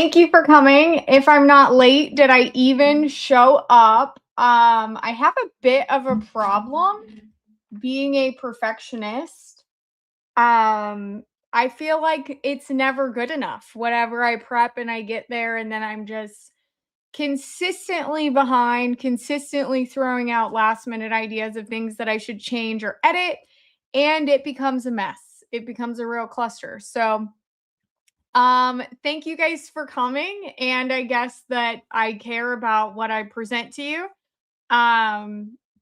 Thank you for coming. If I'm not late, did I even show up? I have a bit of a problem being a perfectionist. I feel like it's never good enough. Whatever I prep and I get there, and then I'm just consistently behind, consistently throwing out last minute ideas of things that I should change or edit, and it becomes a mess. It becomes a real cluster. Thank you guys for coming, and I guess that I care about what I present to you.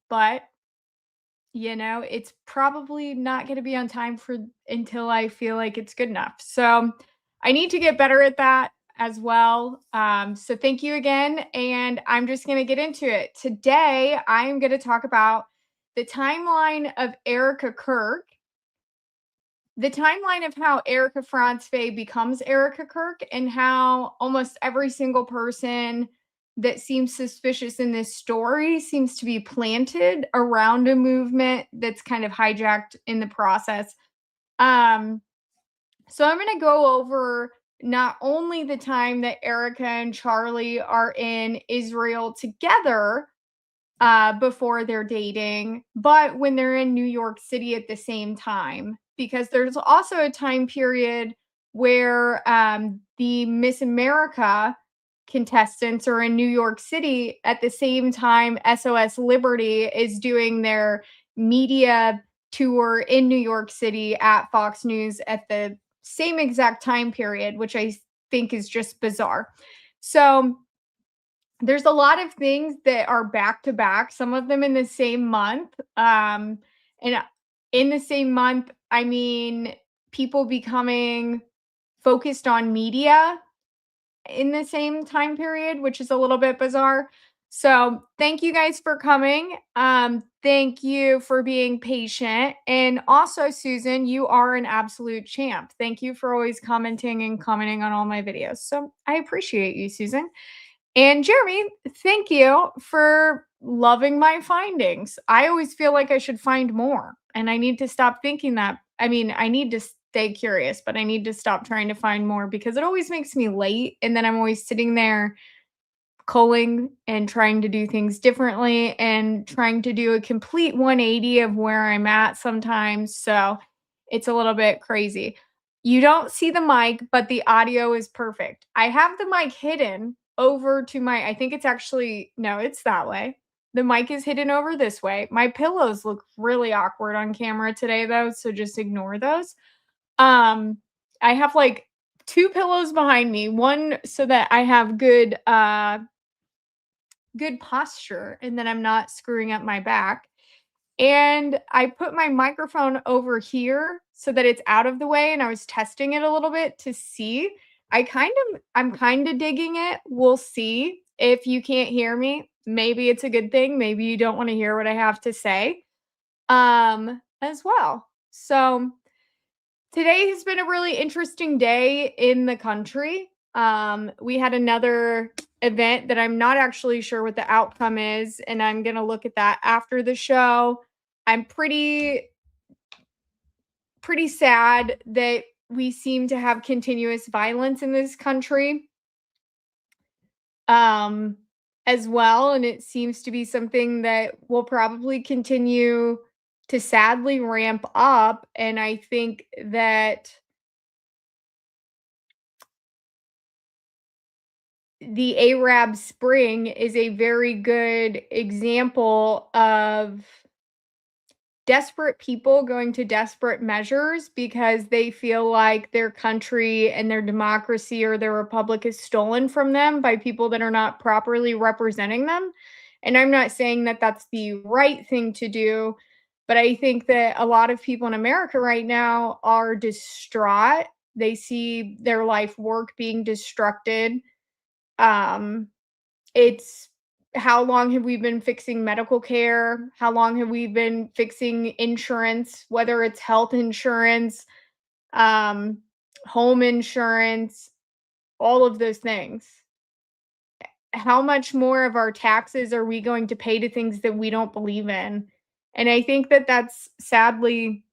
But it's probably not going to be on time for until I feel like it's good enough. So I need to get better at that as well. So thank you again, and I'm just going to get into it. Today, I'm going to talk about the timeline of Erica Kirk, the timeline of how Erica Franzfey becomes Erica Kirk, and how almost every single person that seems suspicious in this story seems to be planted around a movement that's kind of hijacked in the process. Um, so I'm going to go over not only the time that Erica and Charlie are in Israel together before they're dating, but when they're in New York City at the same time, because there's also a time period where the Miss America contestants are in New York City at the same time SOS Liberty is doing their media tour in New York City at Fox News at the same exact time period, which I think is just bizarre. So there's a lot of things that are back to back, some of them in the same month. And in the same month, I mean, people becoming focused on media in the same time period, which is a little bit bizarre. So, thank you guys for coming. Thank you for being patient. And also, Susan, you are an absolute champ. Thank you for always commenting and commenting on all my videos. So, I appreciate you, Susan. And Jeremy, thank you for loving my findings. I always feel like I should find more, and I need to stop thinking that. I mean, I need to stay curious, but I need to stop trying to find more because it always makes me late. And then I'm always sitting there culling and trying to do things differently and trying to do a complete 180 of where I'm at sometimes. So it's a little bit crazy. You don't see the mic, but the audio is perfect. I have the mic hidden over to I think it's actually, no, it's that way. The mic is hidden over this way. My pillows look really awkward on camera today, though, so just ignore those. Um, I have like two pillows behind me, one so that I have good posture and then I'm not screwing up my back. And I put my microphone over here so that it's out of the way, and I was testing it a little bit to see. I'm kind of digging it. We'll see. If you can't hear me, maybe it's a good thing. Maybe you don't want to hear what I have to say as well. So today has been a really interesting day in the country. We had another event that I'm not actually sure what the outcome is, and I'm going to look at that after the show. I'm pretty sad that we seem to have continuous violence in this country um as well, and it seems to be something that will probably continue to sadly ramp up. And I think that the Arab Spring is a very good example of desperate people going to desperate measures because they feel like their country and their democracy or their republic is stolen from them by people that are not properly representing them. And I'm not saying that that's the right thing to do, but I think that a lot of people in America right now are distraught. They see their life work being destructed. um it's How long have we been fixing medical care? How long have we been fixing insurance, whether it's health insurance, um, home insurance, all of those things? How much more of our taxes are we going to pay to things that we don't believe in? And I think that that's sadly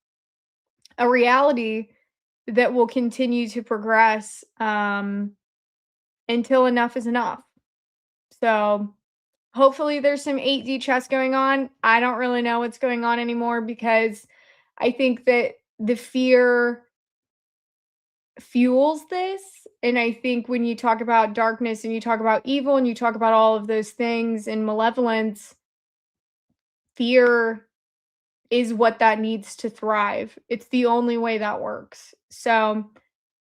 a reality that will continue to progress. until enough is enough. So hopefully there's some 8D chess going on. I don't really know what's going on anymore because I think that the fear fuels this. And I think when you talk about darkness and you talk about evil and you talk about all of those things and malevolence, fear is what that needs to thrive. It's the only way that works. So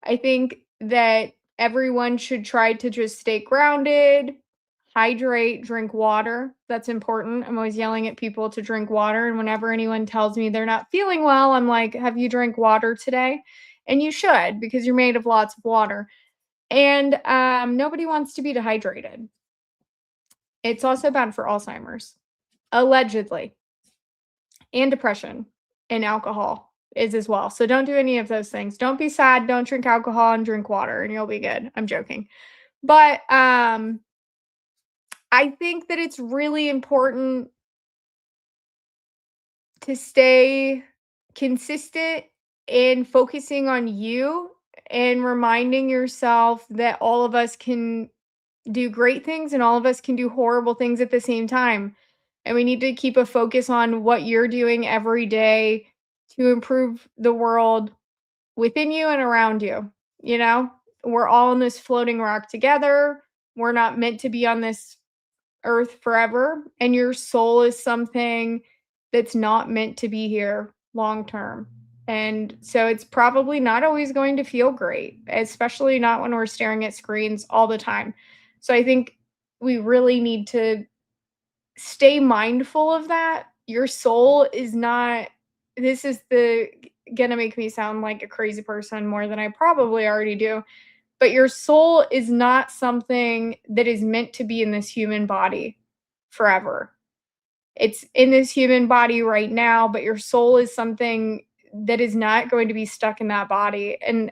I think that everyone should try to just stay grounded, hydrate, drink water. That's important. I'm always yelling at people to drink water. And whenever anyone tells me they're not feeling well, I'm like, have you drank water today? And you should, because you're made of lots of water. And nobody wants to be dehydrated. It's also bad for Alzheimer's, allegedly, and depression, and alcohol is as well. So don't do any of those things. Don't be sad. Don't drink alcohol and drink water, and you'll be good. I'm joking. But I think that it's really important to stay consistent in focusing on you and reminding yourself that all of us can do great things and all of us can do horrible things at the same time. And we need to keep a focus on what you're doing every day to improve the world within you and around you. You know, we're all in this floating rock together. We're not meant to be on this earth forever. And your soul is something that's not meant to be here long term. And so it's probably not always going to feel great, especially not when we're staring at screens all the time. So I think we really need to stay mindful of that. Your soul is not, this is the gonna make me sound like a crazy person more than I probably already do. But your soul is not something that is meant to be in this human body forever. It's in this human body right now, but your soul is something that is not going to be stuck in that body. And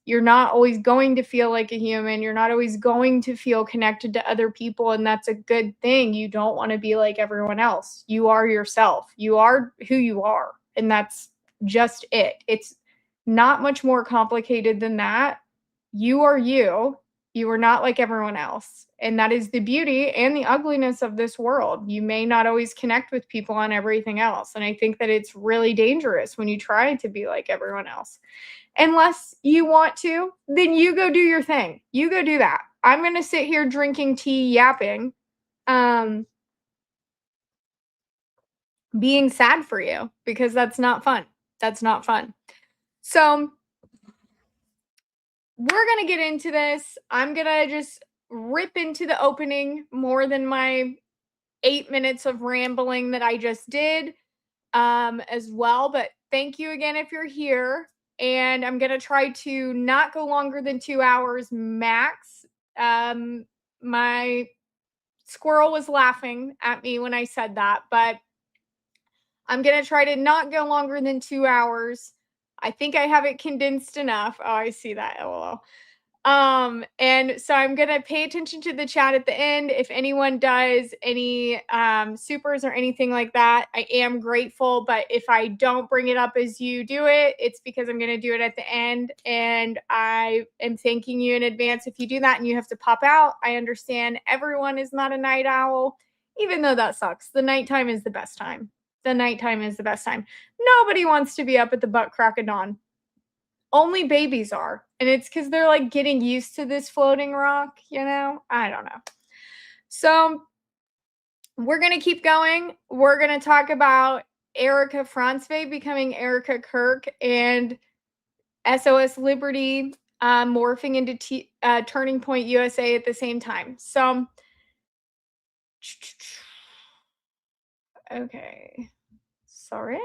you're not always going to feel like a human. You're not always going to feel connected to other people. And that's a good thing. You don't want to be like everyone else. You are yourself. You are who you are. And that's just it. It's not much more complicated than that. You are you. You are not like everyone else. And that is the beauty and the ugliness of this world. You may not always connect with people on everything else. And I think that it's really dangerous when you try to be like everyone else. Unless you want to, then you go do your thing. You go do that. I'm going to sit here drinking tea, yapping, being sad for you because that's not fun. That's not fun. So we're going to get into this. I'm going to just rip into the opening more than my 8 minutes of rambling that I just did as well. But thank you again if you're here. And I'm going to try to not go longer than 2 hours max. My squirrel was laughing at me when I said that, but I'm going to try to not go longer than 2 hours. I think I have it condensed enough. Oh, I see that. LOL. And so I'm going to pay attention to the chat at the end. If anyone does any supers or anything like that, I am grateful. But if I don't bring it up as you do it, it's because I'm going to do it at the end. And I am thanking you in advance if you do that and you have to pop out. I understand everyone is not a night owl, even though that sucks. The nighttime is the best time. The nighttime is the best time. Nobody wants to be up at the butt crack of dawn. Only babies are. And it's because they're like getting used to this floating rock, you know? I don't know. So we're going to keep going. We're going to talk about Erica Francevey becoming Erica Kirk and SOS Liberty morphing into Turning Point USA at the same time. So, okay. Sorry.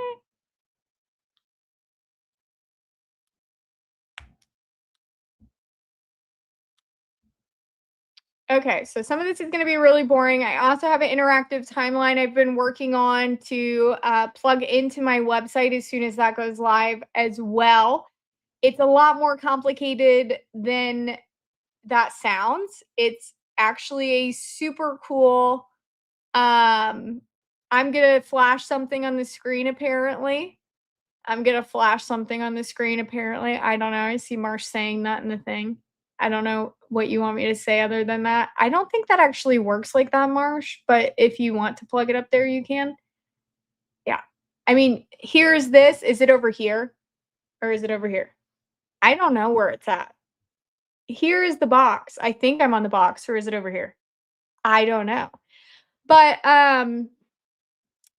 Okay, so some of this is going to be really boring. I also have an interactive timeline I've been working on to plug into my website as soon as that goes live as well. It's a lot more complicated than that sounds. It's actually a super cool. I'm going to flash something on the screen apparently. I don't know. I see Marsh saying that in the thing. I don't know what you want me to say other than that. I don't think that actually works like that, Marsh, but if you want to plug it up there, you can. Yeah. I mean, here's this. Is it over here or is it over here? I don't know where it's at. Here is the box. I think I'm on the box, or is it over here? I don't know. But I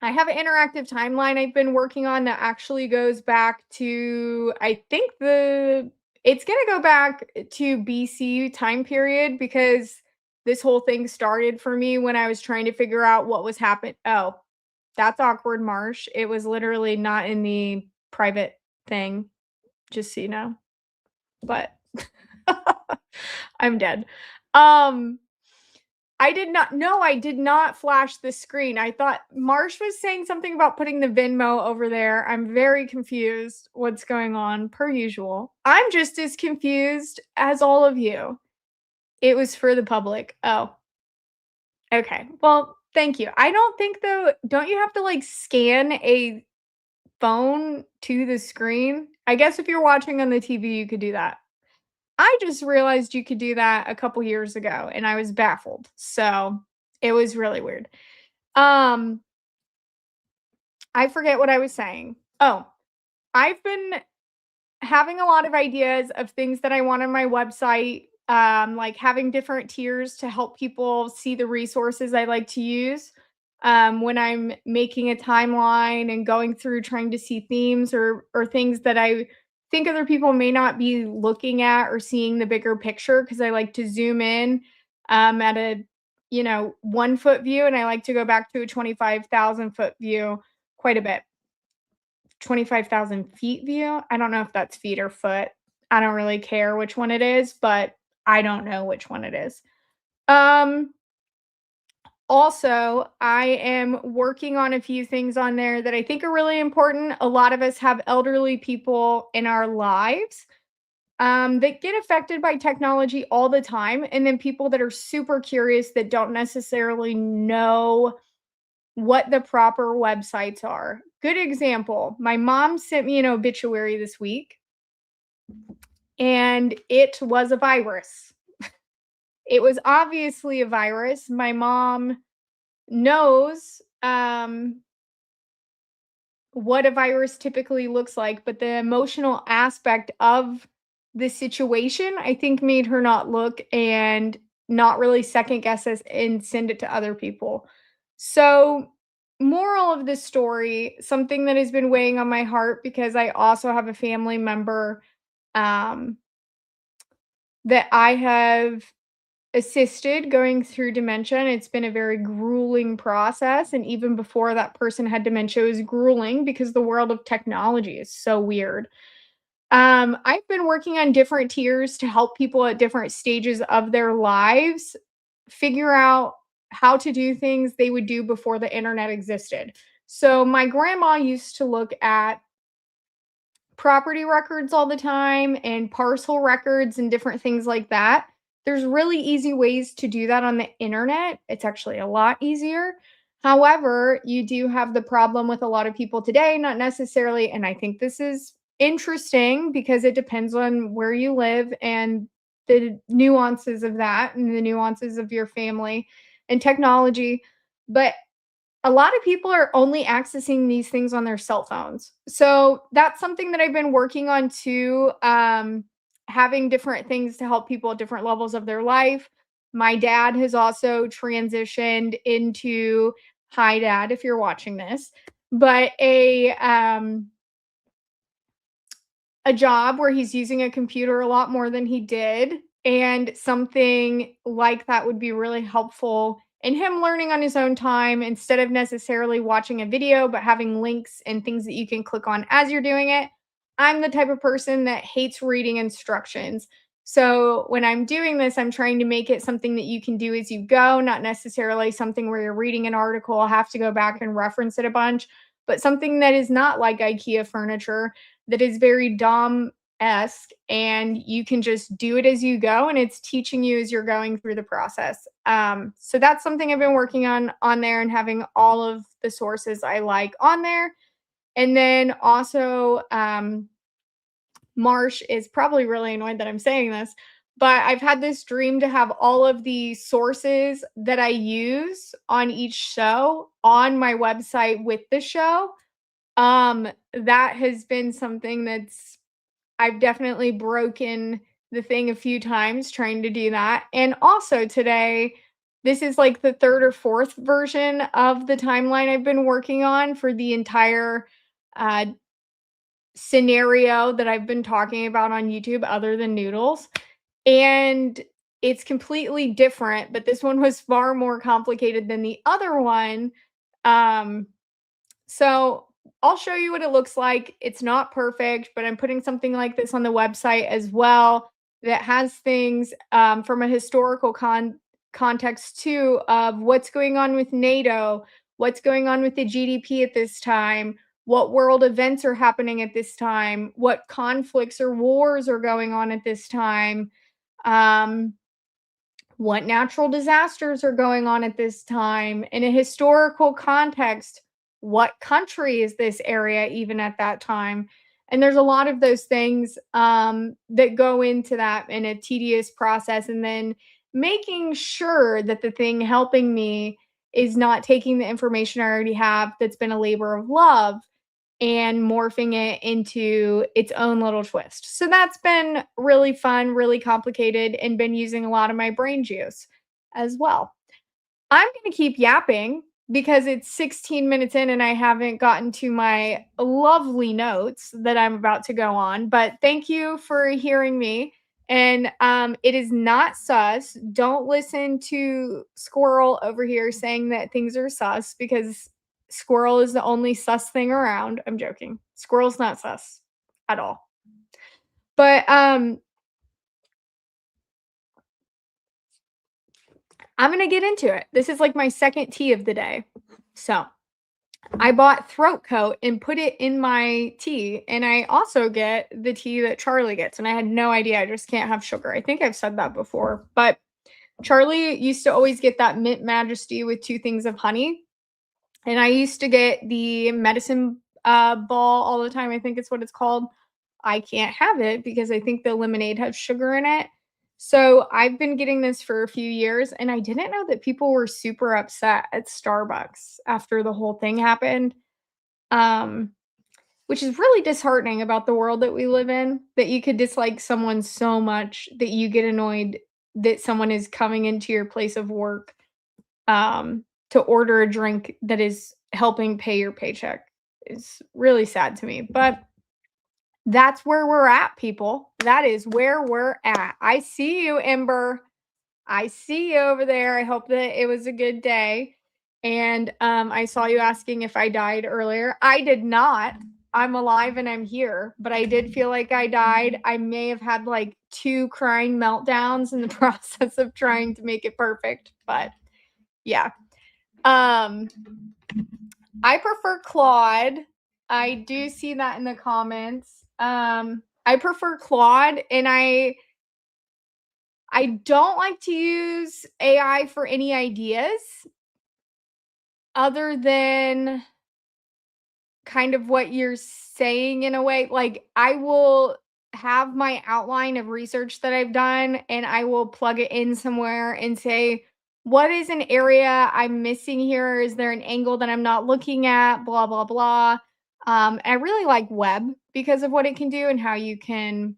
have an interactive timeline I've been working on that actually goes back to, I think it's going to go back to BC time period, because this whole thing started for me when I was trying to figure out what was happening. Oh, that's awkward, Marsh. It was literally not in the private thing, just so you know. But I'm dead. Um I did not, no, I did not flash the screen. I thought Marsh was saying something about putting the Venmo over there. I'm very confused what's going on, per usual. I'm just as confused as all of you. It was for the public. Oh, okay. Well, thank you. I don't think, though, don't you have to like scan a phone to the screen? I guess if you're watching on the TV, you could do that. I just realized you could do that a couple years ago and I was baffled. So it was really weird. Um, I forget what I was saying. Oh, I've been having a lot of ideas of things that I want on my website, like having different tiers to help people see the resources I like to use. When I'm making a timeline and going through trying to see themes or things that I think other people may not be looking at, or seeing the bigger picture, because I like to zoom in at a 1 foot view, and I like to go back to a 25,000 foot view quite a bit. 25,000 feet view. I don't know if that's feet or foot. I don't really care which one it is, but I don't know which one it is. Um, Also, I am working on a few things on there that I think are really important. A lot of us have elderly people in our lives that get affected by technology all the time. And then people that are super curious that don't necessarily know what the proper websites are. Good example, my mom sent me an obituary this week, and it was a virus. It was obviously a virus. My mom knows what a virus typically looks like, but the emotional aspect of the situation, I think, made her not look and not really second guess us and send it to other people. So, moral of this story, something that has been weighing on my heart, because I also have a family member um, that I have assisted going through dementia, and it's been a very grueling process, and even before that person had dementia, it was grueling because the world of technology is so weird. I've been working on different tiers to help people at different stages of their lives figure out how to do things they would do before the internet existed. So my grandma used to look at property records all the time and parcel records and different things like that. There's really easy ways to do that on the internet. It's actually a lot easier. However, you do have the problem with a lot of people today, not necessarily, and I think this is interesting because it depends on where you live and the nuances of that and the nuances of your family and technology. But a lot of people are only accessing these things on their cell phones. So that's something that I've been working on too. Having different things to help people at different levels of their life. My dad has also transitioned into, hi dad, if you're watching this, but a job where he's using a computer a lot more than he did. And something like that would be really helpful in him learning on his own time, instead of necessarily watching a video, but having links and things that you can click on as you're doing it. I'm the type of person that hates reading instructions. So when I'm doing this, I'm trying to make it something that you can do as you go, not necessarily something where you're reading an article, have to go back and reference it a bunch, but something that is not like IKEA furniture, that is very Dom-esque, and you can just do it as you go, and it's teaching you as you're going through the process. So that's something I've been working on there, and having all of the sources I like on there. And then also, Marsh is probably really annoyed that I'm saying this, but I've had this dream to have all of the sources that I use on each show on my website with the show. That has been something that's I've definitely broken the thing a few times trying to do that. And also today, this is like the third or fourth version of the timeline I've been working on for the entire uh, scenario that I've been talking about on YouTube, other than noodles. And it's completely different, but this one was far more complicated than the other one. Um, so I'll show you what it looks like. It's not perfect, but I'm putting something like this on the website as well that has things from a historical context too of what's going on with NATO, what's going on with the GDP at this time, what world events are happening at this time, what conflicts or wars are going on at this time. Um, what natural disasters are going on at this time in a historical context, what country is this area even at that time, and there's a lot of those things that go into that in a tedious process, and then making sure that the thing helping me is not taking the information I already have that's been a labor of love and morphing it into its own little twist. So that's been really fun, really complicated, and been using a lot of my brain juice as well. I'm going to keep yapping because it's 16 minutes in and I haven't gotten to my lovely notes that I'm about to go on. But thank you for hearing me. And it is not sus. Don't listen to Squirrel over here saying that things are sus because Squirrel is the only sus thing around. I'm joking. Squirrel's not sus at all. But I'm going to get into it. This is like my second tea of the day. So I bought throat coat and put it in my tea. And I also get the tea that Charlie gets. And I had no idea. I just can't have sugar. I think I've said that before. But Charlie used to always get that Mint Majesty with 2 things of honey. And I used to get the medicine ball all the time. I think it's what it's called. I can't have it because I think the lemonade has sugar in it. So I've been getting this for a few years, and I didn't know that people were super upset at Starbucks after the whole thing happened. Um, which is really disheartening about the world that we live in, that you could dislike someone so much that you get annoyed that someone is coming into your place of work to order a drink that is helping pay your paycheck. Is really sad to me, but that's where we're at, people. That is where we're at. I see you, Ember. I see you over there. I hope that it was a good day. And I saw you asking if I died earlier. I did not. I'm alive and I'm here, but I did feel like I died. I may have had like 2 crying meltdowns in the process of trying to make it perfect, but yeah. I prefer Claude. I do see that in the comments. I prefer Claude, and I don't like to use AI for any ideas other than kind of what you're saying in a way. Like, I will have my outline of research that I've done and I will plug it in somewhere and say, what is an area I'm missing here? Is there an angle that I'm not looking at? Blah, blah, blah. I really like web because of what it can do and how you can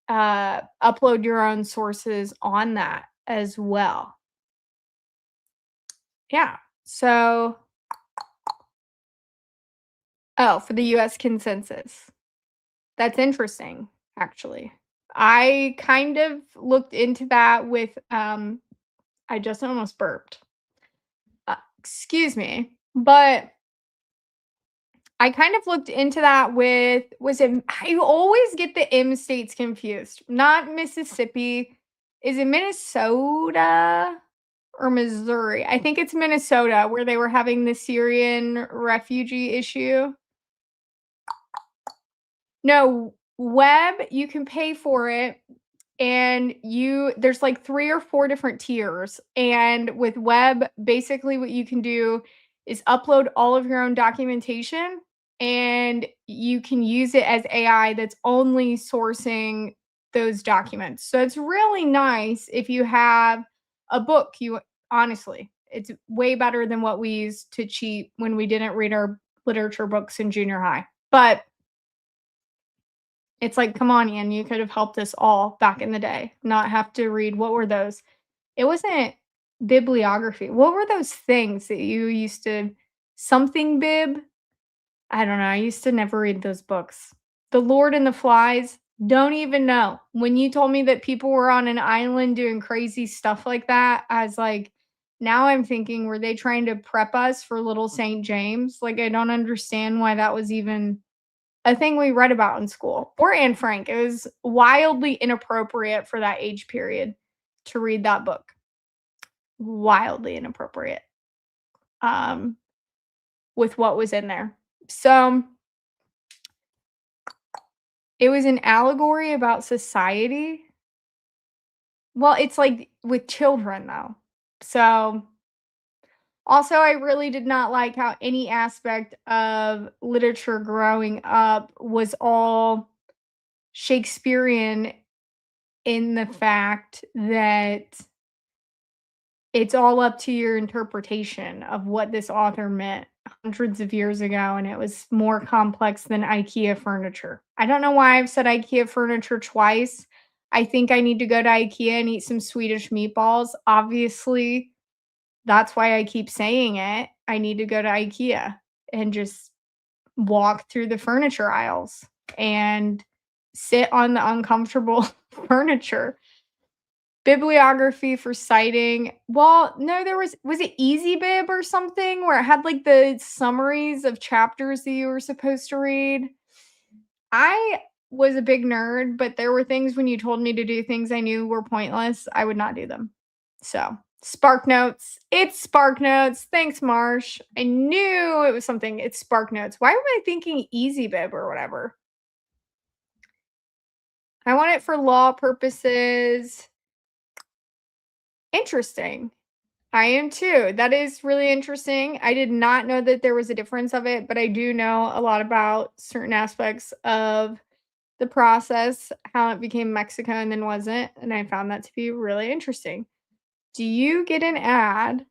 upload your own sources on that as well. Yeah. So, oh, for the US consensus. That's interesting, actually. I kind of looked into that with I just almost burped. Excuse me. But I kind of looked into that with was it I always get the M states confused. Not Mississippi. Is it Minnesota or Missouri? I think it's Minnesota where they were having the Syrian refugee issue. No, web, you can pay for it and there's like 3 or 4 different tiers. And with web, basically what you can do is upload all of your own documentation and you can use it as AI that's only sourcing those documents. So it's really nice if you have a book. You honestly, it's way better than what we used to cheat when we didn't read our literature books in junior high. But it's like, come on, Ian, you could have helped us all back in the day, not have to read what were those? It wasn't bibliography. What were those things that you used to something bib? I don't know. I used to never read those books. The Lord and the Flies, don't even know. When you told me that people were on an island doing crazy stuff like that, I was like, now I'm thinking, were they trying to prep us for Little St. James? Like, I don't understand why that was even a thing we read about in school. Or Anne Frank. It was wildly inappropriate for that age period to read that book. Wildly inappropriate um, with what was in there. So it was an allegory about society. Well, it's like with children though. So also I really did not like how any aspect of literature growing up was all Shakespearean in the fact that it's all up to your interpretation of what this author meant hundreds of years ago, and it was more complex than IKEA furniture. I don't know why I've said IKEA furniture twice. I think I need to go to IKEA and eat some Swedish meatballs. Obviously, that's why I keep saying it. I need to go to IKEA and just walk through the furniture aisles and sit on the uncomfortable furniture. Bibliography for citing. Well, no, was it Easy Bib or something where it had like the summaries of chapters that you were supposed to read? I was a big nerd, but there were things when you told me to do things I knew were pointless, I would not do them. So, Spark Notes. It's Spark Notes. Thanks, Marsh. I knew it was something. It's Spark Notes. Why am I thinking Easy Bib or whatever? I want it for law purposes. Interesting. I am too. That is really interesting. I did not know that there was a difference of it, but I do know a lot about certain aspects of the process, how it became Mexico and then wasn't, and I found that to be really interesting. Do you get an ad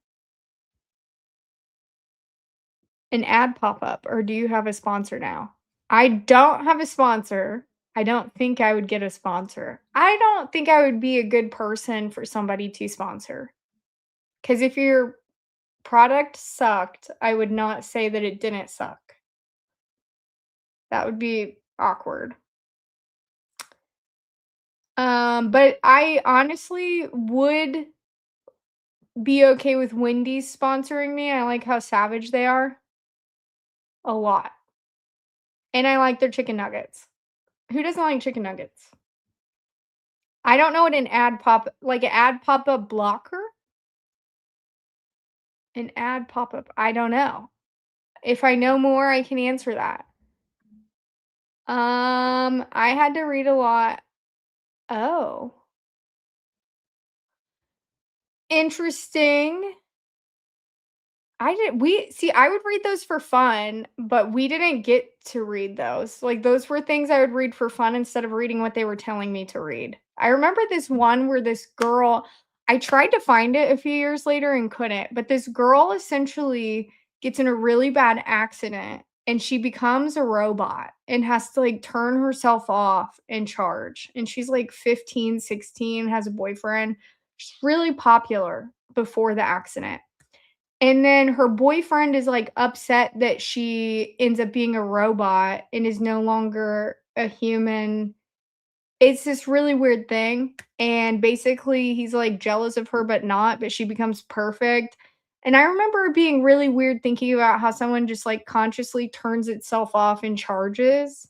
pop up, or do you have a sponsor now? I don't have a sponsor. I don't think I would get a sponsor. I don't think I would be a good person for somebody to sponsor. Because if your product sucked, I would not say that it didn't suck. That would be awkward. But I honestly would be okay with Wendy's sponsoring me. I like how savage they are a lot. And I like their chicken nuggets. Who doesn't like chicken nuggets? I don't know what an ad pop-up blocker? An ad pop-up. I don't know. If I know more, I can answer that. I had to read a lot. Oh. Interesting. I would read those for fun, but we didn't get to read those. Like, those were things I would read for fun instead of reading what they were telling me to read. I remember this one where this girl I tried to find it a few years later and couldn't, but this girl essentially gets in a really bad accident and she becomes a robot and has to, like, turn herself off and charge, and she's, like, 15, 16, has a boyfriend. She's really popular before the accident. And then her boyfriend is, like, upset that she ends up being a robot and is no longer a human. It's this really weird thing, and basically, he's, like, jealous of her, but not, but she becomes perfect. And I remember it being really weird thinking about how someone just, like, consciously turns itself off and charges,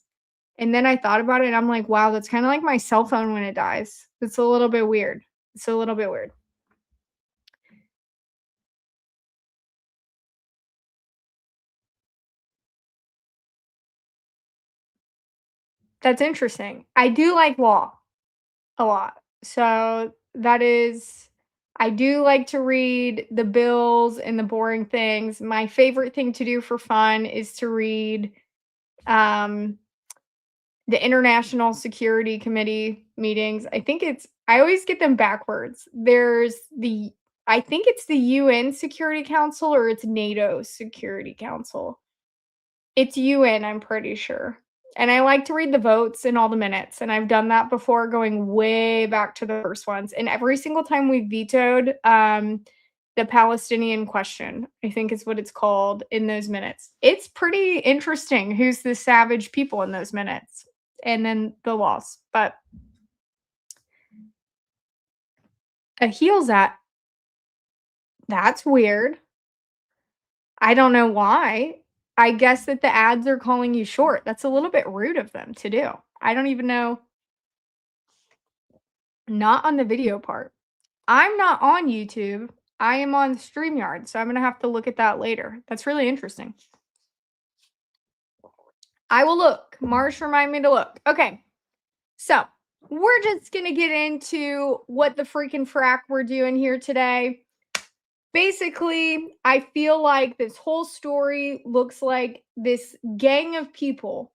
and then I thought about it, and I'm like, "Wow, that's kinda like my cell phone when it dies." It's a little bit weird. It's a little bit weird. That's interesting. I do like law. A lot. So that is I do like to read the bills and the boring things. My favorite thing to do for fun is to read um the International Security Committee meetings. I always get them backwards. I think it's the UN Security Council or it's NATO Security Council. It's UN, I'm pretty sure. And I like to read the votes and all the minutes, and I've done that before going way back to the first ones. And every single time we vetoed the Palestinian question, I think is what it's called in those minutes. It's pretty interesting who's the savage people in those minutes and then the laws. But a heels at that's weird. I don't know why. I guess that the ads are calling you short. That's a little bit rude of them to do. I don't even know. Not on the video part. I'm not on YouTube. I am on StreamYard, so I'm gonna have to look at that later. That's really interesting. I will look. Marsh, remind me to look. Okay. So we're just gonna get into what the freaking frack we're doing here today. Basically, I feel like this whole story looks like this gang of people.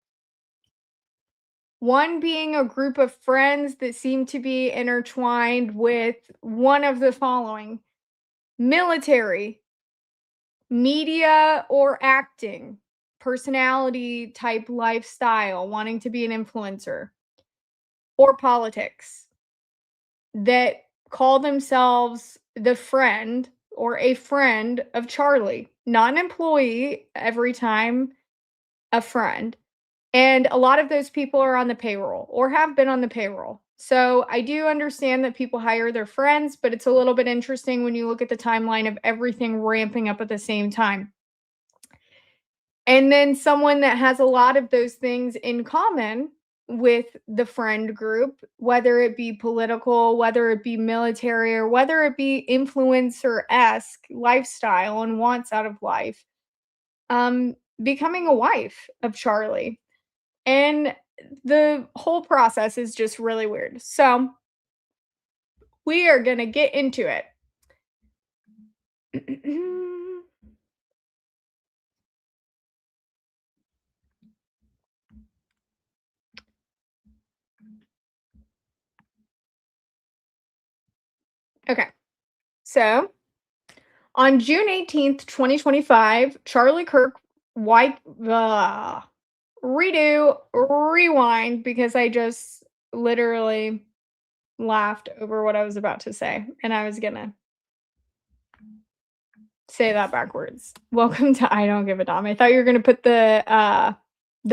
One being a group of friends that seem to be intertwined with one of the following: military, media or acting, personality type lifestyle, wanting to be an influencer, or politics, that call themselves the friend or a friend of Charlie, not an employee every time, a friend. And a lot of those people are on the payroll or have been on the payroll. So I do understand that people hire their friends, but it's a little bit interesting when you look at the timeline of everything ramping up at the same time. And then someone that has a lot of those things in common with the friend group, whether it be political, whether it be military, or whether it be influencer-esque lifestyle and wants out of life, becoming a wife of Charlie. And the whole process is just really weird. So we are going to get into it. Okay. So on June 18th, 2025, Charlie Kirk White rewind because I just literally laughed over what I was about to say and I was gonna say that backwards. Welcome to I Don't Give a Damn. I thought you were gonna put the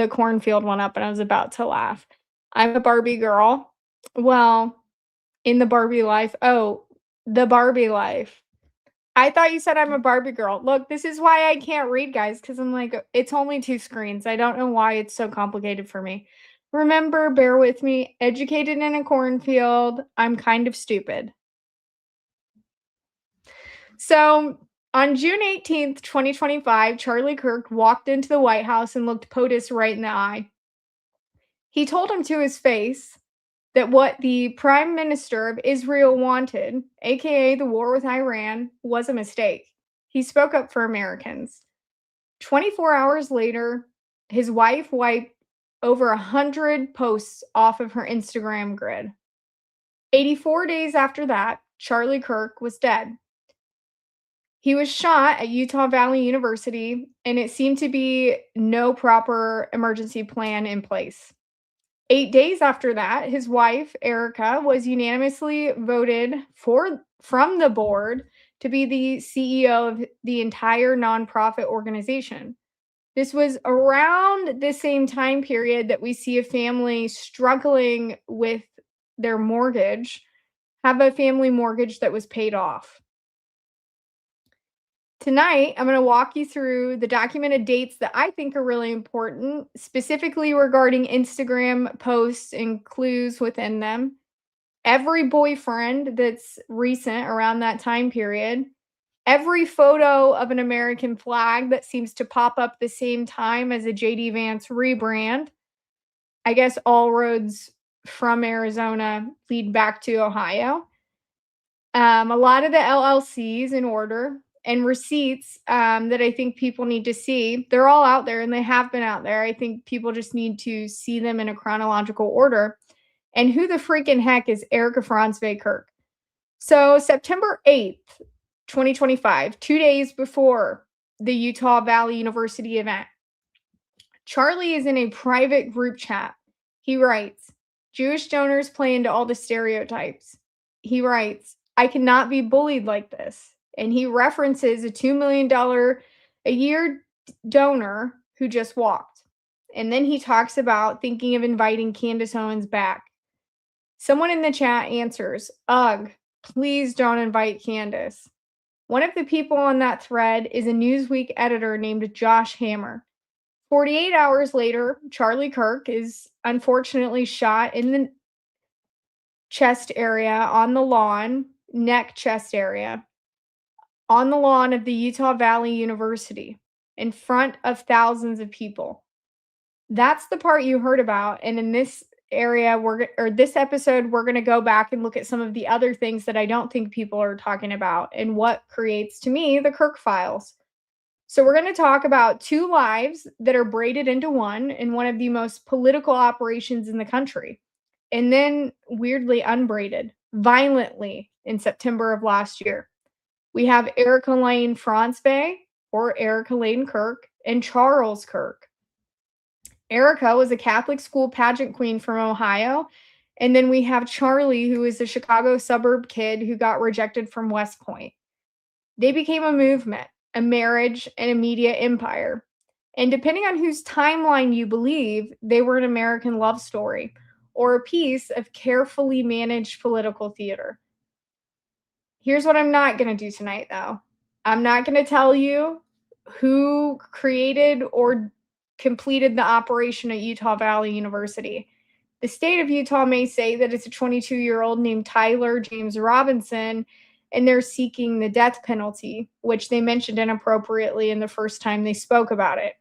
cornfield one up and I was about to laugh. I'm a Barbie girl. Well, in the Barbie life. Oh, the Barbie life. I thought you said I'm a Barbie girl. Look, this is why I can't read, guys, because I'm like, it's only 2 screens. I don't know why it's so complicated for me. Remember, bear with me. Educated in a cornfield. I'm kind of stupid. So, on June 18th, 2025, Charlie Kirk walked into the White House and looked POTUS right in the eye. He told him to his face that what the Prime Minister of Israel wanted, aka the war with Iran, was a mistake. He spoke up for Americans. 24 hours later, his wife wiped over 100 posts off of her Instagram grid. 84 days after that, Charlie Kirk was dead. He was shot at Utah Valley University, and it seemed to be no proper emergency plan in place. 8 days after that, his wife, Erica, was unanimously voted from the board to be the CEO of the entire nonprofit organization. This was around the same time period that we see a family struggling with their mortgage, have a family mortgage that was paid off. Tonight, I'm going to walk you through the documented dates that I think are really important, specifically regarding Instagram posts and clues within them. Every boyfriend that's recent around that time period. Every photo of an American flag that seems to pop up the same time as a JD Vance rebrand. I guess all roads from Arizona lead back to Ohio. A lot of the LLCs in order. and receipts that I think people need to see. They're all out there and they have been out there. I think people just need to see them in a chronological order. And who the freaking heck is Erica Kirk? So, September 8th, 2025, 2 days before the Utah Valley University event, Charlie is in a private group chat. He writes, Jewish donors play into all the stereotypes. He writes, I cannot be bullied like this. And he references a $2 million a year donor who just walked. And then he talks about thinking of inviting Candace Owens back. Someone in the chat answers, ugh, please don't invite Candace. One of the people on that thread is a Newsweek editor named Josh Hammer. 48 hours later, Charlie Kirk is unfortunately shot in the chest area on the lawn, neck chest area, on the lawn of the Utah Valley University in front of thousands of people. That's the part you heard about. And in this area, this episode, we're going to go back and look at some of the other things that I don't think people are talking about and what creates, to me, the Kirk files. So we're going to talk about two lives that are braided into one in one of the most political operations in the country, and then weirdly unbraided violently in September of last year. We have Erica Lane Francebay, or Erica Lane Kirk, and Charles Kirk. Erica was a Catholic school pageant queen from Ohio. And then we have Charlie, who is a Chicago suburb kid who got rejected from West Point. They became a movement, a marriage, and a media empire. And depending on whose timeline you believe, they were an American love story or a piece of carefully managed political theater. Here's what I'm not going to do tonight, though. I'm not going to tell you who created or completed the operation at Utah Valley University. The state of Utah may say that it's a 22-year-old named Tyler James Robinson, and they're seeking the death penalty, which they mentioned inappropriately in the first time they spoke about it.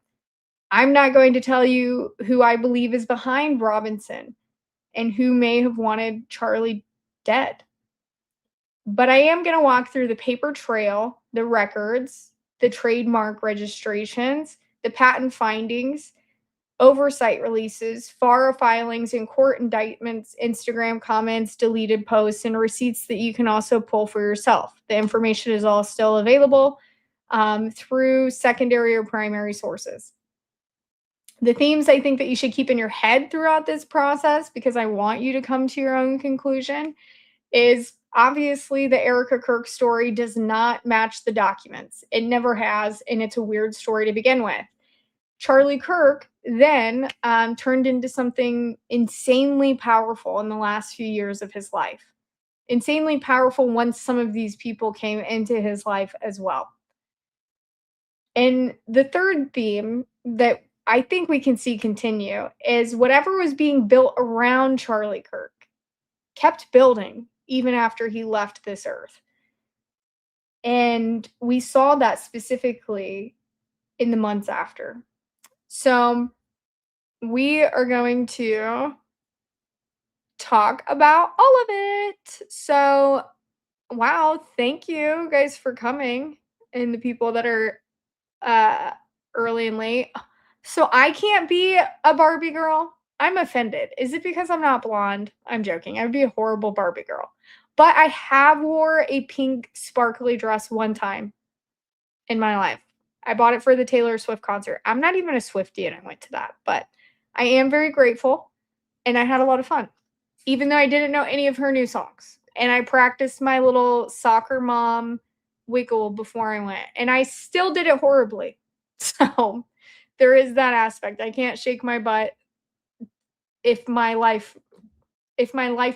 I'm not going to tell you who I believe is behind Robinson and who may have wanted Charlie dead. But I am going to walk through the paper trail, the records, the trademark registrations, the patent findings, oversight releases, FARA filings, and court indictments, Instagram comments, deleted posts, and receipts that you can also pull for yourself. The information is all still available through secondary or primary sources. The themes I think that you should keep in your head throughout this process, because I want you to come to your own conclusion, is obviously the Erica Kirk story does not match the documents. It never has, and it's a weird story to begin with. Charlie Kirk then turned into something insanely powerful in the last few years of his life. Insanely powerful once some of these people came into his life as well. And the third theme that I think we can see continue is whatever was being built around Charlie Kirk kept building even after he left this earth. And we saw that specifically in the months after. So we are going to talk about all of it. So, wow, thank you guys for coming, and the people that are early and late. So I can't be a Barbie girl. I'm offended. Is it because I'm not blonde? I'm joking. I would be a horrible Barbie girl. But I have wore a pink sparkly dress one time in my life. I bought it for the Taylor Swift concert. I'm not even a Swiftie and I went to that, but I am very grateful and I had a lot of fun, even though I didn't know any of her new songs. And I practiced my little soccer mom wiggle before I went, and I still did it horribly. So there is that aspect. I can't shake my butt if my life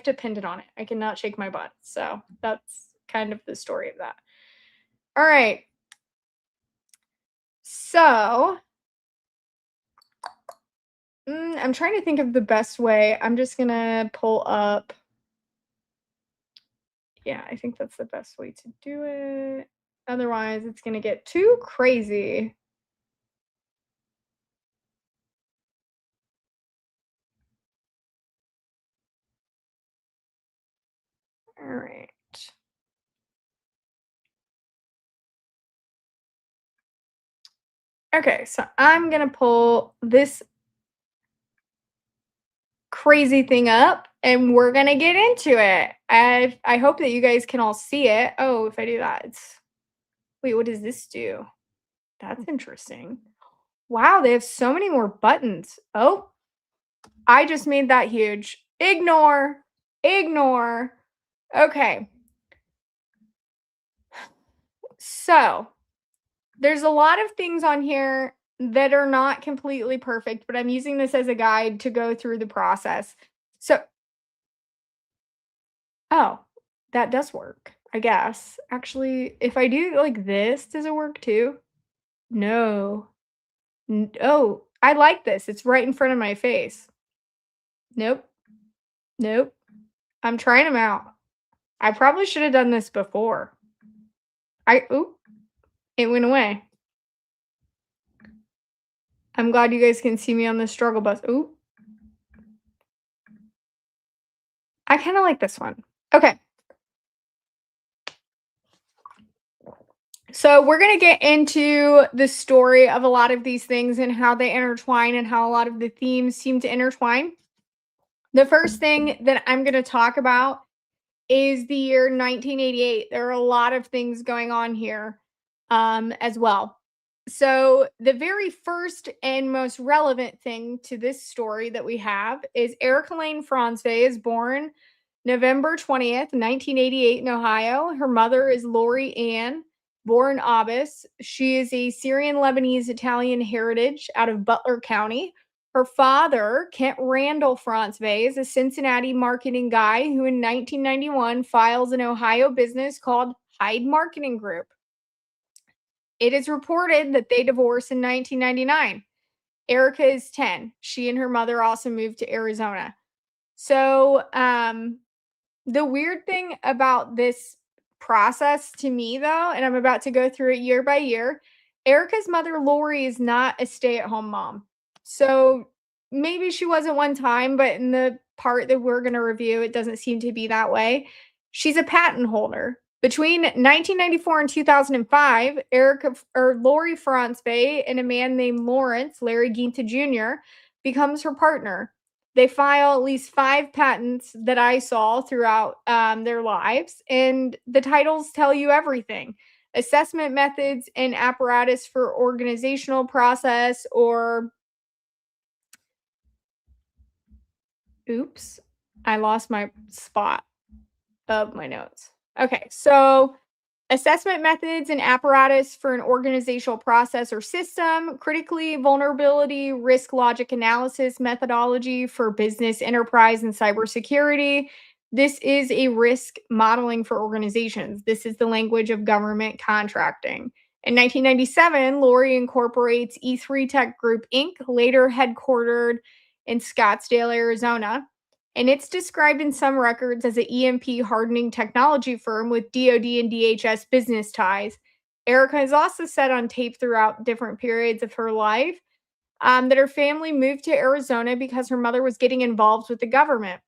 depended on it. I cannot shake my butt. So that's kind of the story of that. All right. So I'm trying to think of the best way. I'm just going to pull up. Yeah, I think that's the best way to do it. Otherwise, it's going to get too crazy. All right. Okay, so I'm gonna pull this crazy thing up and we're gonna get into it. I hope that you guys can all see it. Oh, if I do that, it's wait, what does this do? That's interesting. Wow, they have so many more buttons. Oh, I just made that huge. Ignore, ignore. Okay, so there's a lot of things on here that are not completely perfect, but I'm using this as a guide to go through the process. So, oh, that does work, I guess. Actually, if I do like this, does it work too? No. Oh, I like this. It's right in front of my face. Nope. Nope. I'm trying them out. I probably should have done this before. Oop, it went away. I'm glad you guys can see me on the struggle bus. Oop. I kind of like this one. Okay. So we're going to get into the story of a lot of these things and how they intertwine and how a lot of the themes seem to intertwine. The first thing that I'm going to talk about is the year 1988. There are a lot of things going on here as well. So, the very first and most relevant thing to this story that we have is Erica Lane Franzway is born November 20th, 1988 in Ohio. Her mother is Lori Ann, born Abbas. She is a Syrian Lebanese Italian heritage out of Butler County. Her father, Kent Randall Franzway, is a Cincinnati marketing guy who in 1991 files an Ohio business called Hyde Marketing Group. It is reported that they divorced in 1999. Erica is 10. She and her mother also moved to Arizona. So, the weird thing about this process to me, though, and I'm about to go through it year by year, Erica's mother, Lori, is not a stay at home mom. So maybe she wasn't one time, but in the part that we're going to review, it doesn't seem to be that way. She's a patent holder. Between 1994 and 2005, Lori Franzway and a man named Lawrence, Larry Ginta Jr., becomes her partner. They file at least 5 patents that I saw throughout their lives, and the titles tell you everything. Assessment methods and apparatus for organizational process or oops, I lost my spot of my notes. Okay, so assessment methods and apparatus for an organizational process or system, critically vulnerability, risk logic analysis methodology for business, enterprise, and cybersecurity. This is a risk modeling for organizations. This is the language of government contracting. In 1997, Lori incorporates E3 Tech Group Inc., later headquartered in Scottsdale, Arizona, and it's described in some records as an EMP hardening technology firm with DoD and DHS business ties. Erica is also said on tape throughout different periods of her life that her family moved to Arizona because her mother was getting involved with the government,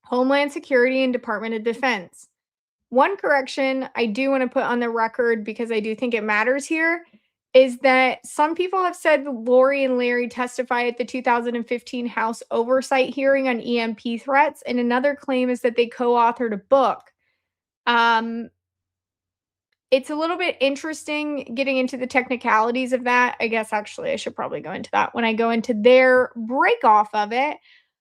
Homeland Security, and Department of Defense. One correction I do want to put on the record because I do think it matters here is that some people have said Lori and Larry testified at the 2015 House Oversight hearing on EMP threats, and another claim is that they co-authored a book. Um, it's a little bit interesting getting into the technicalities of that. I guess actually I should probably go into that when I go into their break off of it.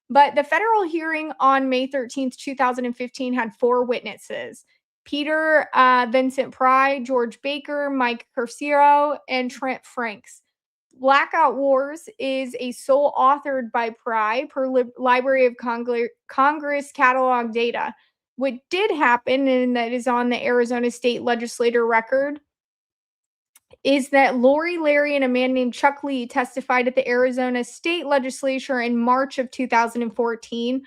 But the federal hearing on May 13th, 2015 had 4 witnesses. Peter Vincent Pry, George Baker, Mike Curcero, and Trent Franks. Blackout Wars is a sole authored by Pry per Library of Congress catalog data. What did happen, and that is on the Arizona State Legislature record, is that Lori, Larry, and a man named Chuck Lee testified at the Arizona State Legislature in March of 2014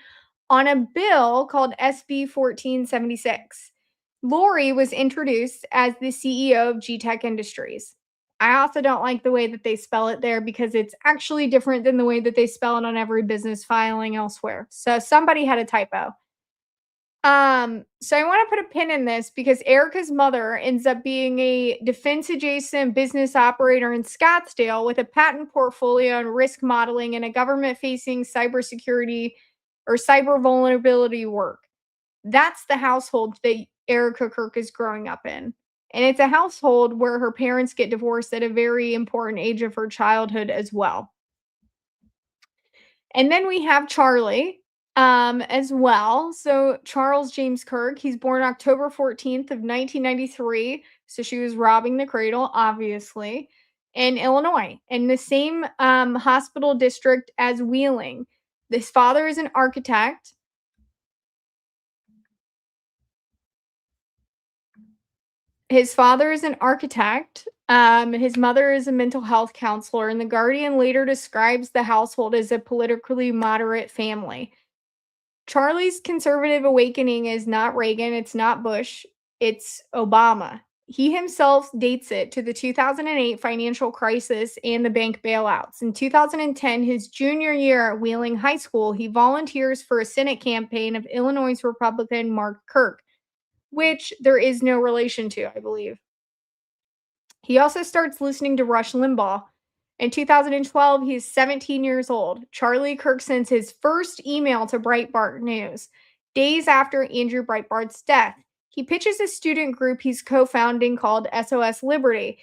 on a bill called SB 1476. Lori was introduced as the CEO of G-Tech Industries. I also don't like the way that they spell it there because it's actually different than the way that they spell it on every business filing elsewhere. So somebody had a typo. So I want to put a pin in this because Erica's mother ends up being a defense adjacent business operator in Scottsdale with a patent portfolio and risk modeling and a government facing cybersecurity or cyber vulnerability work. That's the household that Erica Kirk is growing up in. And it's a household where her parents get divorced at a very important age of her childhood as well. And then we have Charlie, as well. So Charles James Kirk, he's born October 14th of 1993. So she was robbing the cradle, obviously, in Illinois, in the same hospital district as Wheeling. His father is an architect. His father is an architect. His mother is a mental health counselor, and The Guardian later describes the household as a politically moderate family. Charlie's conservative awakening is not Reagan, it's not Bush, it's Obama. He himself dates it to the 2008 financial crisis and the bank bailouts. In 2010, his junior year at Wheeling High School, he volunteers for a Senate campaign of Illinois Republican Mark Kirk, which there is no relation to, I believe. He also starts listening to Rush Limbaugh. In 2012, he's 17 years old. Charlie Kirk sends his first email to Breitbart News days after Andrew Breitbart's death. He pitches a student group he's co founding called SOS Liberty.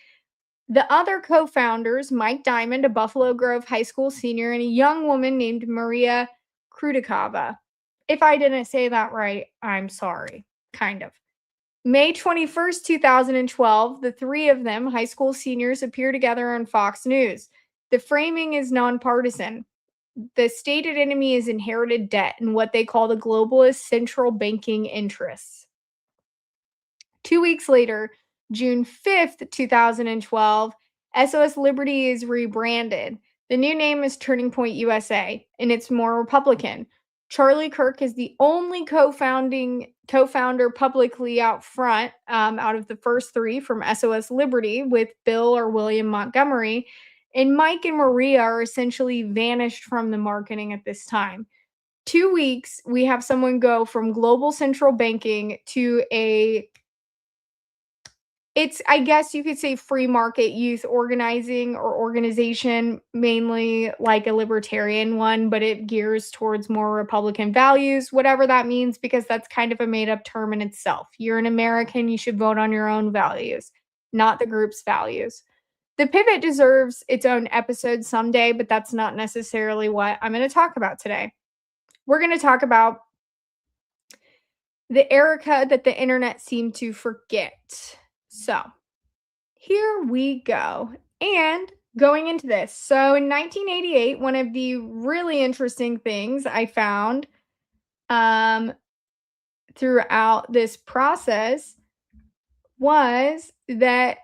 The other co founders, Mike Diamond, a Buffalo Grove High School senior, and a young woman named Maria Krudikova. If I didn't say that right, I'm sorry. Kind of. May 21st, 2012, the three of them, high school seniors, appear together on Fox News. The framing is nonpartisan. The stated enemy is inherited debt and what they call the globalist central banking interests. 2 weeks later, June 5th, 2012, SOS Liberty is rebranded. The new name is Turning Point USA, and it's more Republican. Charlie Kirk is the only co-founder publicly out front, out of the first three from SOS Liberty, with Bill or William Montgomery. And Mike and Maria are essentially vanished from the marketing at this time. 2 weeks, we have someone go from global central banking to it's, I guess you could say, free market youth organizing or organization, mainly like a libertarian one, but it gears towards more Republican values, whatever that means, because that's kind of a made up term in itself. You're an American, you should vote on your own values, not the group's values. The pivot deserves its own episode someday, but that's not necessarily what I'm going to talk about today. We're going to talk about the Erica that the internet seemed to forget. So, here we go. And going into this. So, in 1988, one of the really interesting things I found throughout this process was that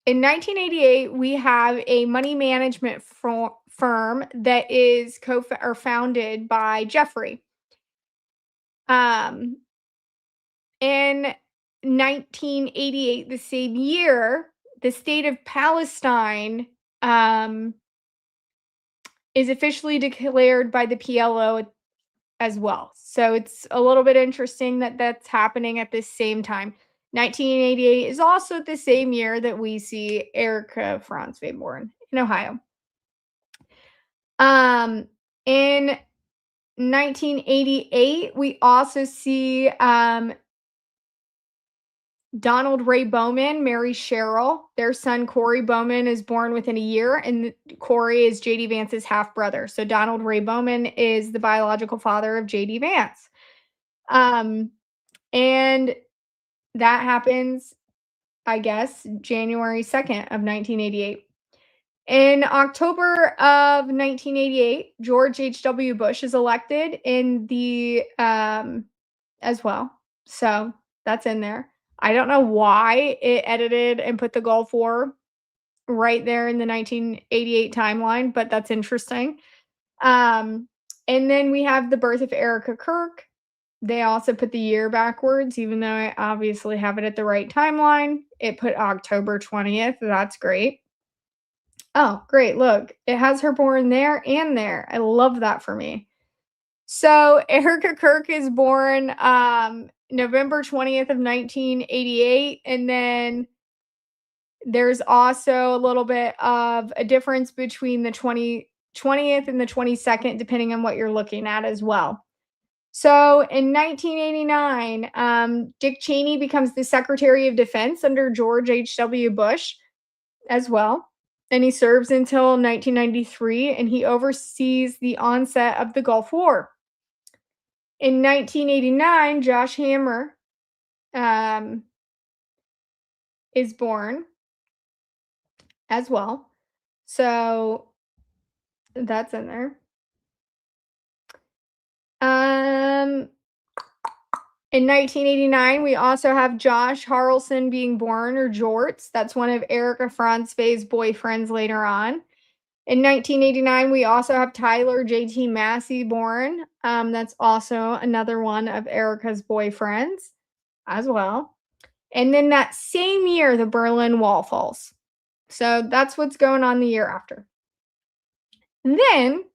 in 1988, we have a money management firm that is founded by Jeffrey. In 1988, the same year, the state of Palestine is officially declared by the PLO as well. So it's a little bit interesting that that's happening at the same time. 1988 is also the same year that we see Erica Franzwe born in Ohio. In 1988, we also see Donald Ray Bowman marries Cheryl. Their son, Corey Bowman, is born within a year, and Corey is J.D. Vance's half-brother. So Donald Ray Bowman is the biological father of J.D. Vance. And that happens, I guess, January 2nd of 1988. In October of 1988, George H.W. Bush is elected in the as well. So that's in there. I don't know why it edited and put the Gulf War right there in the 1988 timeline, but that's interesting. And then we have the birth of Erica Kirk. They also put the year backwards, even though I obviously have it at the right timeline. It put October 20th. That's great. Oh, great. Look, it has her born there and there. I love that for me. So Erica Kirk is born November 20th of 1988, and then there's also a little bit of a difference between the 20th and the 22nd, depending on what you're looking at as well. So in 1989, Dick Cheney becomes the Secretary of Defense under George H.W. Bush as well. And he serves until 1993, and he oversees the onset of the Gulf War. In 1989, Josh Hammer um, is born as well. So that's in there. Um, in 1989, we also have Josh Harrelson being born, or Jorts. That's one of Erica Franzwe's boyfriends later on. In 1989, we also have Tyler J.T. Massey born. That's also another one of Erica's boyfriends as well. And then that same year, the Berlin Wall falls. So that's what's going on the year after. And then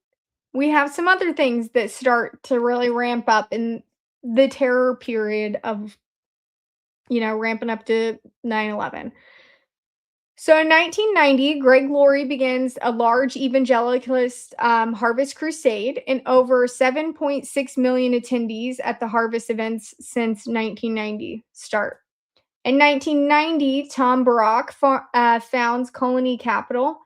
we have some other things that start to really ramp up in the terror period of, ramping up to 9/11. So in 1990, Greg Laurie begins a large evangelicalist harvest crusade, and over 7.6 million attendees at the harvest events since 1990 start. In 1990, Tom Barak founds Colony Capital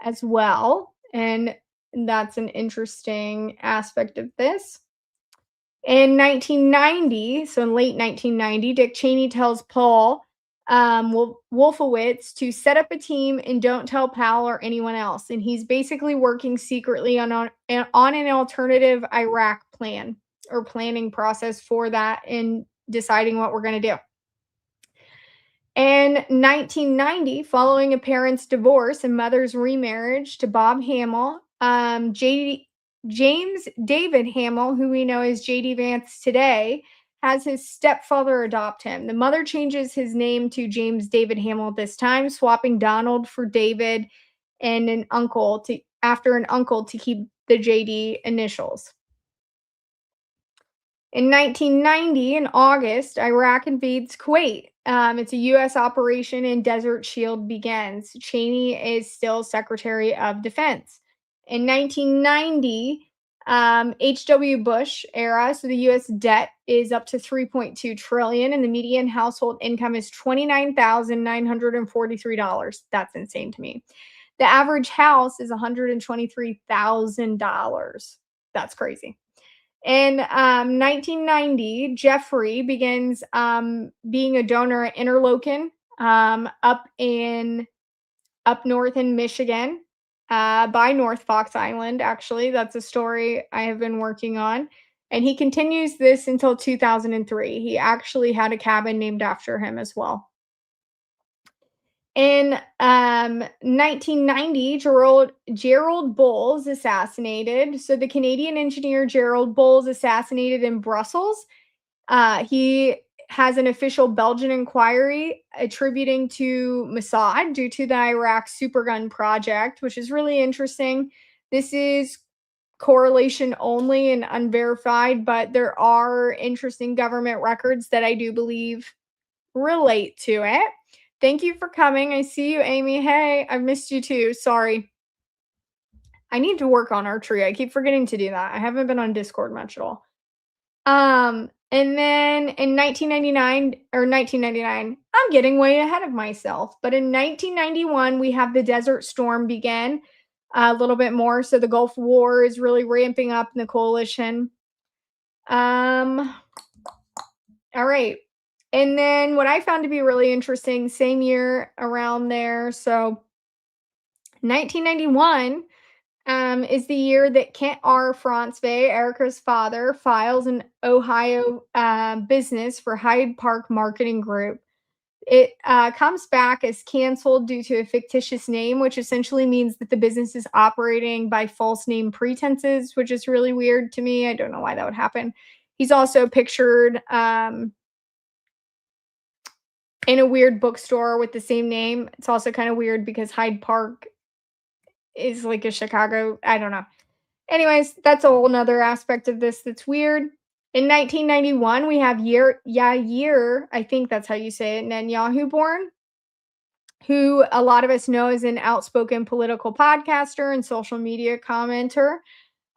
as well, and that's an interesting aspect of this. In 1990, so in late 1990, Dick Cheney tells Paul Wolfowitz to set up a team and don't tell Pal or anyone else. And he's basically working secretly on an alternative Iraq plan or planning process for that and deciding what we're going to do. In 1990, following a parent's divorce and mother's remarriage to Bob Hamill, James David Hamill, who we know as J.D. Vance today, has his stepfather adopt him. The mother changes his name to James David Hamill this time, swapping Donald for David and an uncle to keep the J.D. initials. In 1990, in August, Iraq invades Kuwait. It's a U.S. operation and Desert Shield begins. Cheney is still Secretary of Defense. In 1990, H.W. Bush era, so the U.S. debt is up to $3.2 trillion, and the median household income is $29,943. That's insane to me. The average house is $123,000. That's crazy. In 1990, Jeffrey begins being a donor at Interlochen up north in Michigan by North Fox Island. Actually, that's a story I have been working on. And he continues this until 2003. He actually had a cabin named after him as well. In 1990, Gerald Bowles assassinated. So the Canadian engineer Gerald Bowles assassinated in Brussels. He has an official Belgian inquiry attributing to Mossad due to the Iraq supergun project, which is really interesting. This is correlation only and unverified, but there are interesting government records that I do believe relate to it. Thank you for coming. I see you, Amy. Hey, I've missed you too. Sorry. I need to work on archery. I keep forgetting to do that. I haven't been on Discord much at all. And then in 1999, I'm getting way ahead of myself. But in 1991, we have the Desert Storm begin a little bit more. So the Gulf War is really ramping up in the coalition. All right. And then what I found to be really interesting, same year around there. So 1991 is the year that Kent R. Franzwe, Erica's father, files an Ohio business for Hyde Park Marketing Group. It comes back as canceled due to a fictitious name, which essentially means that the business is operating by false name pretenses, which is really weird to me. I don't know why that would happen. He's also pictured in a weird bookstore with the same name. It's also kind of weird because Hyde Park is like a Chicago, I don't know. Anyways, that's a whole nother aspect of this that's weird. In 1991, we have Yair, I think that's how you say it, Netanyahu born, who a lot of us know as an outspoken political podcaster and social media commenter,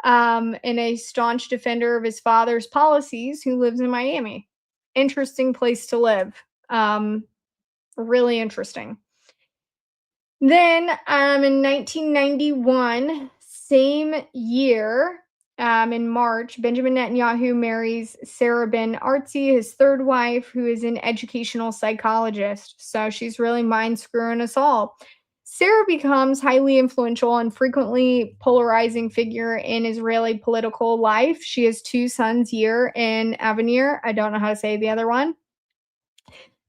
and a staunch defender of his father's policies, who lives in Miami. Interesting place to live. Um, Really interesting. Then, in 1991, same year, in March, Benjamin Netanyahu marries Sarah Ben Artzi, his third wife, who is an educational psychologist. So she's really mind screwing us all. Sarah becomes highly influential and frequently polarizing figure in Israeli political life. She has two sons, Yair and Avenir. I don't know how to say the other one.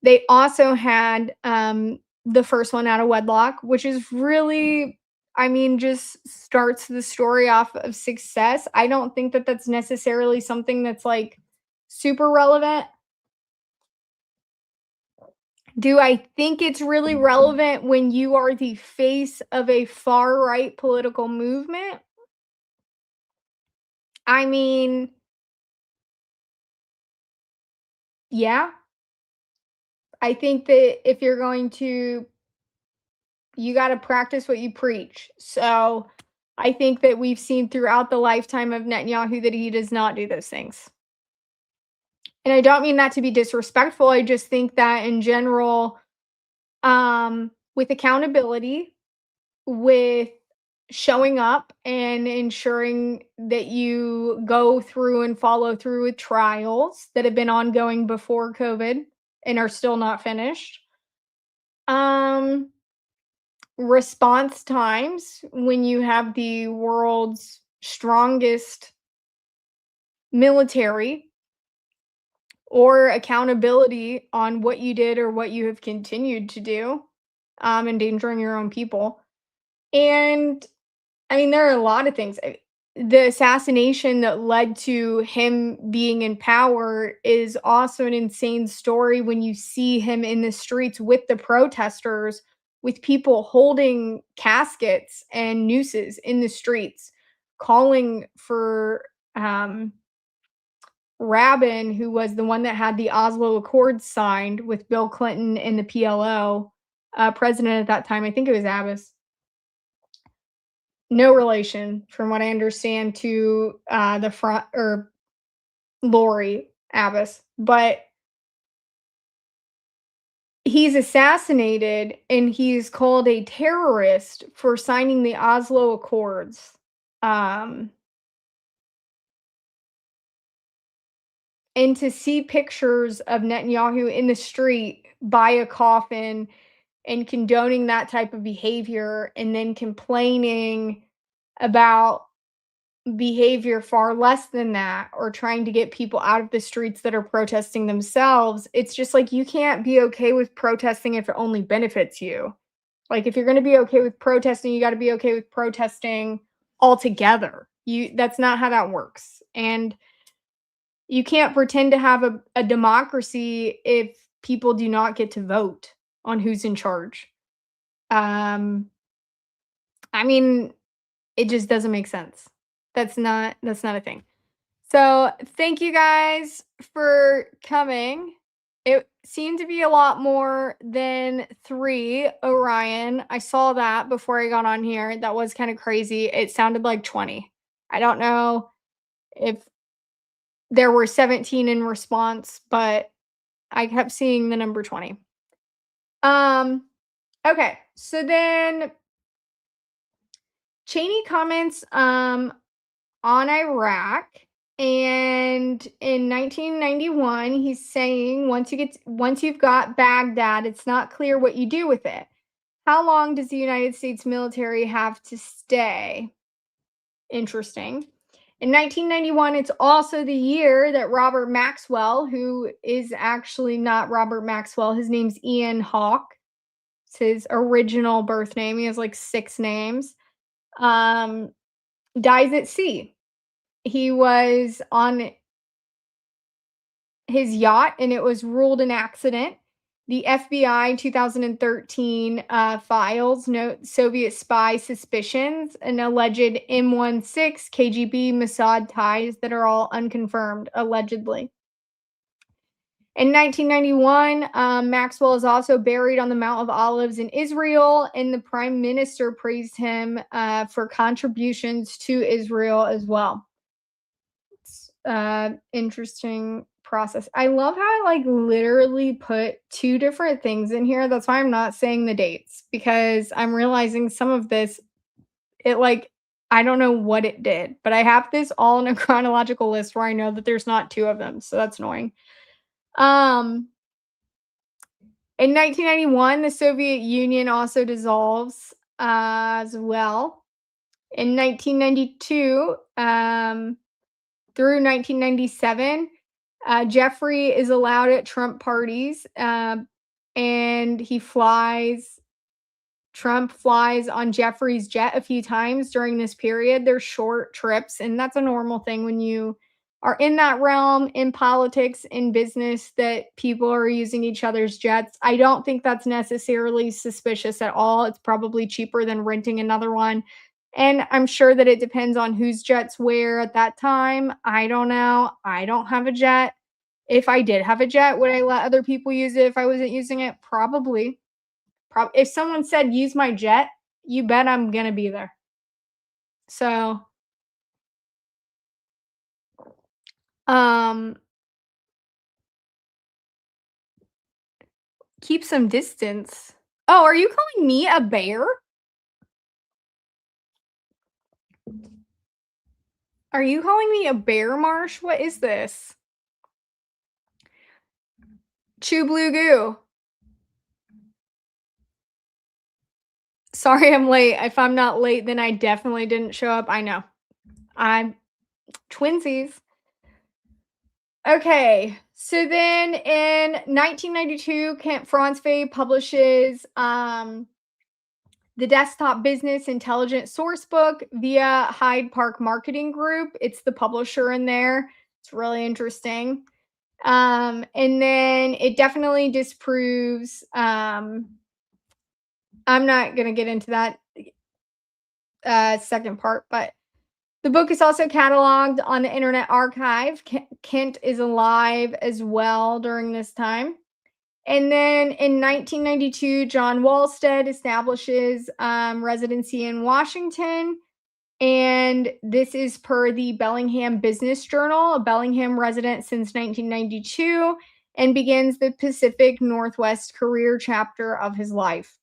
They also had, the first one out of wedlock, which is really, I mean, just starts the story off of success. I don't think that that's necessarily something that's, like, super relevant. Do I think it's really relevant when you are the face of a far-right political movement? I mean, yeah. I think that if you're going to, you gotta practice what you preach. So, I think that we've seen throughout the lifetime of Netanyahu that he does not do those things. And I don't mean that to be disrespectful, I just think that in general, with accountability, with showing up and ensuring that you go through and follow through with trials that have been ongoing before COVID and are still not finished. Um, Response times when you have the world's strongest military, or accountability on what you did or what you have continued to do, endangering your own people. And I mean, there are a lot of things. The assassination that led to him being in power is also an insane story when you see him in the streets with the protesters, with people holding caskets and nooses in the streets, calling for, Rabin, who was the one that had the Oslo Accords signed with Bill Clinton and the PLO, president at that time. I think it was Abbas. No relation, from what I understand, to the front or Lori Abbas, but he's assassinated and he's called a terrorist for signing the Oslo Accords. Um, and to see pictures of Netanyahu in the street by a coffin and condoning that type of behavior and then complaining about behavior far less than that, or trying to get people out of the streets that are protesting themselves, it's just like you can't be okay with protesting if it only benefits you. Like, if you're going to be okay with protesting, you got to be okay with protesting altogether. That's not how that works. And you can't pretend to have a democracy if people do not get to vote on who's in charge. Um, I mean, it just doesn't make sense. That's not a thing. So, thank you guys for coming. It seemed to be a lot more than 3, Orion. I saw that before I got on here. That was kind of crazy. It sounded like 20. I don't know if there were 17 in response, but I kept seeing the number 20. Um, okay. So then Cheney comments on Iraq, and in 1991 he's saying once you've got Baghdad, it's not clear what you do with it. How long does the United States military have to stay? Interesting. In 1991, it's also the year that Robert Maxwell, who is actually not Robert Maxwell, his name's Ian Hawke. It's his original birth name. He has like 6 names. Um, Dies at sea. He was on his yacht and it was ruled an accident. The FBI 2013 files note Soviet spy suspicions and alleged M16 KGB Mossad ties that are all unconfirmed, allegedly. In 1991, Maxwell is also buried on the Mount of Olives in Israel, and the prime minister praised him for contributions to Israel as well. It's interesting process. I love how I like literally put two different things in here. That's why I'm not saying the dates, because I'm realizing some of this, it like, I don't know what it did, but I have this all in a chronological list where I know that there's not two of them. So that's annoying. In 1991, the Soviet Union also dissolves as well. In 1992, through 1997, Jeffrey is allowed at Trump parties, and he flies. Trump flies on Jeffrey's jet a few times during this period. They're short trips, and that's a normal thing when you are in that realm, in politics, in business, that people are using each other's jets. I don't think that's necessarily suspicious at all. It's probably cheaper than renting another one. And I'm sure that it depends on whose jet's where at that time. I don't know. I don't have a jet. If I did have a jet, would I let other people use it if I wasn't using it? Probably. If someone said, "Use my jet," you bet I'm gonna be there. So, um, keep some distance. Oh, are you calling me a bear? Are you calling me a bear, Marsh? What is this? Chew blue goo. Sorry I'm late. If I'm not late, then I definitely didn't show up. I know. I'm twinsies. Okay. So then in 1992, Kent Francevey publishes the Desktop Business Intelligence Sourcebook via Hyde Park Marketing Group. It's the publisher in there. It's really interesting. And then it definitely disproves. I'm not going to get into that second part, but the book is also cataloged on the Internet Archive. Kent is alive as well during this time. And then in 1992, John Walstead establishes residency in Washington. And this is per the Bellingham Business Journal, a Bellingham resident since 1992, and begins the Pacific Northwest career chapter of his life.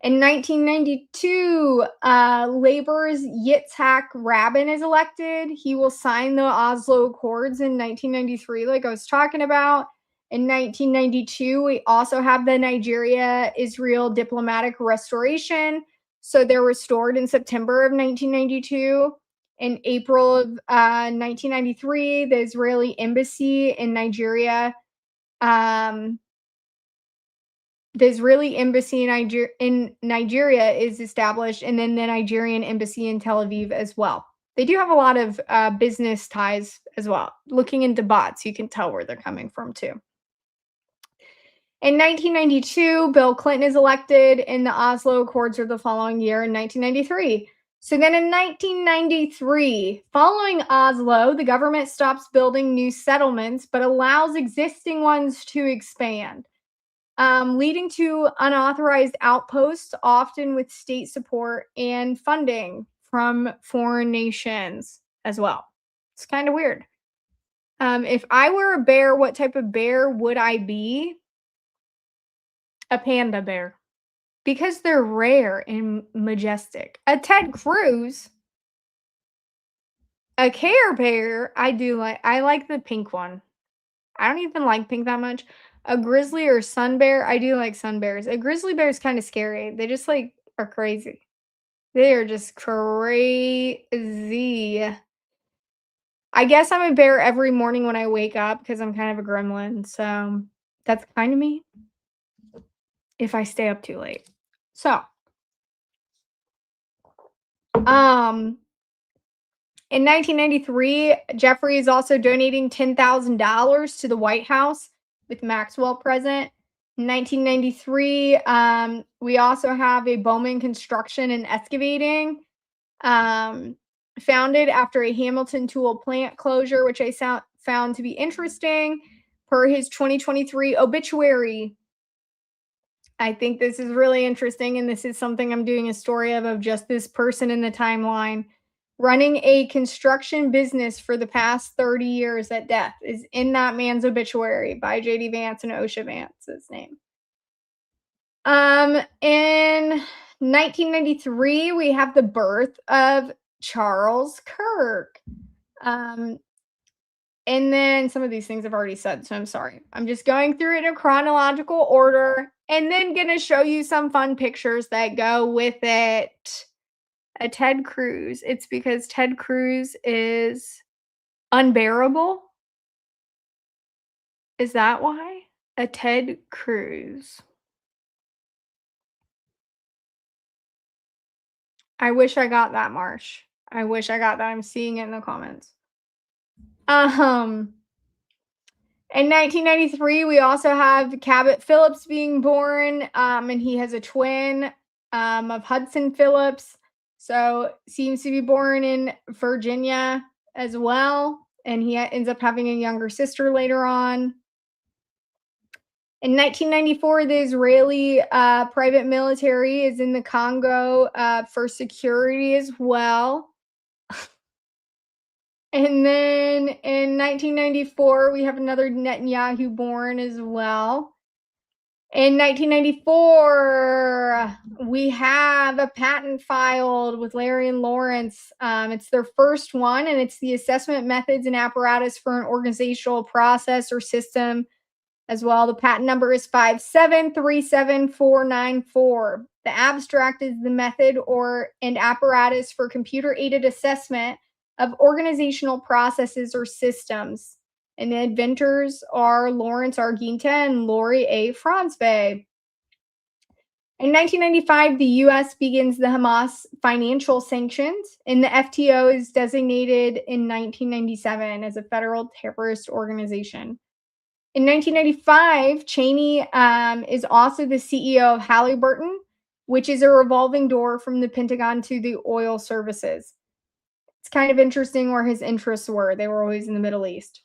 In 1992, Labor's Yitzhak Rabin is elected. He will sign the Oslo Accords in 1993, like I was talking about. In 1992, we also have the Nigeria-Israel diplomatic restoration. So they're restored in September of 1992. In April of 1993, the Israeli embassy in Nigeria, in Nigeria is established, and then the Nigerian embassy in Tel Aviv as well. They do have a lot of business ties as well. Looking into bots, you can tell where they're coming from too. In 1992, Bill Clinton is elected, and the Oslo Accords are the following year in 1993. So then in 1993, following Oslo, the government stops building new settlements, but allows existing ones to expand, leading to unauthorized outposts, often with state support and funding from foreign nations as well. It's kind of weird. If I were a bear, what type of bear would I be? A panda bear. Because they're rare and majestic. A Ted Cruz, a Care Bear, I like the pink one. I don't even like pink that much. A grizzly or sun bear, I do like sun bears. A grizzly bear is kind of scary. They just like are crazy. They are just crazy. I guess I'm a bear every morning when I wake up because I'm kind of a gremlin. So that's kind of me if I stay up too late. So, in 1993, Jeffrey is also donating $10,000 to the White House with Maxwell present. In 1993, we also have a Bowman Construction and Excavating, um, founded after a Hamilton Tool plant closure, which I found to be interesting per his 2023 obituary. I think this is really interesting, and this is something I'm doing a story of just this person in the timeline. Running a construction business for the past 30 years at death is in that man's obituary by JD Vance and OSHA Vance's name. In 1993, we have the birth of Charles Kirk. Um, and then some of these things I've already said, so I'm sorry. I'm just going through it in a chronological order and then gonna show you some fun pictures that go with it. A Ted Cruz. It's because Ted Cruz is unbearable. Is that why? A Ted Cruz. I wish I got that, Marsh. I wish I got that. I'm seeing it in the comments. Um, in 1993, we also have Cabot Phillips being born, and he has a twin of Hudson Phillips. So seems to be born in Virginia as well, and he ends up having a younger sister later on. In 1994, the Israeli private military is in the Congo for security as well. And then in 1994, we have another Netanyahu born as well. In 1994, we have a patent filed with Larry and Lawrence. It's their first one, and it's the assessment methods and apparatus for an organizational process or system as well. The patent number is 5737494. The abstract is the method and apparatus for computer-aided assessment of organizational processes or systems. And the inventors are Lawrence Arginta and Lori A. Franzway. In 1995, the U.S. begins the Hamas financial sanctions, and the FTO is designated in 1997 as a federal terrorist organization. In 1995, Cheney is also the CEO of Halliburton, which is a revolving door from the Pentagon to the oil services. It's kind of interesting where his interests were. They were always in the Middle East.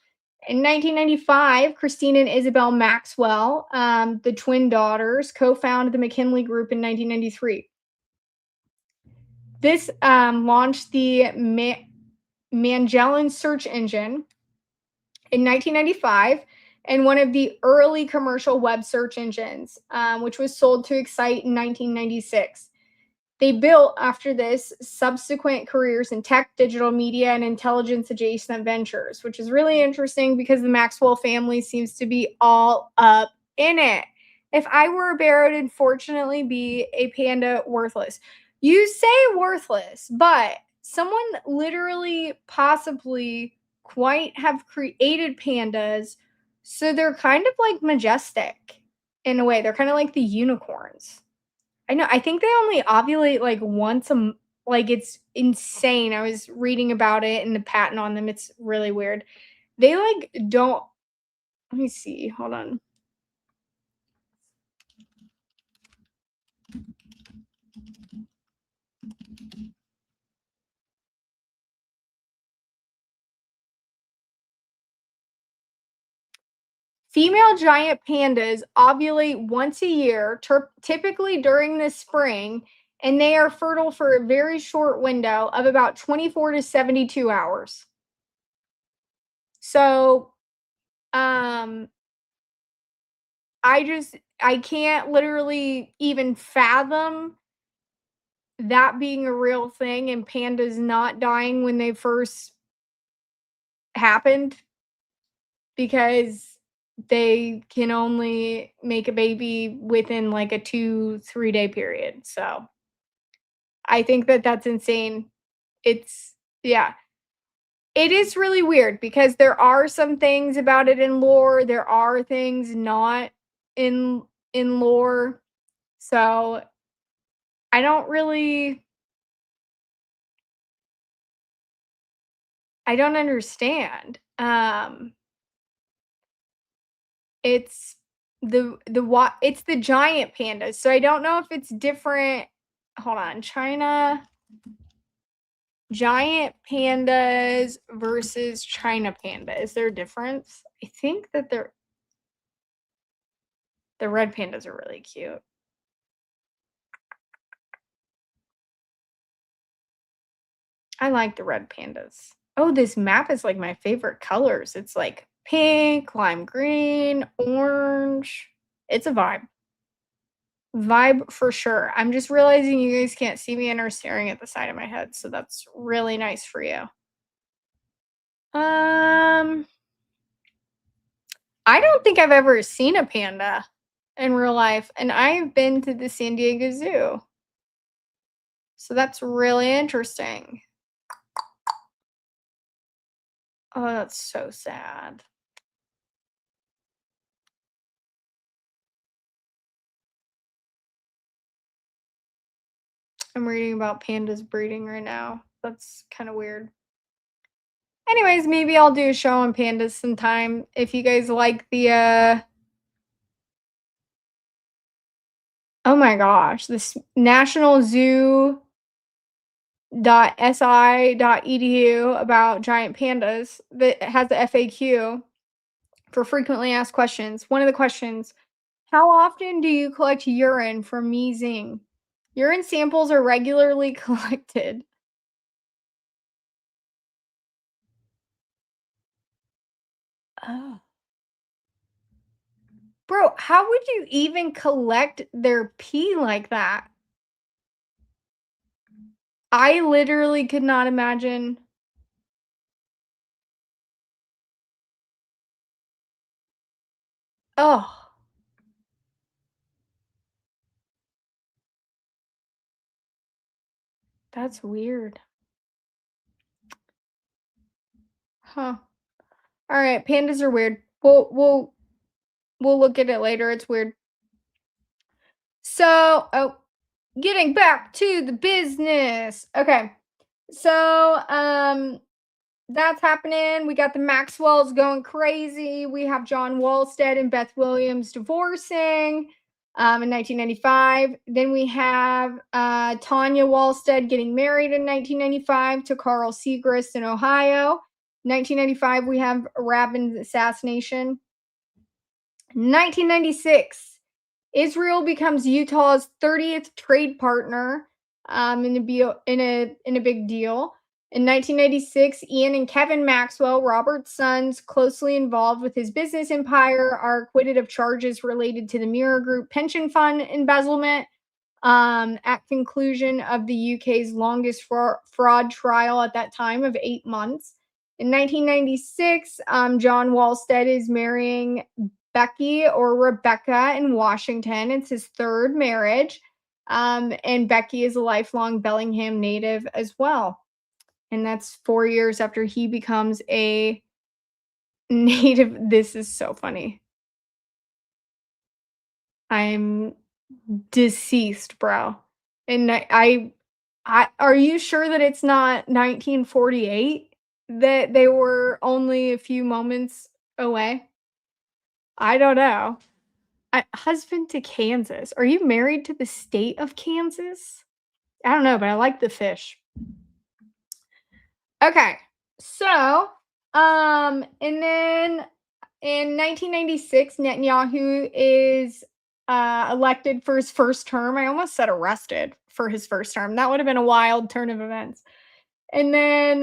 In 1995, Christine and Isabel Maxwell, the twin daughters, co-founded the McKinley Group in 1993. This launched the Magellan search engine in 1995 and one of the early commercial web search engines, which was sold to Excite in 1996. They built, after this, subsequent careers in tech, digital media, and intelligence adjacent ventures, which is really interesting because the Maxwell family seems to be all up in it. If I were a bear, I would unfortunately be a panda worthless. You say worthless, but someone literally, possibly, quite have created pandas, so they're kind of like majestic in a way. They're kind of like the unicorns. I know. I think they only ovulate like once like it's insane. I was reading about it and the patent on them. It's really weird. They like don't let me see. Hold on. Female giant pandas ovulate once a year, typically during the spring, and they are fertile for a very short window of about 24 to 72 hours. So, um, I can't literally even fathom that being a real thing and pandas not dying when they first happened because they can only make a baby within like a 2-3 day period. So I think that that's insane. It's, yeah, it is really weird because there are some things about it in lore. There are things not in lore. So I don't really I don't understand. It's it's the giant pandas. So I don't know if it's different. Hold on. China giant pandas versus China panda. Is there a difference? I think that the red pandas are really cute. I like the red pandas. Oh, this map is like my favorite colors. It's like pink, lime green, orange. It's a vibe. Vibe for sure. I'm just realizing you guys can't see me and are staring at the side of my head, so that's really nice for you. Um, I don't think I've ever seen a panda in real life, and I've been to the San Diego Zoo. So that's really interesting. Oh, that's so sad. I'm reading about pandas breeding right now. That's kind of weird. Anyways, maybe I'll do a show on pandas sometime if you guys like the oh my gosh, this National Zoo .si.edu about giant pandas that has the FAQ for frequently asked questions. One of the questions, how often do you collect urine from measing? Urine samples are regularly collected. Oh. Bro, how would you even collect their pee like that? I literally could not imagine. Oh, that's weird. Huh. All right, pandas are weird. We'll look at it later. It's weird. So, oh, getting back to the business. Okay. So, that's happening. We got the Maxwells going crazy. We have John Walstead and Beth Williams divorcing in 1995. Then we have Tanya Walstead getting married in 1995 to Carl Segrist in Ohio. 1995, we have Rabin's assassination. 1996, Israel becomes Utah's 30th trade partner in a big deal. In 1996, Ian and Kevin Maxwell, Robert's sons, closely involved with his business empire, are acquitted of charges related to the Mirror Group pension fund embezzlement. At conclusion of the UK's longest fraud trial at that time of 8 months. In 1996, John Walstead is marrying Becky or Rebecca in Washington. It's his third marriage. And Becky is a lifelong Bellingham native as well. And that's 4 years after he becomes a native. This is so funny. I'm deceased, bro. And I are you sure that it's not 1948? That they were only a few moments away? I don't know. Husband to Kansas. Are you married to the state of Kansas? I don't know, but I like the fish. Okay. So, and then in 1996, Netanyahu is elected for his first term. I almost said arrested for his first term. That would have been a wild turn of events. And then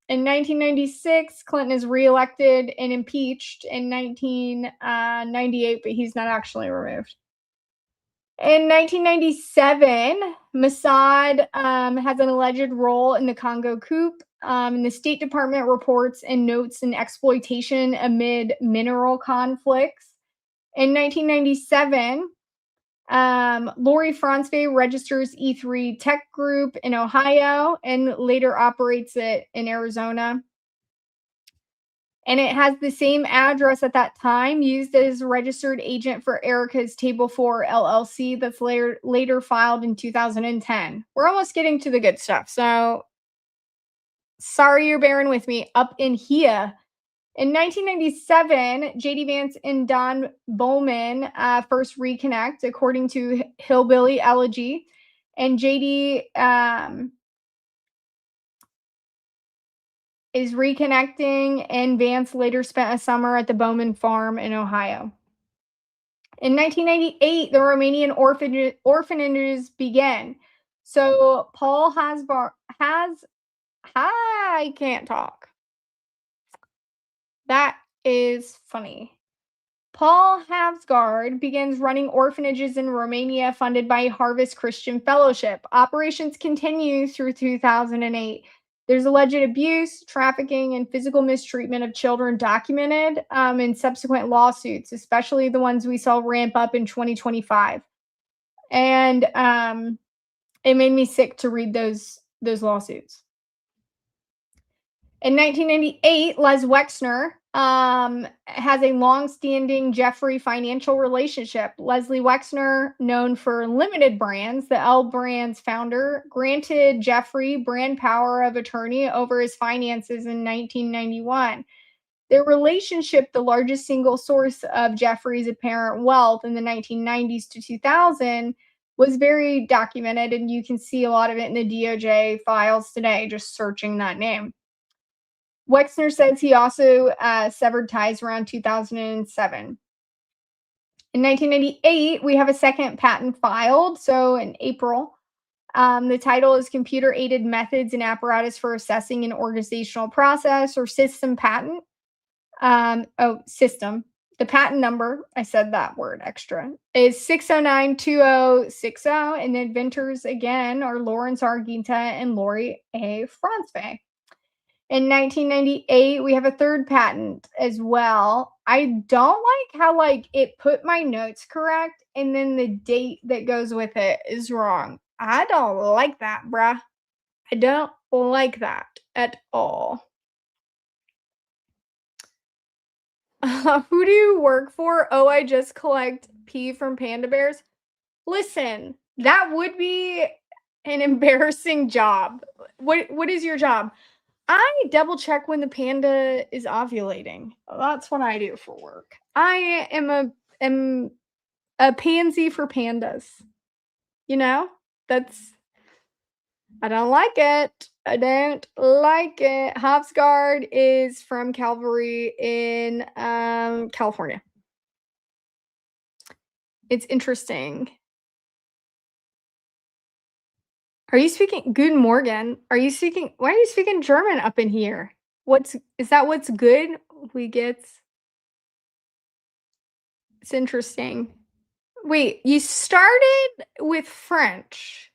in 1996, Clinton is reelected and impeached in 1998, but he's not actually removed. In 1997, Mossad has an alleged role in the Congo coup. And the State Department reports and notes an exploitation amid mineral conflicts. In 1997, Lori Franzway registers E3 Tech Group in Ohio and later operates it in Arizona. And it has the same address at that time used as a registered agent for Erica's Table 4 LLC that's later filed in 2010. We're almost getting to the good stuff. So sorry you're bearing with me up in here. In 1997, J.D. Vance and Don Bowman first reconnect, according to Hillbilly Elegy. And J.D. Is reconnecting, and Vance later spent a summer at the Bowman farm in Ohio. In 1998, the Romanian orphanages began. So Paul I can't talk. That is funny. Paul Havsgard begins running orphanages in Romania funded by Harvest Christian Fellowship. Operations continue through 2008. There's alleged abuse, trafficking, and physical mistreatment of children documented in subsequent lawsuits, especially the ones we saw ramp up in 2025. And it made me sick to read those lawsuits. In 1998, Les Wexner has a long-standing Jeffrey financial relationship. Leslie Wexner, known for Limited Brands, the L Brands founder, granted Jeffrey brand power of attorney over his finances in 1991. Their relationship, the largest single source of Jeffrey's apparent wealth in the 1990s to 2000, was very documented, and you can see a lot of it in the DOJ files today, just searching that name. Wexner says he also severed ties around 2007. In 1998, we have a second patent filed. So in April, the title is Computer Aided Methods and Apparatus for Assessing an Organizational Process, or system patent. System. The patent number, I said that word extra, is 6092060. And the inventors, again, are Lawrence R. Ginta and Lori A. Franzwey. In 1998, we have a third patent as well. I don't like how it put my notes correct and then the date that goes with it is wrong. I don't like that, bruh. I don't like that at all. Who do you work for? Oh, I just collect pee from panda bears. Listen, that would be an embarrassing job. What is your job? I double check when the panda is ovulating. That's what I do for work. I am a pansy for pandas. You know? I don't like it. I don't like it. Havsgard is from Calvary in California. It's interesting. Are you speaking Guten Morgen? Why are you speaking German up in here? Is that what's good? It's interesting. Wait, you started with French.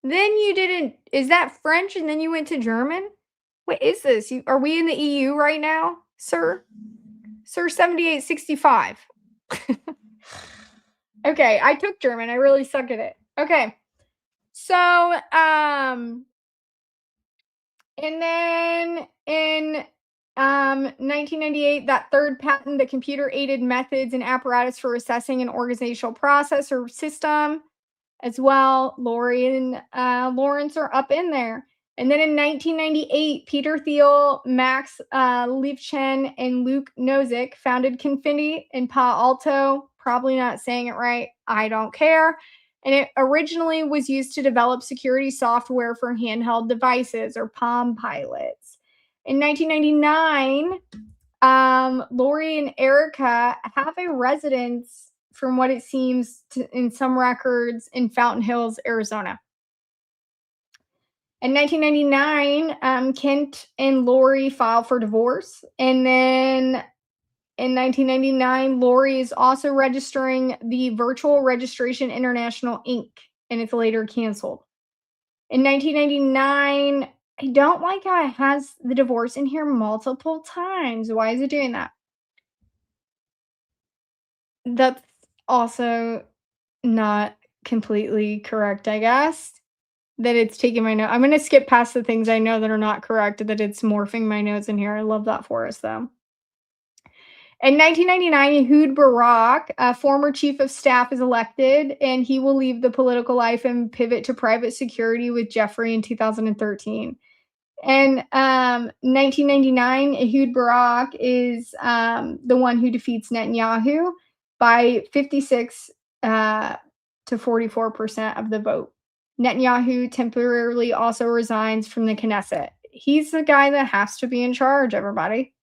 Then you didn't, is that French and then you went to German? What is this? Are we in the EU right now, sir? Sir 7865. Okay, I took German. I really suck at it. Okay. So, and then in 1998, that third patent, the computer aided methods and apparatus for assessing an organizational process or system as well. Lori and Lawrence are up in there. And then in 1998, Peter Thiel, Max Liefchen, and Luke Nozick founded Confinity in Palo Alto. Probably not saying it right. I don't care. And it originally was used to develop security software for handheld devices, or Palm Pilots. In 1999, Lori and Erica have a residence, from what it seems, in some records, in Fountain Hills, Arizona. In 1999, Kent and Lori filed for divorce. And then in 1999, Lori is also registering the Virtual Registration International Inc., and it's later canceled. In 1999, I don't like how it has the divorce in here multiple times. Why is it doing that? That's also not completely correct, I guess. That it's taking my note. I'm going to skip past the things I know that are not correct, that it's morphing my notes in here. I love that for us, though. In 1999, Ehud Barak, a former chief of staff, is elected, and he will leave the political life and pivot to private security with Jeffrey in 2013. And 1999, Ehud Barak is the one who defeats Netanyahu by 56 to 44% of the vote. Netanyahu temporarily also resigns from the Knesset. He's the guy that has to be in charge, everybody.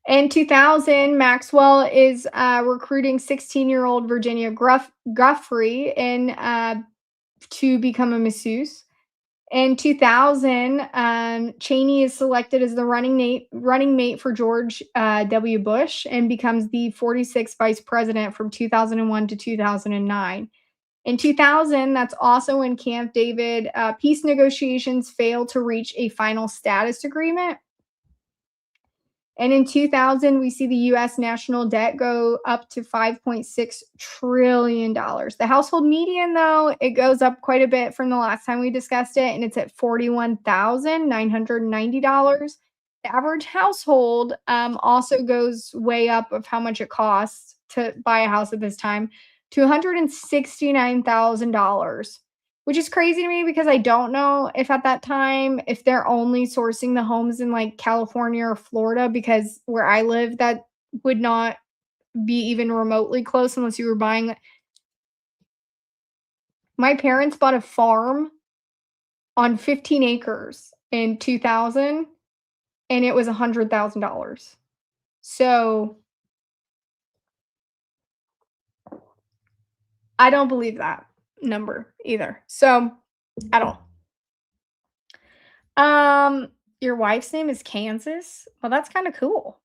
In 2000, Maxwell is recruiting 16-year-old Virginia Guffrey to become a masseuse. In 2000, Cheney is selected as the running mate for George W. Bush and becomes the 46th vice president from 2001 to 2009. In 2000, that's also when Camp David peace negotiations failed to reach a final status agreement. And in 2000, we see the U.S. national debt go up to $5.6 trillion. The household median, though, it goes up quite a bit from the last time we discussed it, and it's at $41,990. The average household also goes way up of how much it costs to buy a house at this time to $169,000. Which is crazy to me because I don't know if at that time, if they're only sourcing the homes in like California or Florida, because where I live, that would not be even remotely close unless you were buying. My parents bought a farm on 15 acres in 2000 and it was $100,000. So I don't believe that number either. So at all. Your wife's name is Kansas? Well, that's kind of cool.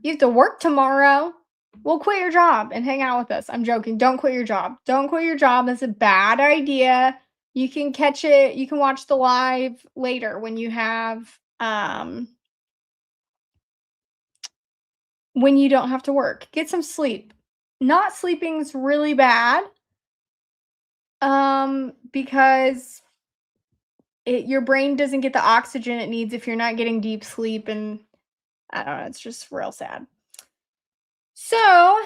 You have to work tomorrow. Well, quit your job and hang out with us. I'm joking. Don't quit your job. Don't quit your job. That's a bad idea. You can catch it. You can watch the live later when you have when you don't have to work. Get some sleep. Not sleeping is really bad. Because your brain doesn't get the oxygen it needs if you're not getting deep sleep, and I don't know, it's just real sad. So,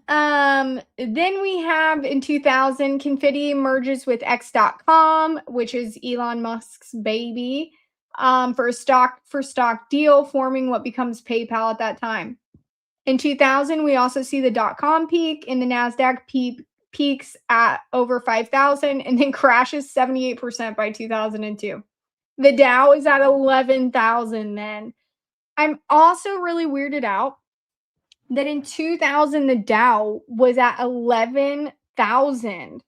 then we have in 2000, Confetti merges with X.com, which is Elon Musk's baby, for a stock deal, forming what becomes PayPal at that time. In 2000, we also see the .com peak, and the NASDAQ peaks at over 5,000 and then crashes 78% by 2002. The Dow is at 11,000 then. I'm also really weirded out that in 2000, the Dow was at 11,000.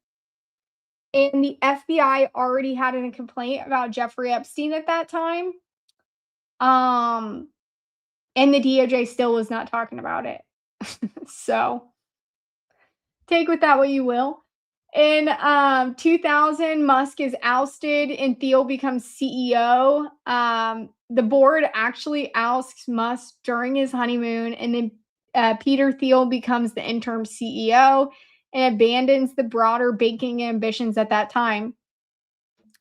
And the FBI already had a complaint about Jeffrey Epstein at that time. And the DOJ still was not talking about it. So take with that what you will. In 2000, Musk is ousted and Thiel becomes CEO. The board actually ousts Musk during his honeymoon, and then Peter Thiel becomes the interim CEO and abandons the broader banking ambitions at that time.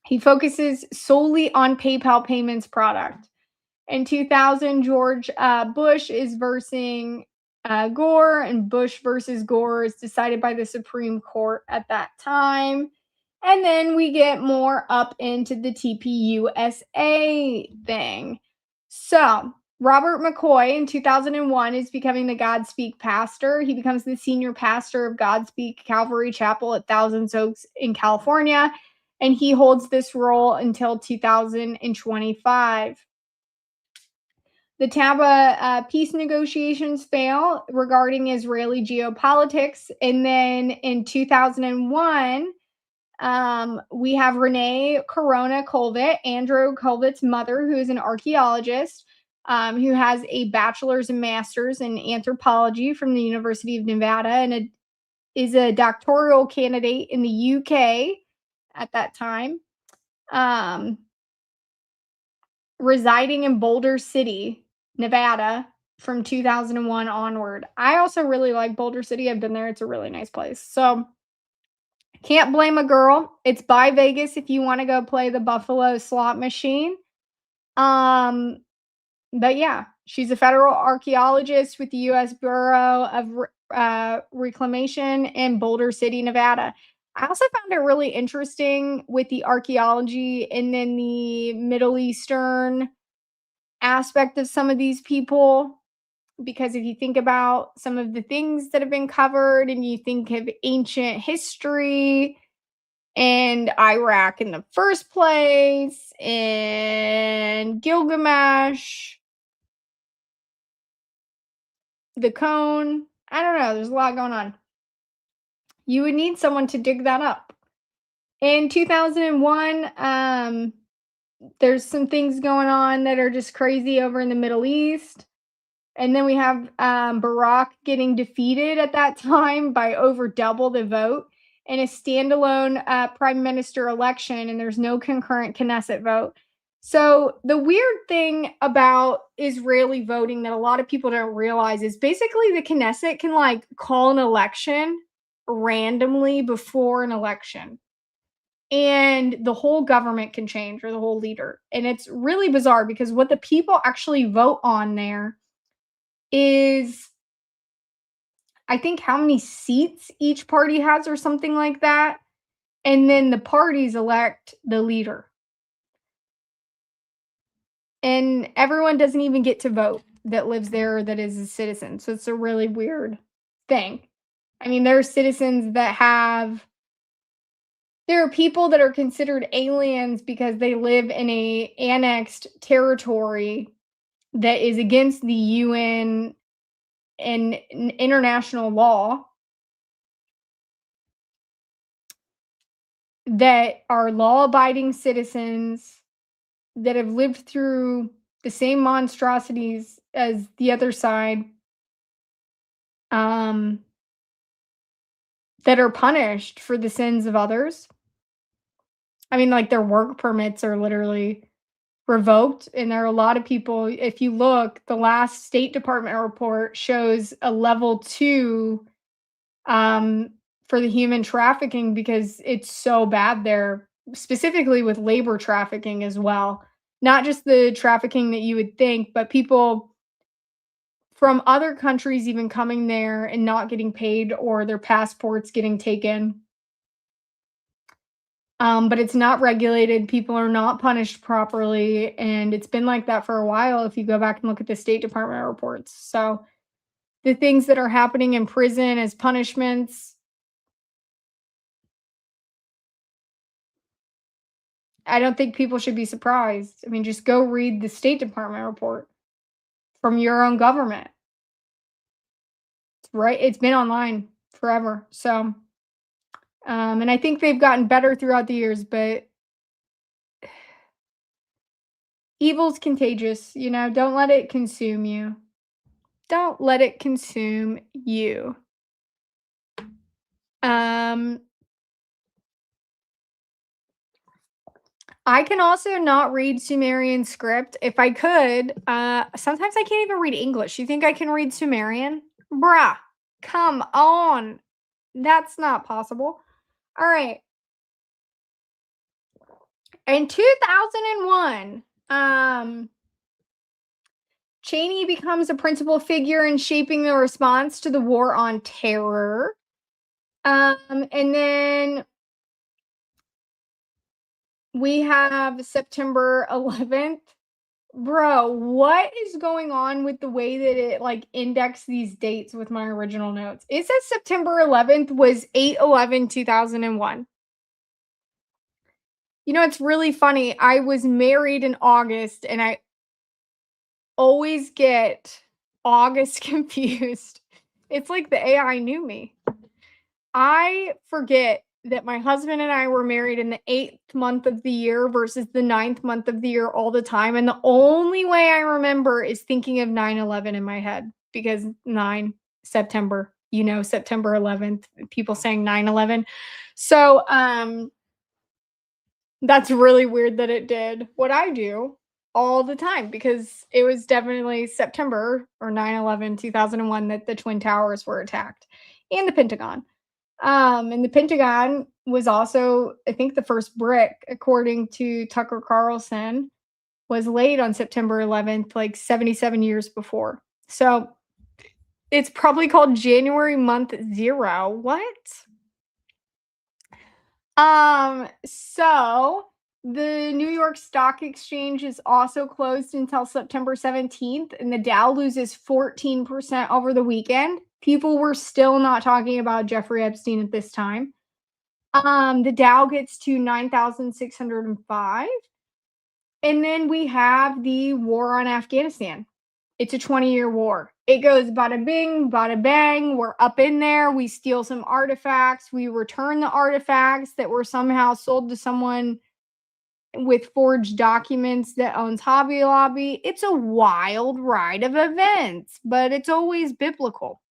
He focuses solely on PayPal payments product. In 2000, George Bush is versing Gore, and Bush versus Gore is decided by the Supreme Court at that time. And then we get more up into the TPUSA thing. So, Robert McCoy in 2001 is becoming the Godspeak pastor. He becomes the senior pastor of Godspeak Calvary Chapel at Thousand Oaks in California, and he holds this role until 2025. The Taba peace negotiations fail regarding Israeli geopolitics. And then in 2001, we have Renee Corona Colvett, Andrew Colvett's mother, who is an archaeologist, who has a bachelor's and master's in anthropology from the University of Nevada, and is a doctoral candidate in the UK at that time, residing in Boulder City, Nevada, from 2001 onward. I also really like Boulder City. I've been there. It's a really nice place. So can't blame a girl. It's by Vegas if you want to go play the Buffalo slot machine. But yeah, she's a federal archaeologist with the U.S. Bureau of Reclamation in Boulder City, Nevada. I also found it really interesting with the archaeology and then the Middle Eastern aspect of some of these people. Because if you think about some of the things that have been covered and you think of ancient history and Iraq in the first place and Gilgamesh, the cone, I don't know, there's a lot going on. You would need someone to dig that up. In 2001, there's some things going on that are just crazy over in the Middle East. And then we have Barack getting defeated at that time by over double the vote in a standalone prime minister election, and there's no concurrent Knesset vote. So, the weird thing about Israeli voting that a lot of people don't realize is basically the Knesset can like call an election randomly before an election, and the whole government can change or the whole leader. And it's really bizarre because what the people actually vote on there is, I think, how many seats each party has or something like that. And then the parties elect the leader. And everyone doesn't even get to vote that lives there or that is a citizen. So it's a really weird thing. I mean, there are citizens that there are people that are considered aliens because they live in a annexed territory that is against the UN and international law, that are law-abiding citizens that have lived through the same monstrosities as the other side, um, that are punished for the sins of others. I mean, like, their work permits are literally revoked, and there are a lot of people, if you look, the last State Department report shows a level 2, um, for the human trafficking because it's so bad there, specifically with labor trafficking as well. Not just the trafficking that you would think, but people from other countries even coming there and not getting paid or their passports getting taken. But it's not regulated. People are not punished properly. And it's been like that for a while if you go back and look at the State Department reports. So the things that are happening in prison as punishments, I don't think people should be surprised. I mean, just go read the State Department report from your own government. Right? It's been online forever. So, and I think they've gotten better throughout the years, but evil's contagious, don't let it consume you. Don't let it consume you. Um, I can also not read Sumerian script. If I could, sometimes I can't even read English. You think I can read Sumerian? Bruh, come on. That's not possible. All right. In 2001, Cheney becomes a principal figure in shaping the response to the war on terror. And then we have September 11th. Bro, what is going on with the way that it like indexed these dates with my original notes? It says September 11th was 8/11/2001. It's really funny. I was married in August and I always get August confused. It's like the AI knew me. I forget that my husband and I were married in the 8th month of the year versus the 9th month of the year all the time. And the only way I remember is thinking of 9/11 in my head because 9 September, September 11th, people saying 9/11. So, that's really weird that it did what I do all the time because it was definitely September or 9/11/2001 that the Twin Towers were attacked and the Pentagon. And the Pentagon was also, I think, the first brick, according to Tucker Carlson, was laid on September 11th, like 77 years before. So it's probably called January month 0. What? So the New York Stock Exchange is also closed until September 17th, and the Dow loses 14% over the weekend. People were still not talking about Jeffrey Epstein at this time. The Dow gets to 9,605. And then we have the war on Afghanistan. It's a 20-year war. It goes bada bing, bada bang. We're up in there. We steal some artifacts. We return the artifacts that were somehow sold to someone with forged documents that owns Hobby Lobby. It's a wild ride of events, but it's always biblical.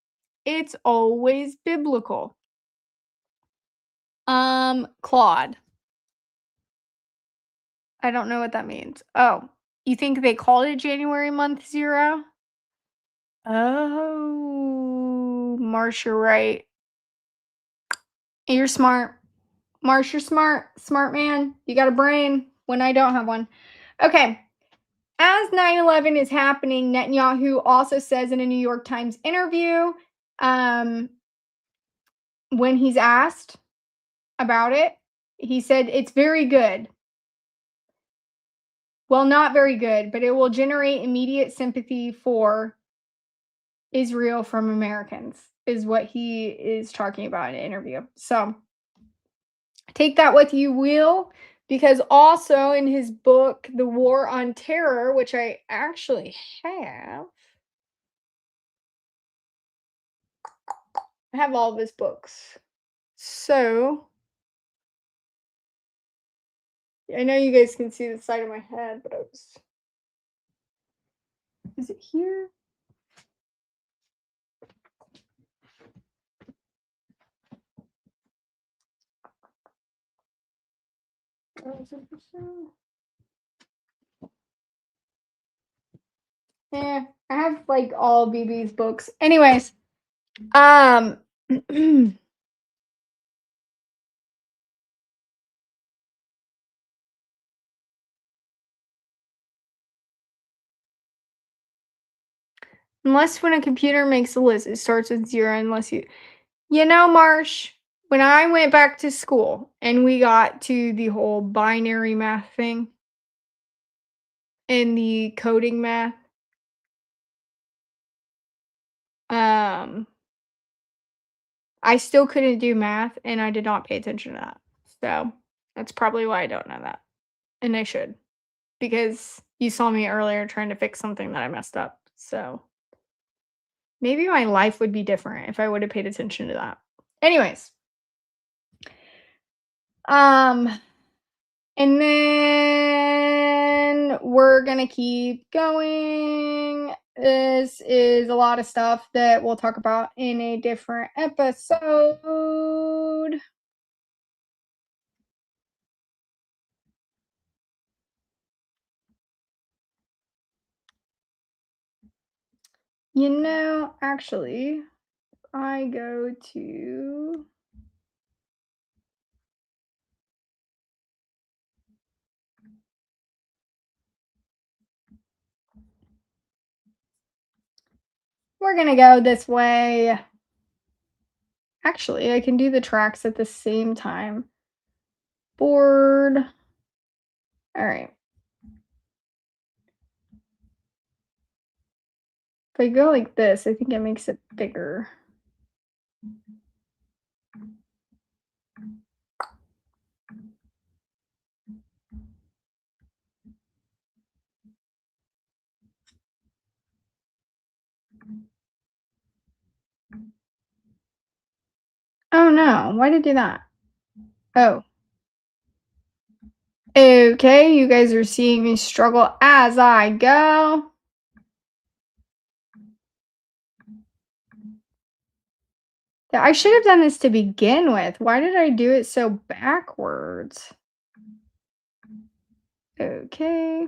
It's always biblical. Claude. I don't know what that means. Oh, you think they called it January month 0? Oh, Marsh, you're right. You're smart. Marsh, you're smart. Smart man. You got a brain when I don't have one. Okay. As 9/11 is happening, Netanyahu also says in a New York Times interview, when he's asked about it, he said, it's very good. Well, not very good, but it will generate immediate sympathy for Israel from Americans, is what he is talking about in an interview. So take that what you will, because also in his book, The War on Terror, which I actually have, I have all of his books. So I know you guys can see the side of my head, but is it here? Yeah, I have like all BB's books. Anyways, unless when a computer makes a list, it starts with 0 unless Marsh, when I went back to school and we got to the whole binary math thing and the coding math, um, I still couldn't do math and I did not pay attention to that. So that's probably why I don't know that. And I should, because you saw me earlier trying to fix something that I messed up. So maybe my life would be different if I would have paid attention to that. Anyways, and then we're gonna keep going. This is a lot of stuff that we'll talk about in a different episode. Actually, I go to we're gonna go this way. Actually, I can do the tracks at the same time. Board. All right. If I go like this, I think it makes it bigger. Oh no, why did it do that? Oh. Okay, you guys are seeing me struggle as I go. I should have done this to begin with. Why did I do it so backwards? Okay.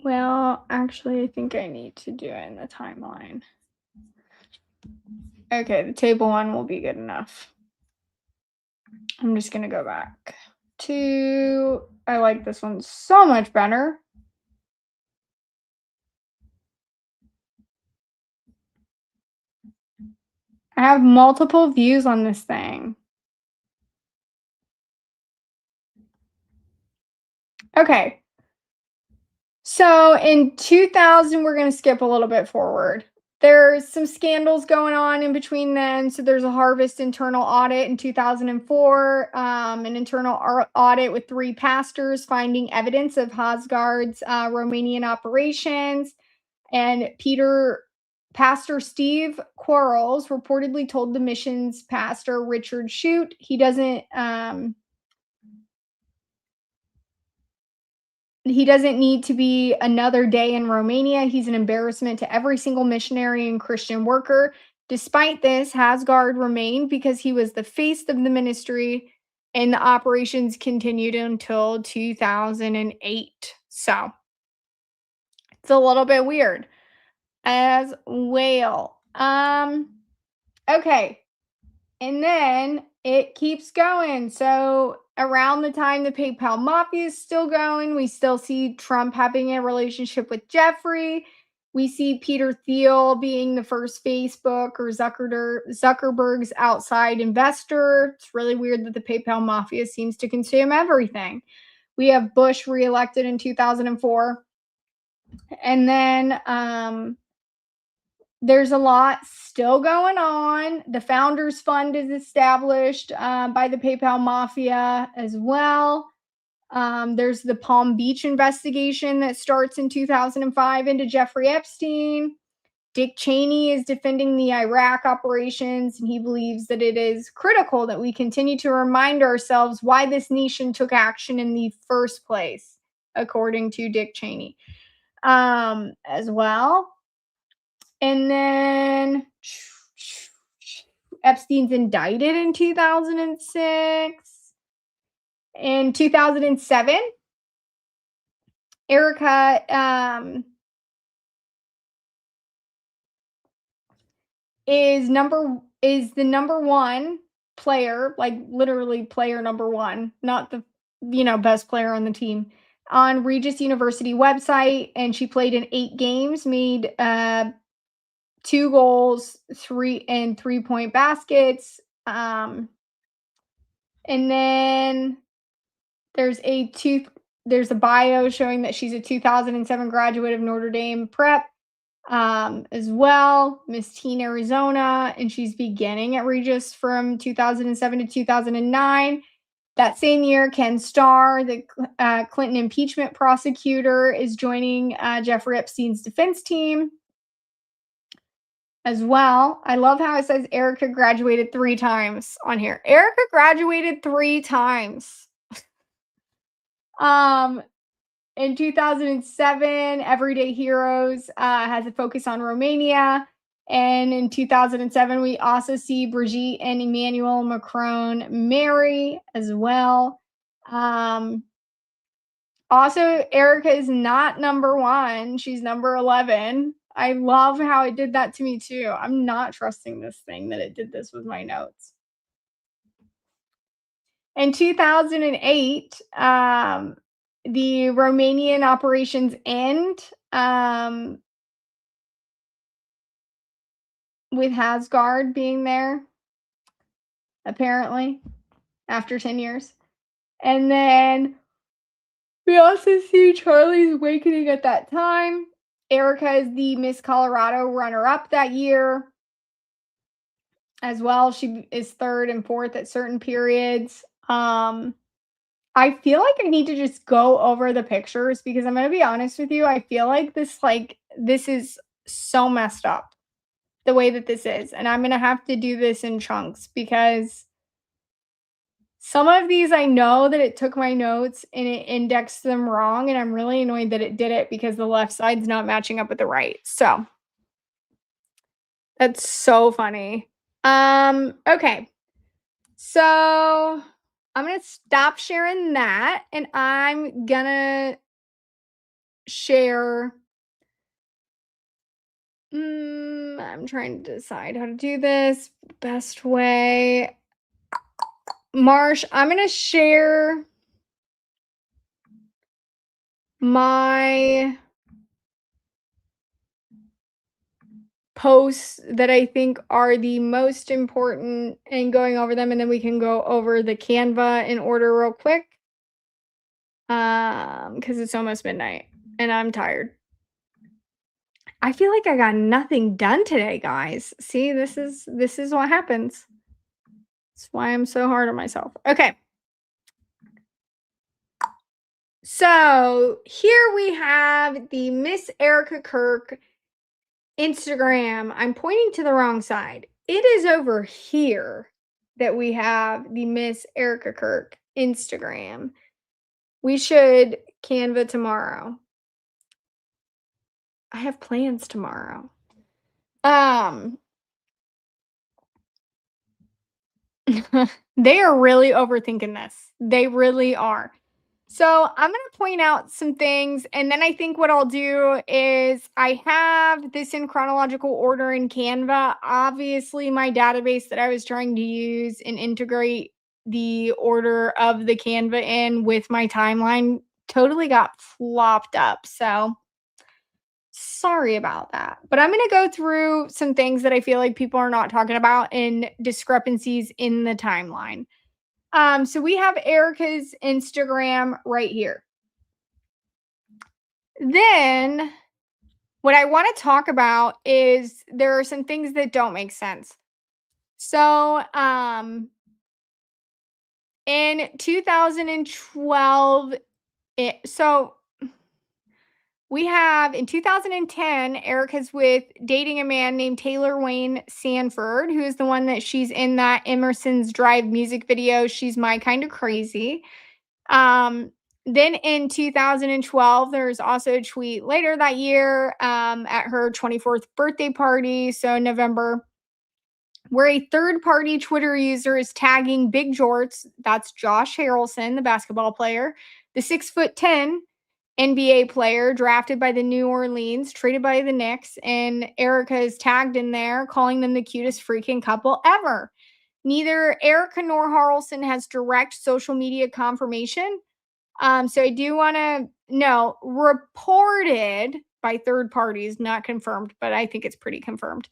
Well, actually, I think I need to do it in the timeline. Okay, the table one will be good enough. I'm just going to go back to, I like this one so much better. I have multiple views on this thing. Okay. So in 2000, we're going to skip a little bit forward. There's some scandals going on in between then. So there's a Harvest internal audit in 2004, an internal audit with 3 pastors finding evidence of Hosgard's Romanian operations. And Pastor Steve Quarles reportedly told the mission's pastor, Richard Shute, he doesn't need to be another day in Romania. He's an embarrassment to every single missionary and Christian worker. Despite this, Hasgard remained because he was the face of the ministry, and the operations continued until 2008. So it's a little bit weird as well. Okay. And then it keeps going. So around the time the PayPal mafia is still going, we still see Trump having a relationship with Jeffrey. We see Peter Thiel being the first Facebook or Zuckerberg's outside investor. It's really weird that the PayPal mafia seems to consume everything. We have Bush reelected in 2004. And then there's a lot still going on. The Founders Fund is established by the PayPal mafia as well. There's the Palm Beach investigation that starts in 2005 into Jeffrey Epstein. Dick Cheney is defending the Iraq operations, and he believes that it is critical that we continue to remind ourselves why this nation took action in the first place, according to Dick Cheney as well. And then Epstein's indicted in 2006. In 2007, Erica is the number one player, like literally player number one, not the best player on the team, on Regis University website, and she played in 8 games, made 2 goals, 3-point baskets. And then there's a bio showing that she's a 2007 graduate of Notre Dame Prep as well, Miss Teen Arizona, and she's beginning at Regis from 2007 to 2009. That same year, Ken Starr, the Clinton impeachment prosecutor, is joining Jeffrey Epstein's defense team as well. I love how it says Erica graduated 3 times on here. Erica graduated 3 times. In 2007, Everyday Heroes has a focus on Romania. And in 2007, we also see Brigitte and Emmanuel Macron marry as well. Also, Erica is not number 1. She's number 11. I love how it did that to me too. I'm not trusting this thing that it did this with my notes. In 2008, the Romanian operations end with Hasgard being there, apparently, after 10 years. And then we also see Charlie's awakening at that time. Erica is the Miss Colorado runner-up that year as well. She is 3rd and 4th at certain periods. I feel like I need to just go over the pictures because I'm going to be honest with you. I feel like this is so messed up the way that this is. And I'm going to have to do this in chunks because some of these I know that it took my notes and it indexed them wrong. And I'm really annoyed that it did it because the left side's not matching up with the right. So that's so funny. Okay. So I'm going to stop sharing that and I'm going to share. I'm trying to decide how to do this best way. Marsh, I'm going to share my posts that I think are the most important and going over them, and then we can go over the Canva in order real quick. Because it's almost midnight and I'm tired. I feel like I got nothing done today, guys. See, this is what happens. That's why I'm so hard on myself. Okay. So here we have the Miss Erica Kirk Instagram. I'm pointing to the wrong side. It is over here that we have the Miss Erica Kirk Instagram. We should Canva tomorrow. I have plans tomorrow. They are really overthinking this. They really are. So I'm going to point out some things. And then I think what I'll do is I have this in chronological order in Canva. Obviously, my database that I was trying to use and integrate the order of the Canva in with my timeline totally got flopped up. So sorry about that. But I'm going to go through some things that I feel like people are not talking about and discrepancies in the timeline. So we have Erica's Instagram right here. Then what I want to talk about is there are some things that don't make sense. So, in 2012, we have in 2010, Erica's with dating a man named Taylor Wayne Sanford, who is the one that she's in that Emerson's Drive music video. She's My Kind of Crazy. Then in 2012, there's also a tweet later that year at her 24th birthday party, so November, where a third-party Twitter user is tagging Big Jorts, that's Josh Harrelson, the basketball player, the 6'10" NBA player drafted by the New Orleans, traded by the Knicks, and Erica is tagged in there, calling them the cutest freaking couple ever. Neither Erica nor Harrelson has direct social media confirmation. So I do want to know, reported by third parties, not confirmed, but I think it's pretty confirmed.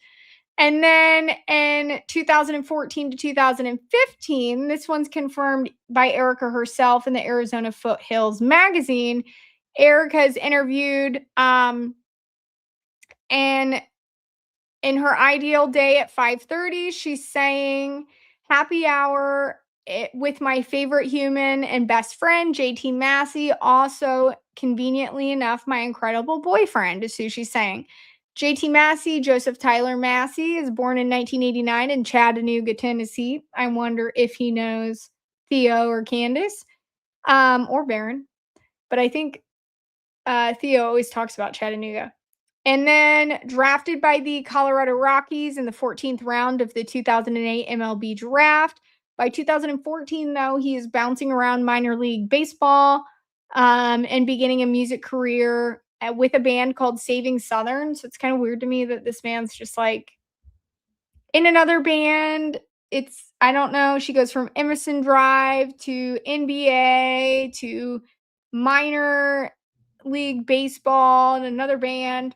And then in 2014 to 2015, this one's confirmed by Erica herself in the Arizona Foothills magazine. Erica is interviewed, and in her ideal day at 5:30, she's saying, "Happy hour with my favorite human and best friend, JT Massey. Also, conveniently enough, my incredible boyfriend," is who she's saying. JT Massey, Joseph Tyler Massey, is born in 1989 in Chattanooga, Tennessee. I wonder if he knows Theo or Candace, or Baron. But I think Theo always talks about Chattanooga. And then drafted by the Colorado Rockies in the 14th round of the 2008 MLB draft. By 2014, though, he is bouncing around minor league baseball and beginning a music career with a band called Saving Southern. So it's kind of weird to me that this man's just like in another band. I don't know. She goes from Emerson Drive to NBA to minor league baseball and another band.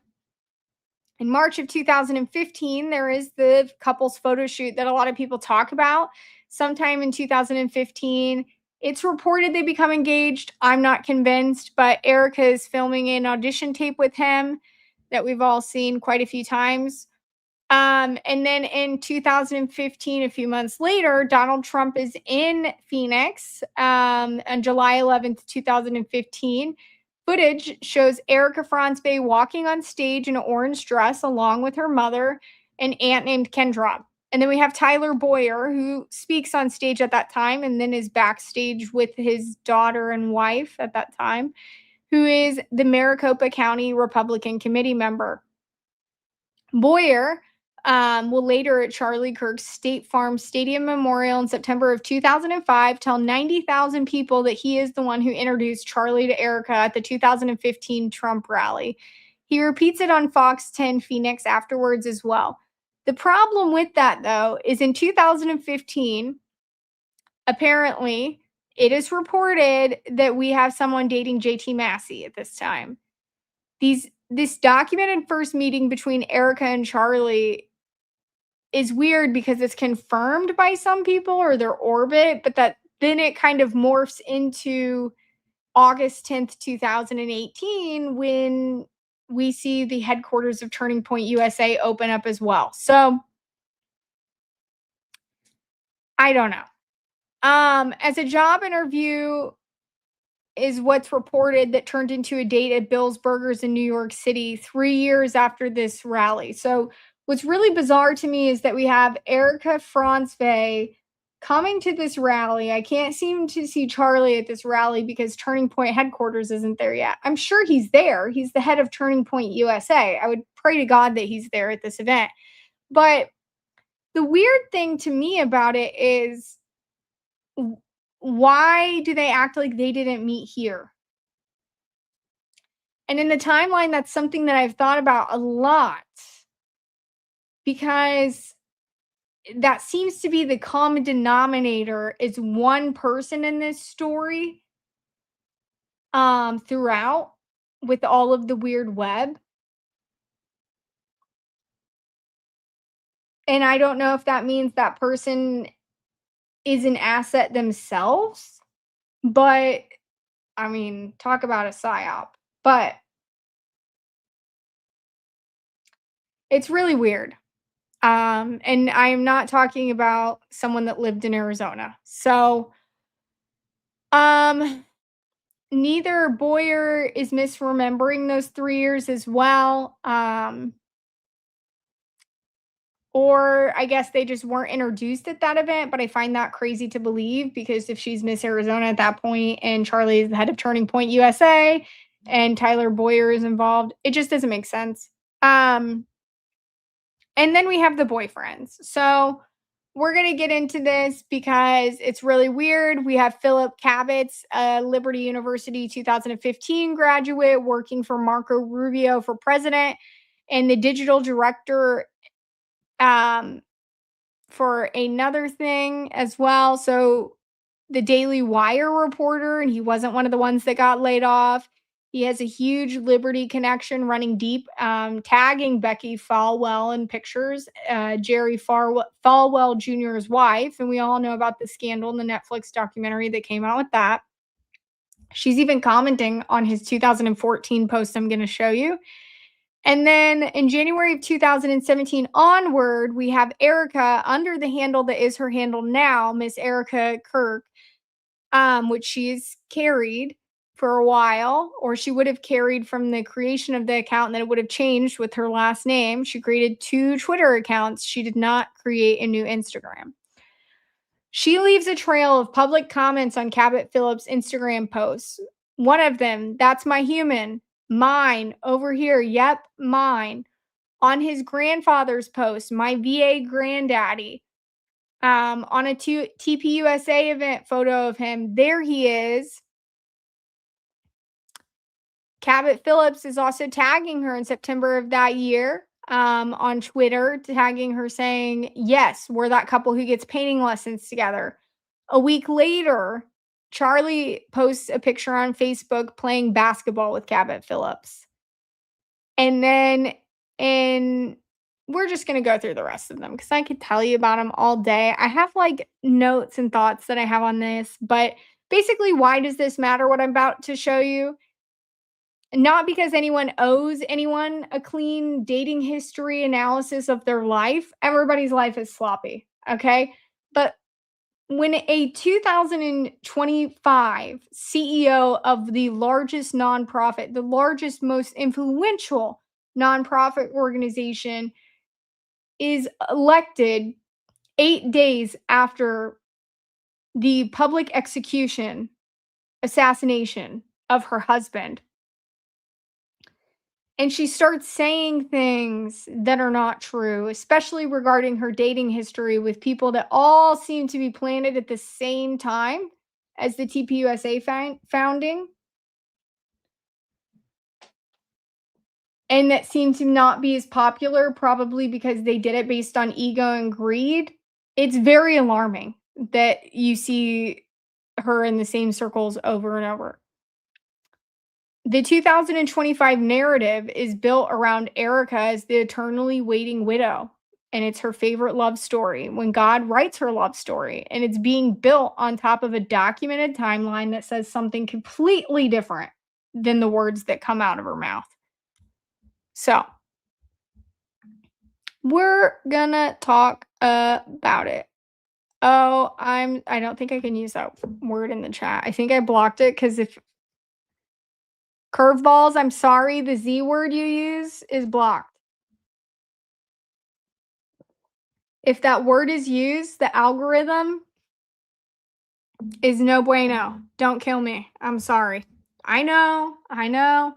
In March of 2015, there is the couple's photo shoot that a lot of people talk about. Sometime in 2015, it's reported they become engaged. I'm not convinced, but Erica is filming an audition tape with him that we've all seen quite a few times. And then in 2015, a few months later, Donald Trump is in Phoenix on July 11th, 2015. Footage shows Erica Franzbay walking on stage in an orange dress along with her mother and aunt named Kendra. And then we have Tyler Boyer, who speaks on stage at that time and then is backstage with his daughter and wife at that time, who is the Maricopa County Republican Committee member. Boyer will later at Charlie Kirk's State Farm Stadium Memorial in September of 2005 tell 90,000 people that he is the one who introduced Charlie to Erica at the 2015 Trump rally. He repeats it on Fox 10 Phoenix afterwards as well. The problem with that, though, is in 2015, apparently, it is reported that we have someone dating JT Massey at this time. this documented first meeting between Erica and Charlie is weird because it's confirmed by some people or their orbit, but that then it kind of morphs into August 10th, 2018, when we see the headquarters of Turning Point USA open up as well. So I don't know. As a job interview is what's reported that turned into a date at Bill's Burgers in New York City 3 years after this rally. So what's really bizarre to me is that we have Erica Franzwey coming to this rally. I can't seem to see Charlie at this rally because Turning Point headquarters isn't there yet. I'm sure he's there. He's the head of Turning Point USA. I would pray to God that he's there at this event. But the weird thing to me about it is, why do they act like they didn't meet here? And in the timeline, that's something that I've thought about a lot because that seems to be the common denominator is one person in this story throughout with all of the weird web. And I don't know if that means that person is an asset themselves, but I mean, talk about a psyop. But it's really weird. And I'm not talking about someone that lived in Arizona. So, um, neither Boyer is misremembering those 3 years as well. Or I guess they just weren't introduced at that event, but I find that crazy to believe because if she's Miss Arizona at that point and Charlie is the head of Turning Point USA and Tyler Boyer is involved, it just doesn't make sense. And then we have the boyfriends. So we're going to get into this because it's really weird. We have Philip Kavitz, a Liberty University 2015 graduate working for Marco Rubio for president, and the digital director um, for another thing as well. So the Daily Wire reporter, and he wasn't one of the ones that got laid off. He has a huge Liberty connection running deep, tagging Becky Falwell in pictures, Jerry Falwell Jr.'s wife. And we all know about the scandal in the Netflix documentary that came out with that. She's even commenting on his 2014 post I'm going to show you. And then in January of 2017 onward, we have Erica under the handle that is her handle now, Miss Erica Kirk, which she's carried for a while, or she would have carried from the creation of the account, and then it would have changed with her last name. She created 2 Twitter accounts. She did not create a new Instagram. She leaves a trail of public comments on Cabot Phillips' Instagram posts. One of them, "That's my human. Mine. Over here. Yep, mine." On his grandfather's post, "My VA granddaddy." On a TPUSA event photo of him, there he is. Cabot Phillips is also tagging her in September of that year on Twitter, tagging her saying, "Yes, we're that couple who gets painting lessons together." A week later, Charlie posts a picture on Facebook playing basketball with Cabot Phillips. And then, and we're just going to go through the rest of them because I could tell you about them all day. I have like notes and thoughts that I have on this, but basically, why does this matter what I'm about to show you? Not because anyone owes anyone a clean dating history analysis of their life. Everybody's life is sloppy, okay? But when a 2025 CEO of the largest nonprofit, the largest, most influential nonprofit organization, is elected 8 days after the public execution, assassination of her husband, and she starts saying things that are not true, especially regarding her dating history with people that all seem to be planted at the same time as the TPUSA founding, and that seem to not be as popular, probably because they did it based on ego and greed. It's very alarming that you see her in the same circles over and over. The 2025 narrative is built around Erica as the eternally waiting widow, and it's her favorite love story when God writes her love story, and it's being built on top of a documented timeline that says something completely different than the words that come out of her mouth. So, we're gonna talk about it. Oh, I don't think I can use that word in the chat. I think I blocked it because if curveballs, I'm sorry, the Z word you use is blocked. If that word is used, the algorithm is no bueno. Don't kill me. I'm sorry. I know. I know.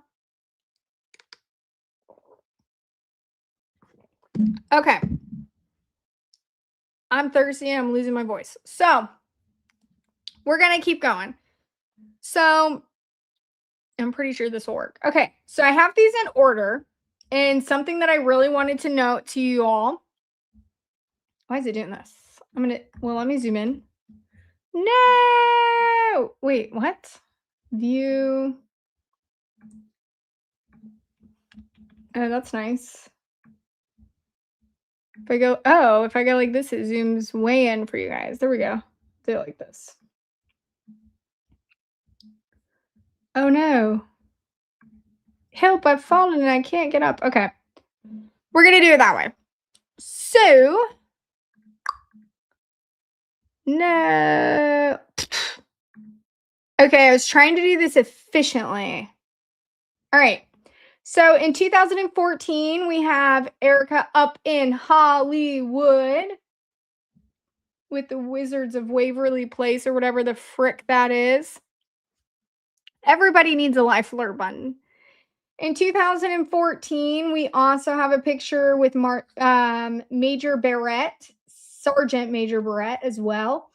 Okay. I'm thirsty and I'm losing my voice. So, we're going to keep going. So, I'm pretty sure this will work. Okay. So, I have these in order. And something that I really wanted to note to you all. Why is it doing this? Let me zoom in. No! Wait, what? View. Oh, that's nice. If I go like this, it zooms way in for you guys. There we go. Do it like this. Oh no. Help, I've fallen and I can't get up. Okay. We're going to do it that way. So, no. Okay, I was trying to do this efficiently. All right. So in 2014, we have Erica up in Hollywood with the Wizards of Waverly Place or whatever the frick that is. Everybody needs a life alert button. In 2014, we also have a picture with Major Barrett, Sergeant Major Barrett as well.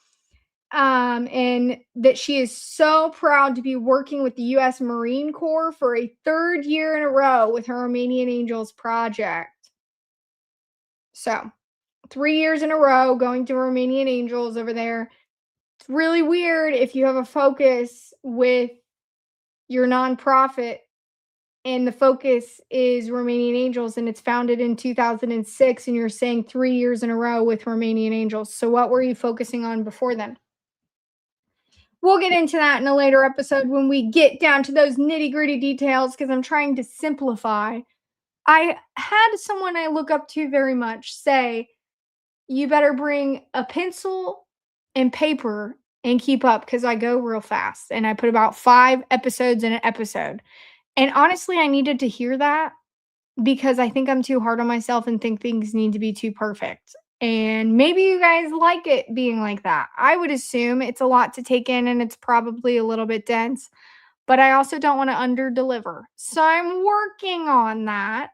And that she is so proud to be working with the U.S. Marine Corps for a third year in a row with her Romanian Angels project. So, 3 years in a row going to Romanian Angels over there. It's really weird if you have a focus with your nonprofit and the focus is Romanian Angels and it's founded in 2006 and you're saying 3 years in a row with Romanian Angels. So what were you focusing on before then? We'll get into that in a later episode when we get down to those nitty-gritty details because I'm trying to simplify. I had someone I look up to very much say, you better bring a pencil and paper and keep up because I go real fast. And I put about 5 episodes in an episode. And honestly, I needed to hear that because I think I'm too hard on myself and think things need to be too perfect. And maybe you guys like it being like that. I would assume it's a lot to take in and it's probably a little bit dense, but I also don't want to under deliver. So I'm working on that.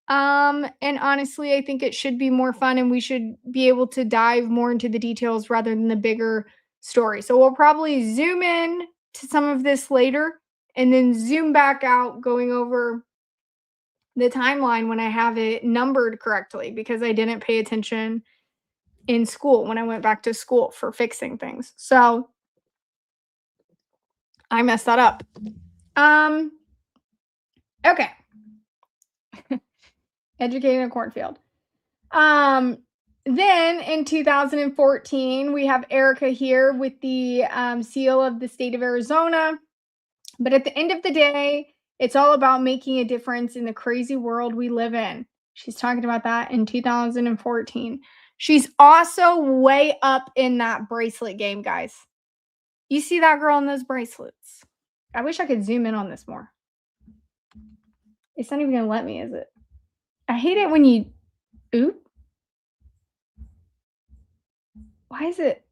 And honestly, I think it should be more fun and we should be able to dive more into the details rather than the bigger story. So we'll probably zoom in to some of this later and then zoom back out going over the timeline when I have it numbered correctly because I didn't pay attention in school when I went back to school for fixing things. So I messed that up. Okay. Educating a cornfield. Then in 2014, we have Erica here with the seal of the state of Arizona. But at the end of the day, it's all about making a difference in the crazy world we live in. She's talking about that in 2014. She's also way up in that bracelet game, guys. You see that girl in those bracelets. I wish I could zoom in on this more. It's not even going to let me, is it? I hate it when you... Oop. Why is it...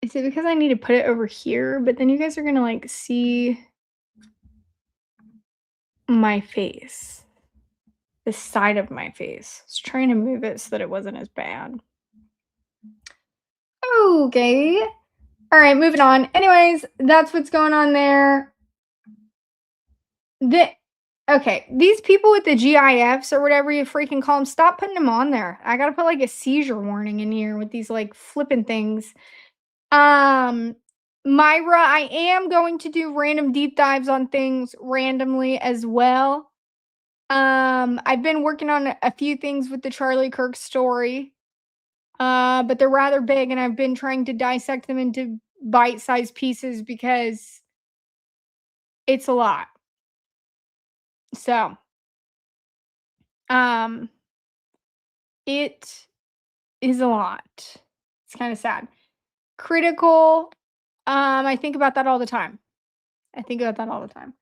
Is it because I need to put it over here? But then you guys are going to, like, see... my face, the side of my face. I was trying to move it so that it wasn't as bad. Okay. All right, moving on. Anyways, that's what's going on there. Okay, these people with the GIFs or whatever you freaking call them, stop putting them on there. I gotta put like a seizure warning in here with these like flipping things. Myra, I am going to do random deep dives on things randomly as well. I've been working on a few things with the Charlie Kirk story, but they're rather big, and I've been trying to dissect them into bite-sized pieces because it's a lot. So, um, it is a lot. It's kind of sad. Critical. I think about that all the time. I think about that all the time.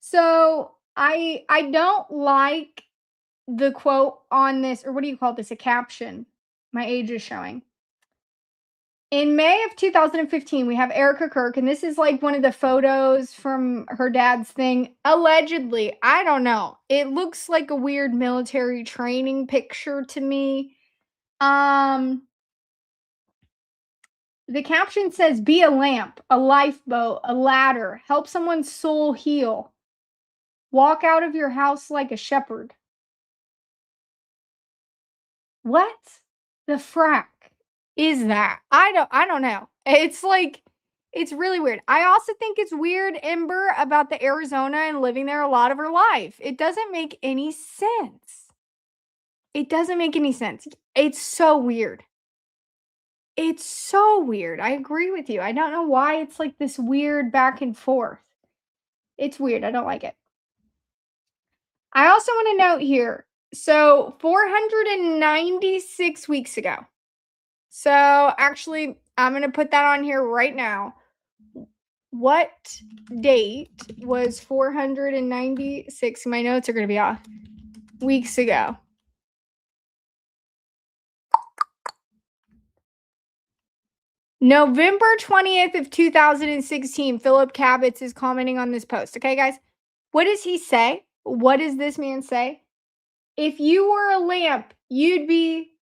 So I don't like the quote on this, or what do you call this? A caption. My age is showing. In May of 2015, we have Erica Kirk, and this is like one of the photos from her dad's thing. Allegedly, I don't know. It looks like a weird military training picture to me. The caption says, "Be a lamp, a lifeboat, a ladder, help someone's soul heal. Walk out of your house like a shepherd." What the frack is that? I don't know. It's like it's really weird. I also think it's weird, Ember, about the Arizona and living there a lot of her life. It doesn't make any sense. It doesn't make any sense. It's so weird. It's so weird. I agree with you. I don't know why it's like this weird back and forth. It's weird. I don't like it. I also want to note here. So 496 weeks ago. So actually, I'm going to put that on here right now. What date was 496? My notes are going to be off. Weeks ago. November 20th of 2016. Philip Kavitz is commenting on this post. Okay, guys? What does he say? What does this man say? If you were a lamp, you'd be ...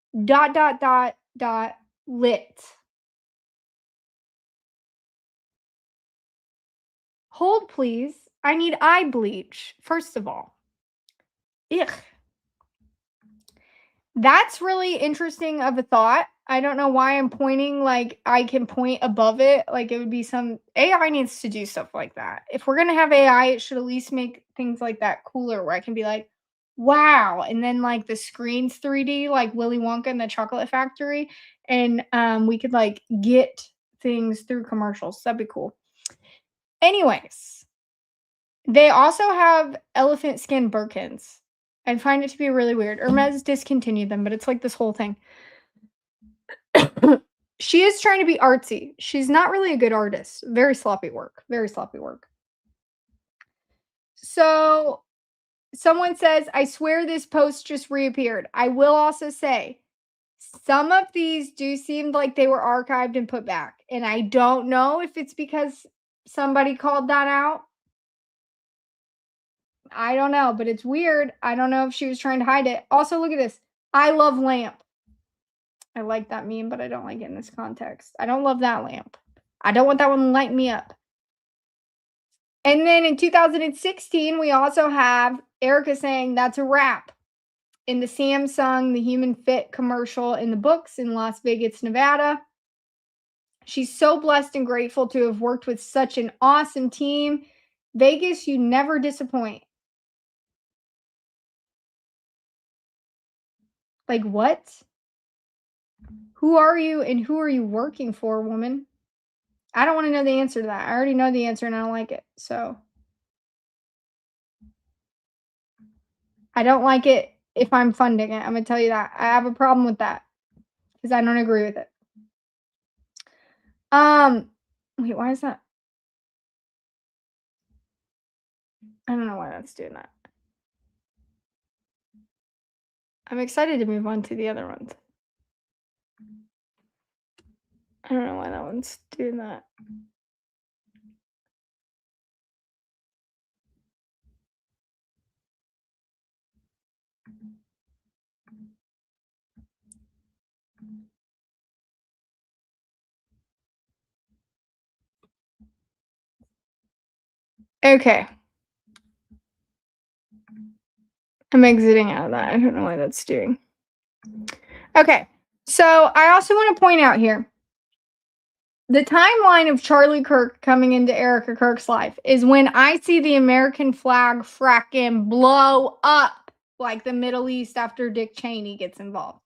lit. Hold, please. I need eye bleach, first of all. Ugh. That's really interesting of a thought. I don't know why I'm pointing like I can point above it. Like it would be some AI needs to do stuff like that. If we're going to have AI, it should at least make things like that cooler where I can be like, wow. And then like the screen's 3D, like Willy Wonka and the Chocolate Factory. And we could like get things through commercials. That'd be cool. Anyways, they also have elephant skin Birkins. I find it to be really weird. Hermes discontinued them, but it's like this whole thing. She is trying to be artsy. She's not really a good artist. Very sloppy work. Very sloppy work. So someone says, I swear this post just reappeared. I will also say, some of these do seem like they were archived and put back. And I don't know if it's because somebody called that out. I don't know, but it's weird. I don't know if she was trying to hide it. Also, look at this. I love lamp. I like that meme, but I don't like it in this context. I don't love that lamp. I don't want that one to light me up. And then in 2016, we also have Erica saying that's a wrap in the Samsung, the Human Fit commercial in the books in Las Vegas, Nevada. She's so blessed and grateful to have worked with such an awesome team. Vegas, you never disappoint. Like what? Who are you and who are you working for, woman? I don't want to know the answer to that. I already know the answer and I don't like it. So I don't like it if I'm funding it. I'm going to tell you that. I have a problem with that because I don't agree with it. Wait, why is that? I don't know why that's doing that. I'm excited to move on to the other ones. I don't know why that one's doing that. Okay. I'm exiting out of that. I don't know why that's doing. Okay. So I also want to point out here The timeline of Charlie Kirk coming into Erica Kirk's life is when I see the American flag fracking blow up like the Middle East after Dick Cheney gets involved.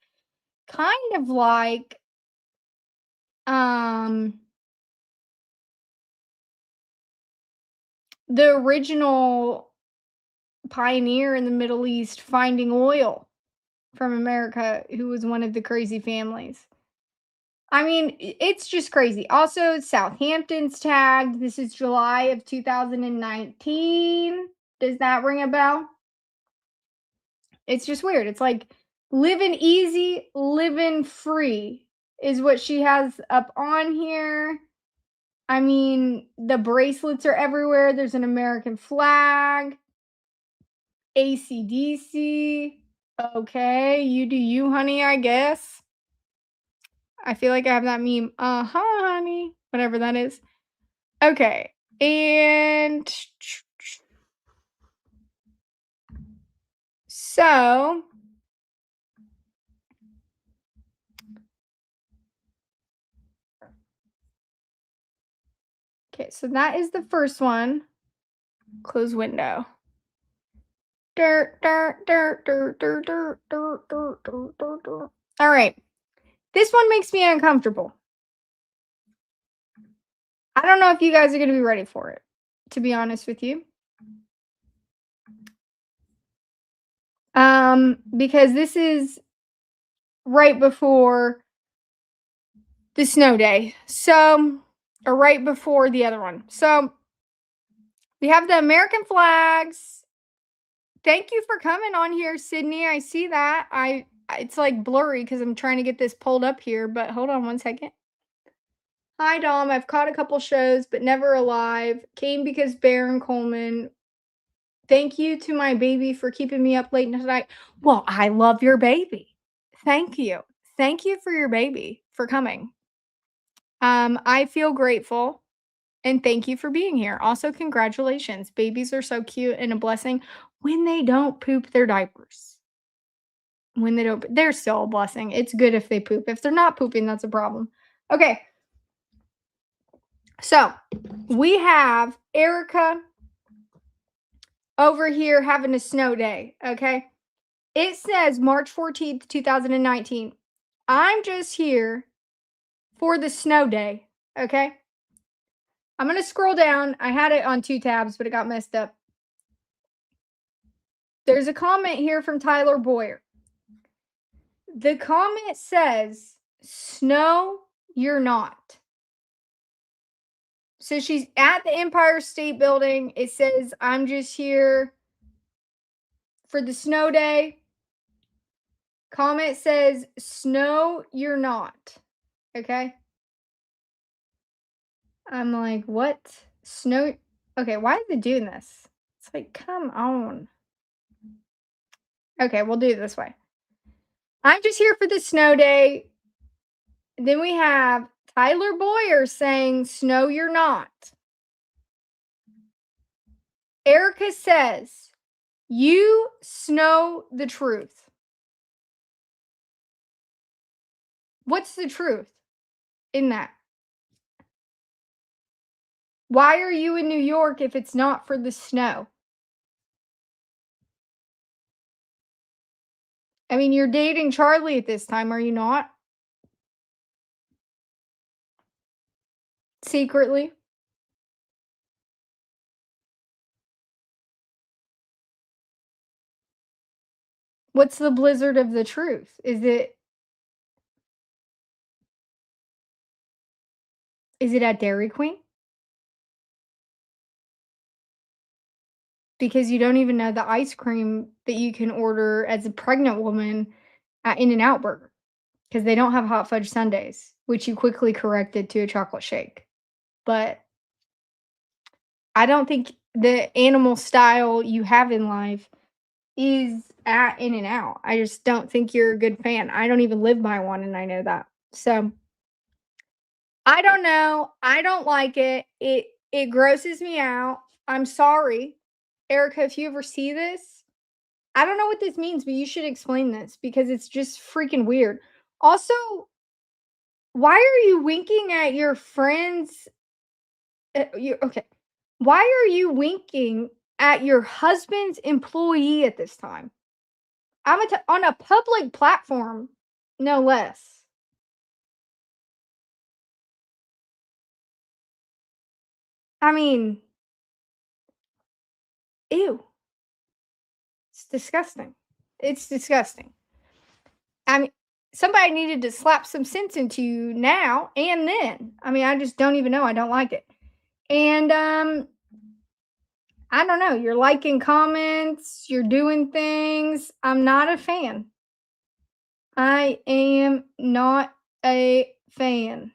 Kind of like um the original pioneer in the Middle East finding oil from America who was one of the crazy families. I mean, it's just crazy. Also, Southampton's tagged. This is July of 2019. Does that ring a bell? It's just weird. It's like living easy, living free is what she has up on here. I mean, the bracelets are everywhere. There's an American flag, ACDC. Okay, you do you, honey, I guess. I feel like I have that meme. Uh-huh, honey. Whatever that is. Okay. And so, okay, so that is the first one. Close window. Dirt, dirt, dirt, dirt, dirt, dirt, dirt, dirt, dirt, dirt, dirt. All right. This one makes me uncomfortable. I don't know if you guys are going to be ready for it, to be honest with you. Because this is right before the snow day. So, or right before the other one. So, we have the American flags. Thank you for coming on here, Sydney. I see that. It's like blurry because I'm trying to get this pulled up here, but hold on one second. Hi, Dom. I've caught a couple shows, but never alive. Came because Baron Coleman. Thank you to my baby for keeping me up late tonight. Well, I love your baby. Thank you. Thank you for your baby for coming. I feel grateful and thank you for being here. Also, congratulations. Babies are so cute and a blessing when they don't poop their diapers. When they don't, they're still a blessing. It's good if they poop. If they're not pooping, that's a problem. Okay. So we have Erica over here having a snow day. Okay. It says March 14th, 2019. I'm just here for the snow day. Okay. I'm going to scroll down. I had it on 2 tabs, but it got messed up. There's a comment here from Tyler Boyer. The comment says, "Snow, you're not." So she's at the Empire State Building. It says, "I'm just here for the snow day." Comment says, "Snow, you're not." Okay. I'm like, what? Snow? Okay, why is it doing this? It's like, come on. Okay, we'll do it this way. I'm just here for the snow day. Then we have Tyler Boyer saying, "Snow, you're not." Erica says, "You know the truth." What's the truth in that? Why are you in New York if it's not for the snow? I mean, you're dating Charlie at this time, are you not? Secretly? What's the blizzard of the truth? Is it at Dairy Queen? Because you don't even know the ice cream that you can order as a pregnant woman at In-N-Out Burger, because they don't have hot fudge sundaes, which you quickly corrected to a chocolate shake. But I don't think the animal style you have in life is at In-N-Out. I just don't think you're a good fan. I don't even live by one, and I know that. So, I don't know. I don't like it. It grosses me out. I'm sorry. Erica, if you ever see this, I don't know what this means, but you should explain this because it's just freaking weird. Also, Why are you winking at your friends? Okay. Why are you winking at your husband's employee at this time? On a public platform, no less. I mean, ew. It's disgusting. It's disgusting. I mean, somebody needed to slap some sense into you now and then. I mean, I just don't even know. I don't like it. And I don't know. You're liking comments, you're doing things. I'm not a fan. I am not a fan.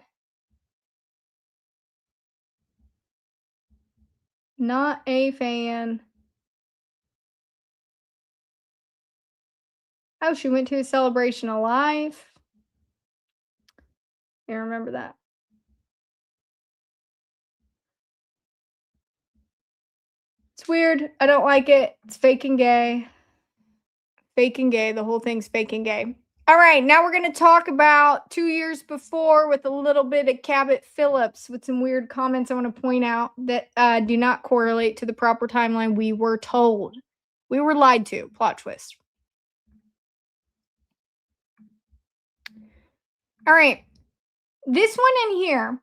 Not a fan. Oh, she went to a celebration of life. I remember that. It's weird. I don't like it. It's fake and gay. Fake and gay. The whole thing's fake and gay. All right, now we're going to talk about 2 years before with a little bit of Cabot Phillips with some weird comments I want to point out that do not correlate to the proper timeline we were told. We were lied to. Plot twist. All right. This one in here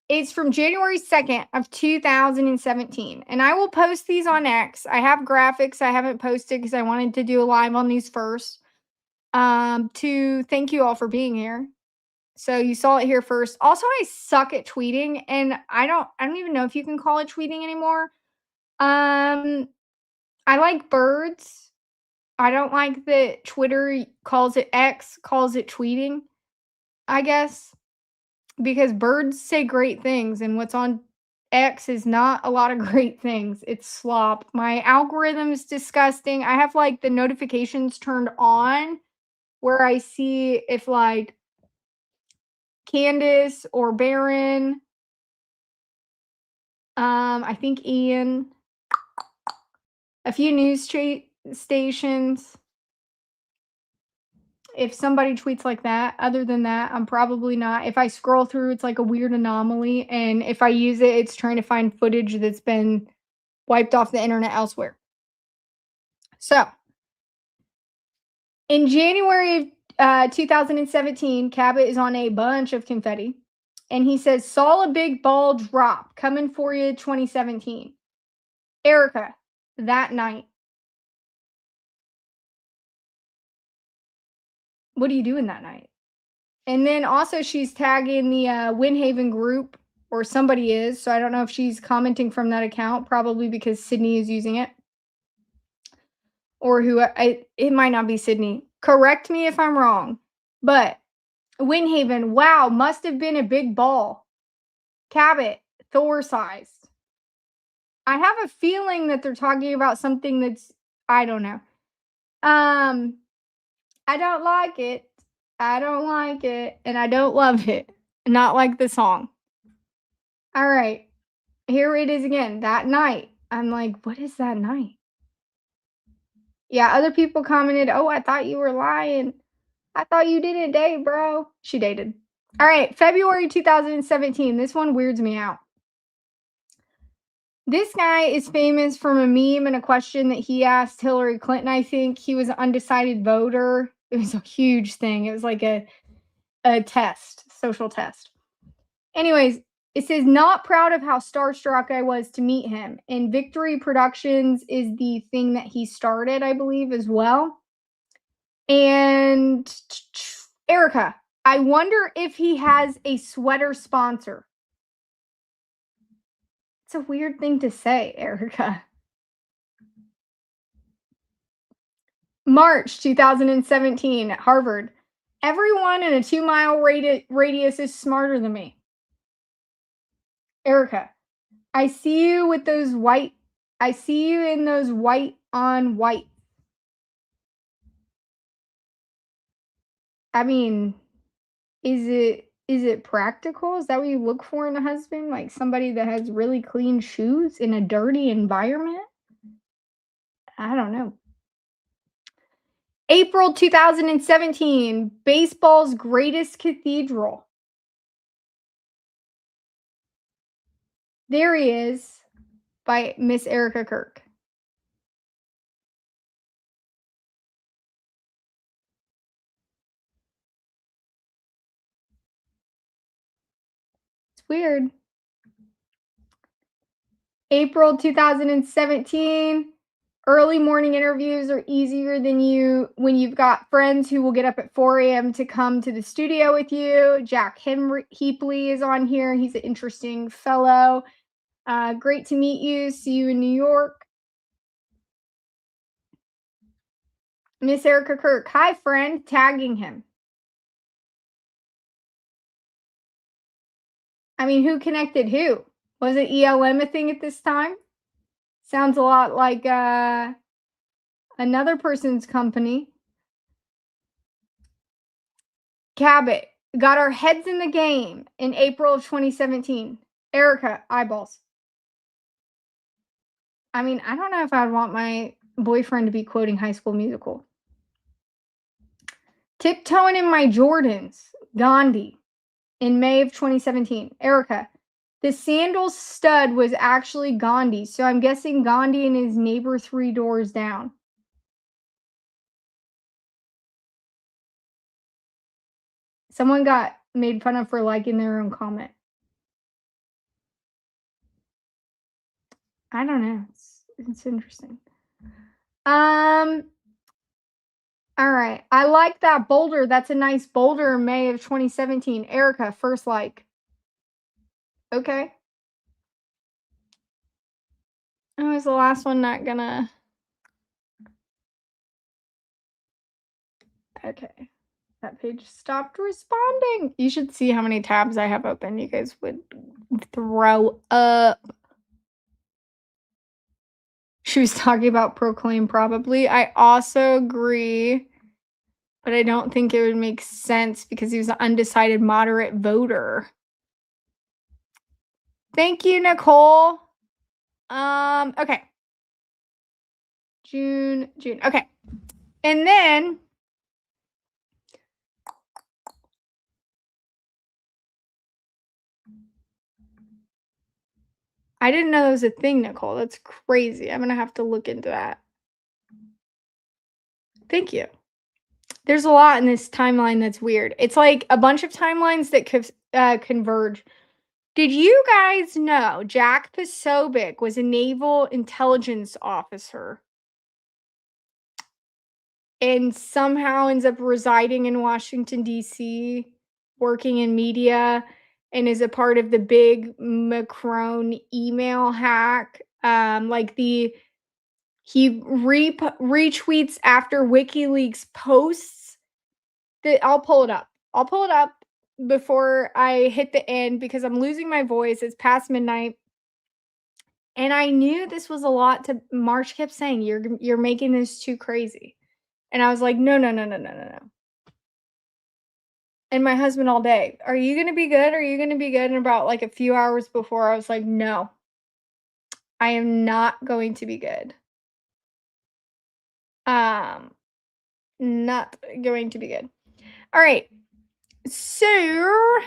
is from January 2nd of 2017. And I will post these on X. I have graphics I haven't posted because I wanted to do a live on these first. To thank you all for being here. So you saw it here first. Also, I suck at tweeting, and I don't even know if you can call it tweeting anymore. I like birds. I don't like that Twitter calls it X, calls it tweeting, I guess, because birds say great things, and what's on X is not a lot of great things. It's slop. My algorithm is disgusting. I have like the notifications turned on where I see if like Candace or Baron, I think Ian, a few stations. If somebody tweets like that, other than that, I'm probably not. If I scroll through, it's like a weird anomaly. And if I use it, it's trying to find footage that's been wiped off the internet elsewhere. So, in January of 2017, Cabot is on a bunch of confetti. And he says, saw a big ball drop coming for you 2017. Erica, that night. What are you doing that night? And then also she's tagging the Windhaven group, or somebody is. So I don't know if she's commenting from that account, probably because Sydney is using it. Or it might not be Sydney. Correct me if I'm wrong. But Windhaven, wow, must have been a big ball. Cabot, Thor sized. I have a feeling that they're talking about something that's, I don't know. I don't like it. I don't like it. And I don't love it. Not like the song. All right. Here it is again. That night. I'm like, what is that night? Yeah, other people commented, oh, I thought you were lying. I thought you didn't date, bro. She dated. All right. February 2017. This one weirds me out. This guy is famous from a meme and a question that he asked Hillary Clinton, I think. He was an undecided voter. It was a huge thing. It was like a test, social test. Anyways, it says, not proud of how starstruck I was to meet him. And Victory Productions is the thing that he started, I believe, as well. And Erica, I wonder if he has a sweater sponsor. It's a weird thing to say, Erica. March 2017 at Harvard. Everyone in a 2-mile radius is smarter than me. Erica, I see you in those white on white. I mean, is it practical? Is that what you look for in a husband? Like somebody that has really clean shoes in a dirty environment? I don't know. April 2017, baseball's greatest cathedral. There he is by Miss Erica Kirk. It's weird. April 2017. Early morning interviews are easier than when you've got friends who will get up at 4 a.m. to come to the studio with you. Jack Heapley is on here. He's an interesting fellow. Great to meet you. See you in New York. Miss Erica Kirk. Hi, friend. Tagging him. I mean, who connected who? Was it ELM a thing at this time? Sounds a lot like another person's company. Cabot. Got our heads in the game in April of 2017. Erica, eyeballs. I mean, I don't know if I'd want my boyfriend to be quoting High School Musical. Tiptoeing in my Jordans. Gandhi. In May of 2017. Erica. The sandal stud was actually Gandhi, so I'm guessing Gandhi and his neighbor 3 doors down. Someone got made fun of for liking their own comment. I don't know. It's interesting. All right. I like that boulder. That's a nice boulder in May of 2017. Erica, first like. Okay. Oh, is the last one not gonna? Okay. That page stopped responding. You should see how many tabs I have open. You guys would throw up. She was talking about Proclaim, probably. I also agree, but I don't think it would make sense because he was an undecided moderate voter. Thank you, Nicole. Okay. June. Okay. And then I didn't know that was a thing, Nicole. That's crazy. I'm going to have to look into that. Thank you. There's a lot in this timeline that's weird. It's like a bunch of timelines that converge. Did you guys know Jack Posobiec was a naval intelligence officer and somehow ends up residing in Washington, D.C., working in media, and is a part of the big Macron email hack? He retweets after WikiLeaks posts. I'll pull it up. I'll pull it up before I hit the end because I'm losing my voice. It's past midnight. And I knew this was a lot to March kept saying, you're making this too crazy. And I was like, no. And my husband all day, are you going to be good? Are you going to be good? And about like a few hours before, I was like, no, I am not going to be good. Not going to be good. All right. So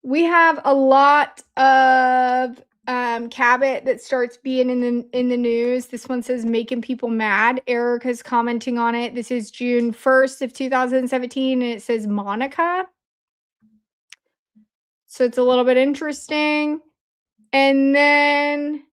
we have a lot of Cabot that starts being in the news. This one says making people mad. Erica's commenting on it. This is June 1st of 2017, and it says Monica. So it's a little bit interesting. And then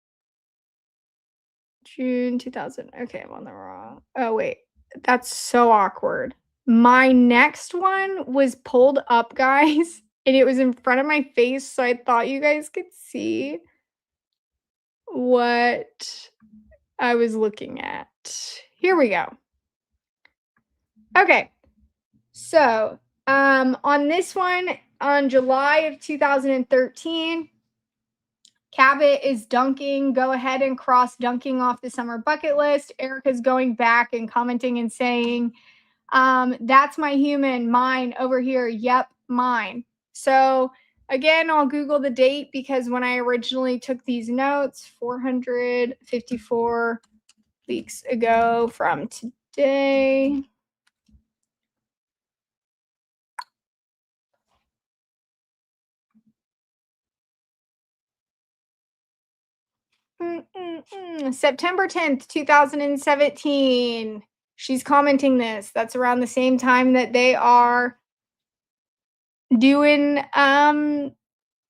June 2000. Okay, I'm on the wrong. Oh, wait. That's so awkward. My next one was pulled up, guys, and it was in front of my face, so I thought you guys could see what I was looking at. Here we go. Okay. So, on this one, on July of 2013, Cabot is dunking. Go ahead and cross dunking off the summer bucket list. Erica's going back and commenting and saying, that's my human, mine over here. Yep, mine. So again, I'll Google the date because when I originally took these notes, 454 weeks ago from today. September 10th, 2017. She's commenting this. That's around the same time that they are doing the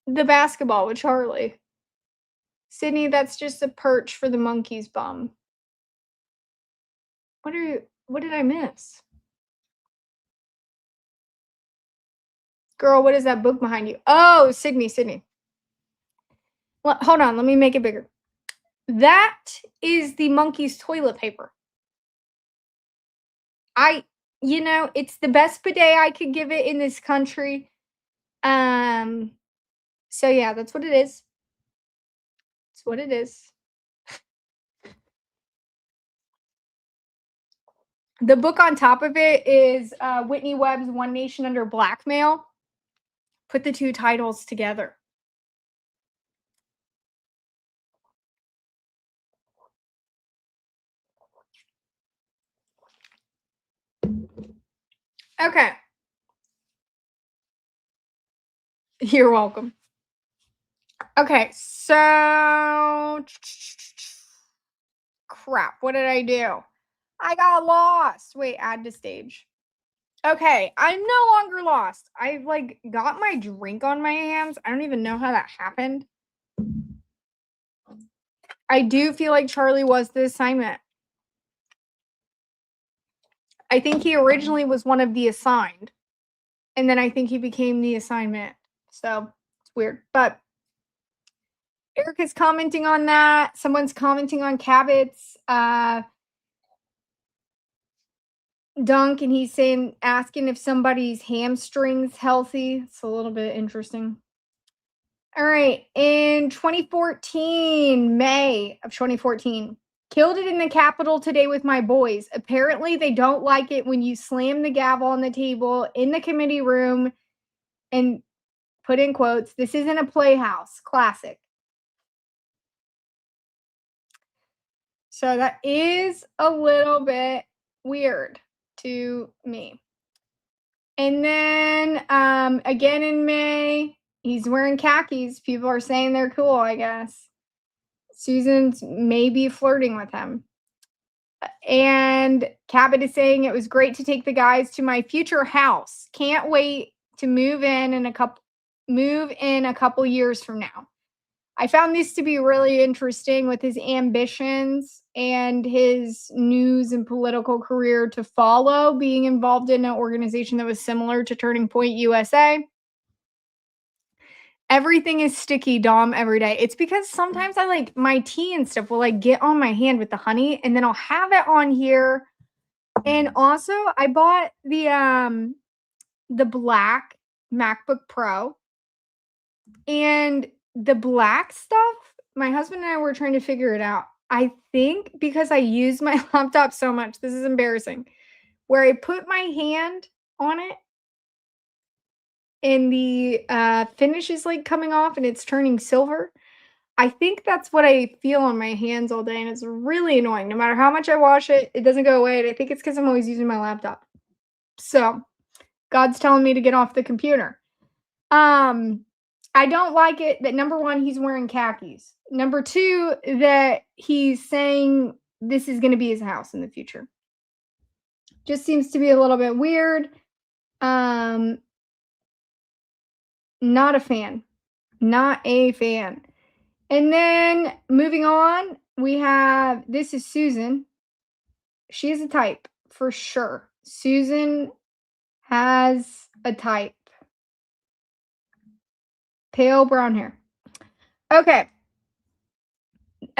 basketball with Charlie. Sydney, that's just a perch for the monkey's bum. What did I miss? Girl, what is that book behind you? Oh, Sydney. Hold on, let me make it bigger. That is the monkey's toilet paper. It's the best bidet I could give it in this country. So yeah, that's what it is. That's what it is. The book on top of it is Whitney Webb's One Nation Under Blackmail. Put the two titles together. Okay. You're welcome. Okay, so crap, what did I do? I got lost. Wait, add to stage. Okay, I'm no longer lost. I've got my drink on my hands. I don't even know how that happened. I do feel like Charlie was the assignment. I think he originally was one of the assigned. And then I think he became the assignment. So it's weird. But Erica's commenting on that. Someone's commenting on Cabot's dunk, and he's asking if somebody's hamstring's healthy. It's a little bit interesting. All right. In 2014, May of 2014, killed it in the Capitol today with my boys. Apparently, they don't like it when you slam the gavel on the table in the committee room and put in quotes, "This isn't a playhouse." Classic. So that is a little bit weird to me. And then again in May, he's wearing khakis. People are saying they're cool, I guess. Susan's maybe flirting with him. And Cabot is saying it was great to take the guys to my future house. Can't wait to move in a couple years from now. I found this to be really interesting with his ambitions and his news and political career to follow, being involved in an organization that was similar to Turning Point USA. Everything is sticky, Dom, every day. It's because sometimes I my tea and stuff will get on my hand with the honey, and then I'll have it on here. And also, I bought the black MacBook Pro, and the black stuff, my husband and I were trying to figure it out. I think because I use my laptop so much, this is embarrassing, where I put my hand on it and the finish is coming off and it's turning silver. I think that's what I feel on my hands all day, and it's really annoying. No matter how much I wash it, it doesn't go away. And I think it's because I'm always using my laptop. So God's telling me to get off the computer. I don't like it that, number one, he's wearing khakis. Number two, that he's saying this is going to be his house in the future. Just seems to be a little bit weird. Not a fan. Not a fan. And then moving on, this is Susan. She is a type for sure. Susan has a type. Pale brown hair. Okay.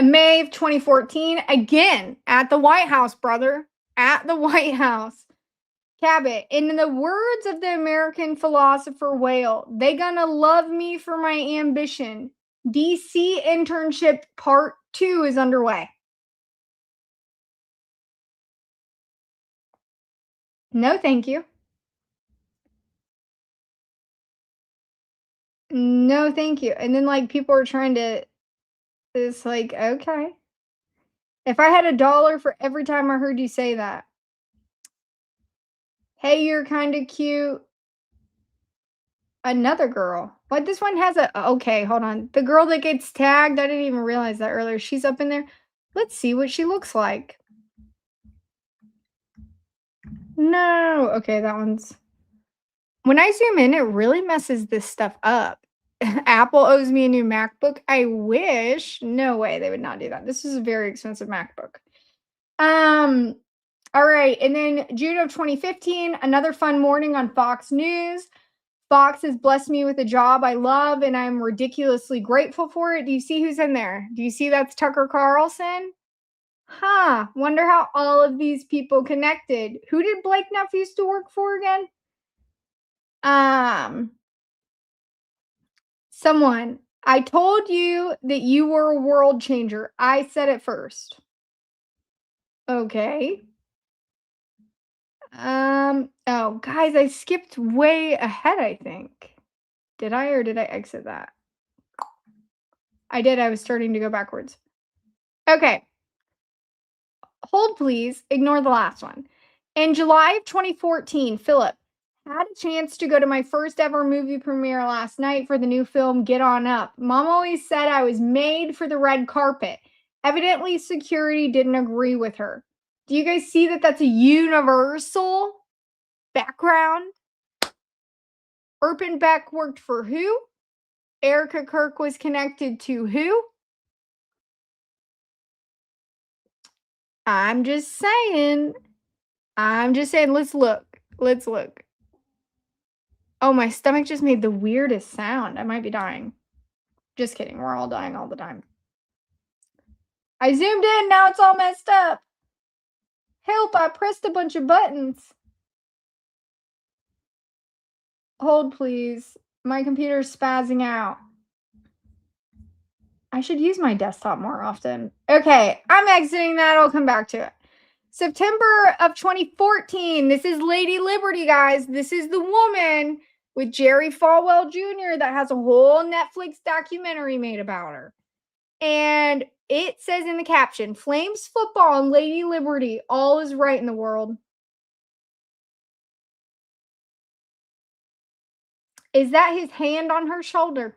May of 2014, again, at the White House, brother. At the White House. Cabot, in the words of the American philosopher Whale, they gonna love me for my ambition. DC internship part 2 is underway. No, thank you. No, thank you. And then people are trying to, it's okay. If I had $1 for every time I heard you say that. Hey, you're kind of cute. Another girl. What, this one has a okay, hold on. The girl that gets tagged, I didn't even realize that earlier. She's up in there. Let's see what she looks like. No. Okay, that one's when I zoom in, it really messes this stuff up. Apple owes me a new MacBook. I wish. No way they would not do that. This is a very expensive MacBook. Um, all right. And then June of 2015, another fun morning on Fox News. Fox has blessed me with a job I love, and I'm ridiculously grateful for it. Do you see who's in there? Do you see that's Tucker Carlson? Huh. Wonder how all of these people connected. Who did Blake Neff used to work for again? Um, Someone. I told you that you were a world changer. I said it first. Okay. Oh, guys, I skipped way ahead, I think. Did I or did I exit that? I did. I was starting to go backwards. Okay. Hold, please. Ignore the last one. In July of 2014, Philip had a chance to go to my first ever movie premiere last night for the new film Get On Up. Mom always said I was made for the red carpet. Evidently, security didn't agree with her. Do you guys see that that's a universal background? Urban Beck worked for who? Erica Kirk was connected to who? I'm just saying. I'm just saying. Let's look. Let's look. Oh, my stomach just made the weirdest sound. I might be dying. Just kidding. We're all dying all the time. I zoomed in. Now it's all messed up. Help. I pressed a bunch of buttons. Hold, please. My computer's spazzing out. I should use my desktop more often. Okay. I'm exiting that. I'll come back to it. September of 2014. This is Lady Liberty, guys. This is the woman with Jerry Falwell Jr. that has a whole Netflix documentary made about her. And it says in the caption, Flames football and Lady Liberty, all is right in the world. Is that his hand on her shoulder?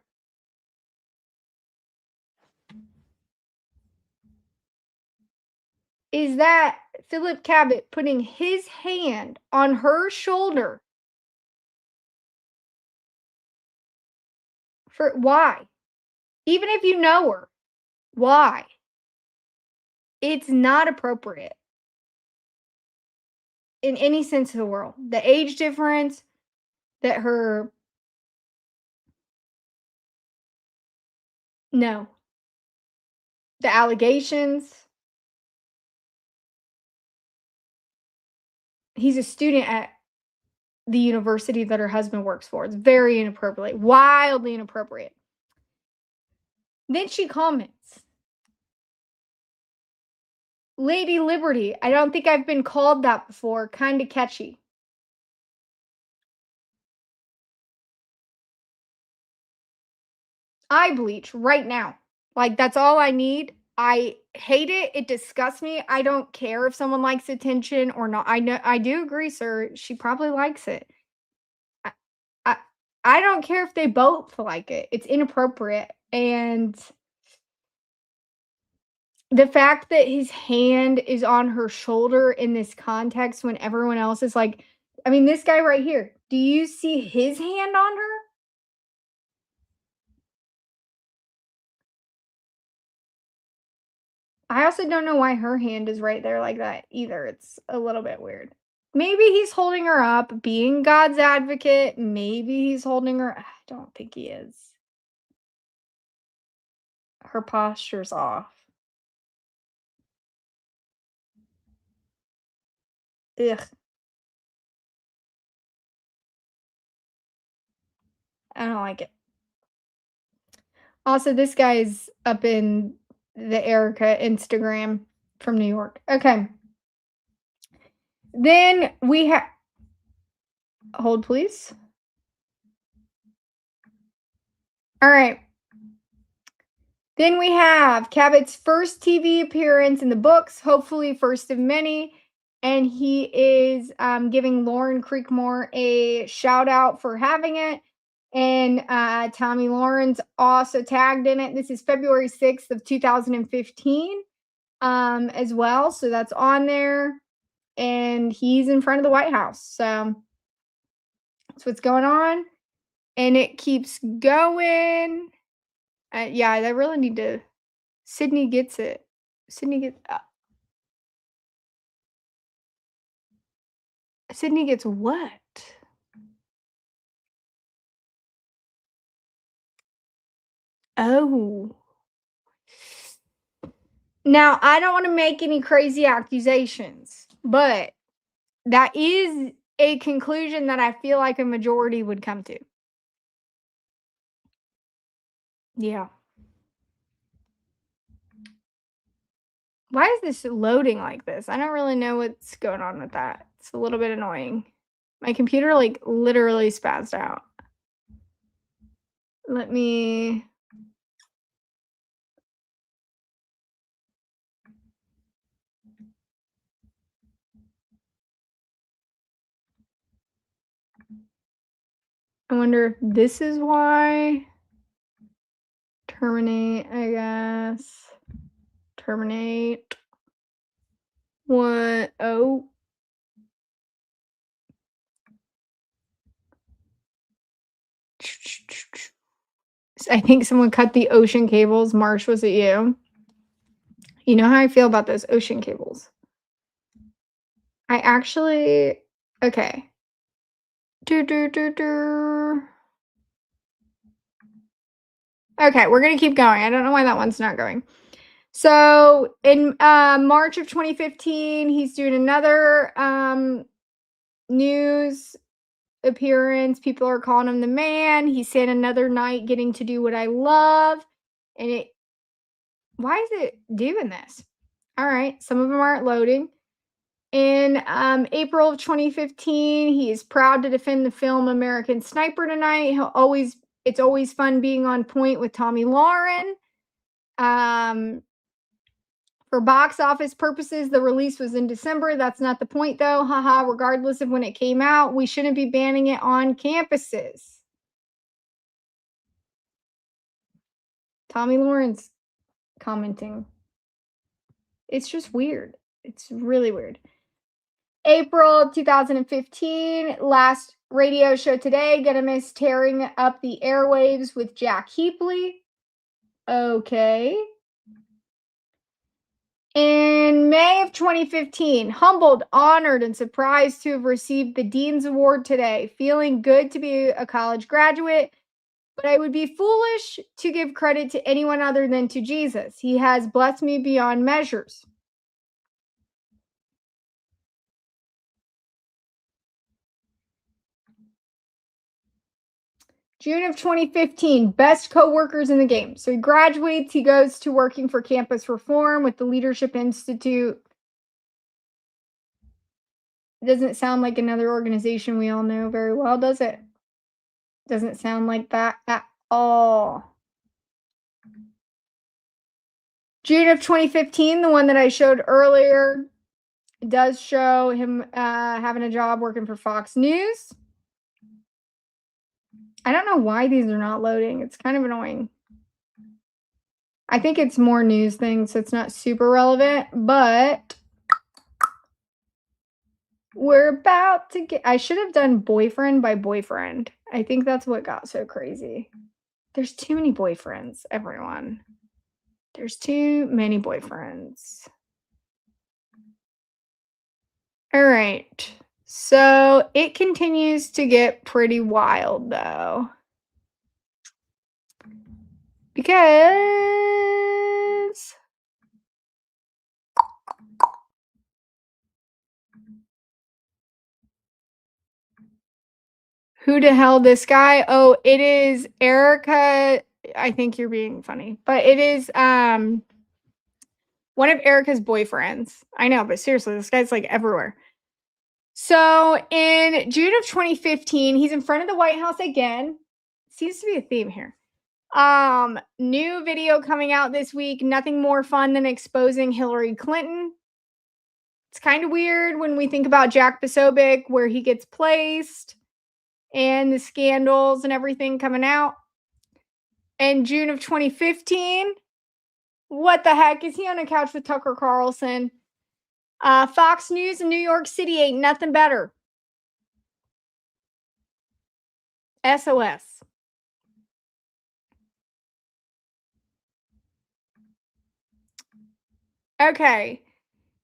Is that Philip Cabot putting his hand on her shoulder? For why? Even if you know her, why? It's not appropriate in any sense of the world. The age difference, that her no. The allegations. He's a student at the university that her husband works for. It's very inappropriate, wildly inappropriate. Then she comments, Lady Liberty, I don't think I've been called that before. Kind of catchy. I bleach right now. Like, that's all I need. I hate it. It disgusts me. I don't care if someone likes attention or not. I know I do agree, sir. She probably likes it. I I, I don't care if they both like it. It's inappropriate. And the fact that his hand is on her shoulder in this context when everyone else is like, I mean, this guy right here, do you see his hand on her? I also don't know why her hand is right there like that either. It's a little bit weird. Maybe he's holding her up, being God's advocate. Maybe he's holding her. I don't think he is. Her posture's off. Ugh. I don't like it. Also, this guy's up in the Erica Instagram from New York. Okay. Then we have, hold please. All right. Then we have Cabot's first TV appearance in the books, hopefully first of many. And he is giving Lauren Creekmore a shout out for having it. And Tommy Lawrence also tagged in it. This is February 6th of 2015 as well. So that's on there. And he's in front of the White House. So that's what's going on. And it keeps going. Yeah, I really need to. Sydney gets it. Sydney gets. Sydney gets what? Oh. Now, I don't want to make any crazy accusations, but that is a conclusion that I feel like a majority would come to. Yeah. Why is this loading like this? I don't really know what's going on with that. It's a little bit annoying. My computer, like, literally spazzed out. Let me... I wonder if this is why. Terminate, I guess. Terminate. What? Oh. I think someone cut the ocean cables. Marsh, was it you? You know how I feel about those ocean cables. I actually... Okay. Okay, we're going to keep going. I don't know why that one's not going. So in March of 2015, he's doing another news appearance. People are calling him the man. He said another night getting to do what I love. And why is it doing this? All right, some of them aren't loading. In April of 2015, he is proud to defend the film American Sniper tonight. It's always fun being on point with Tommy Lauren. For box office purposes, the release was in December. That's not the point, though. Haha, regardless of when it came out, we shouldn't be banning it on campuses. Tommy Lawrence commenting. It's just weird. It's really weird. April 2015, last radio show today. Gonna miss tearing up the airwaves with Jack Heapley. Okay. In May of 2015, humbled, honored, and surprised to have received the Dean's Award today. Feeling good to be a college graduate, but I would be foolish to give credit to anyone other than to Jesus. He has blessed me beyond measures. June of 2015, best co-workers in the game. So he graduates, he goes to working for Campus Reform with the Leadership Institute. It doesn't sound like another organization we all know very well, does it? Doesn't sound like that at all. June of 2015, the one that I showed earlier, does show him having a job working for Fox News. I don't know why these are not loading. It's kind of annoying. I think it's more news things, so it's not super relevant, but we're about to get... I should have done boyfriend by boyfriend. I think that's what got so crazy. There's too many boyfriends, everyone. There's too many boyfriends. All right. So it continues to get pretty wild, though. Because who the hell this guy? Oh, it is Erica. I think you're being funny, but it is one of Erica's boyfriends. I know, but seriously, this guy's like everywhere. So in June of 2015, he's in front of the White House again. Seems to be a theme here. New video coming out this week. Nothing more fun than exposing Hillary Clinton. It's kind of weird when we think about Jack Posobiec, where he gets placed. and the scandals and everything coming out. In June of 2015, what the heck? Is he on a couch with Tucker Carlson? Fox News in New York City ain't nothing better. SOS. Okay.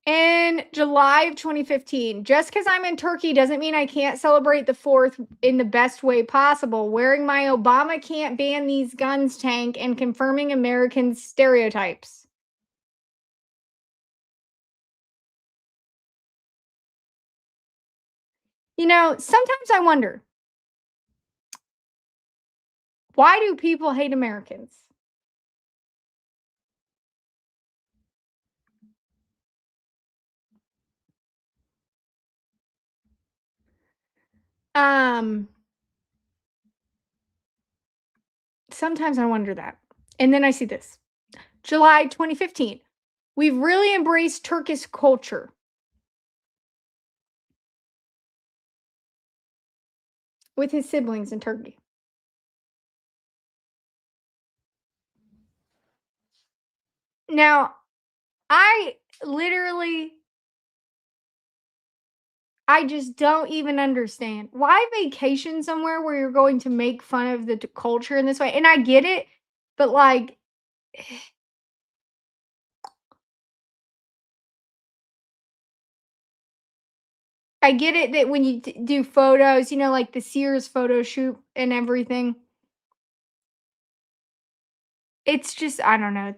In July of 2015, just because I'm in Turkey doesn't mean I can't celebrate the 4th in the best way possible. Wearing my Obama can't ban these guns tank and confirming American stereotypes. You know, sometimes I wonder, why do people hate Americans? Um, Sometimes I wonder that. And then I see this. July 2015. We've really embraced Turkish culture with his siblings in Turkey. Now, I literally I just don't even understand. Why vacation somewhere where you're going to make fun of the culture in this way? And I get it, but like I get it that when you do photos, like the Sears photo shoot and everything, it's just I don't know,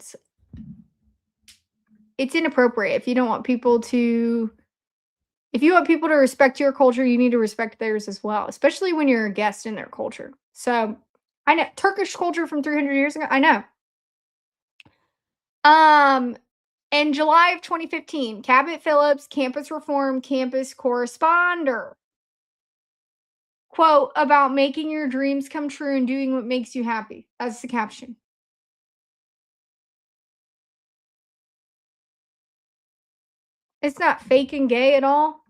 it's inappropriate if you don't want people to if you want people to respect your culture, you need to respect theirs as well, especially when you're a guest in their culture. So, I know Turkish culture from 300 years ago, I know. Um, in July of 2015, Cabot Phillips, campus reform campus corresponder. Quote about making your dreams come true and doing what makes you happy. That's the caption. It's not fake and gay at all.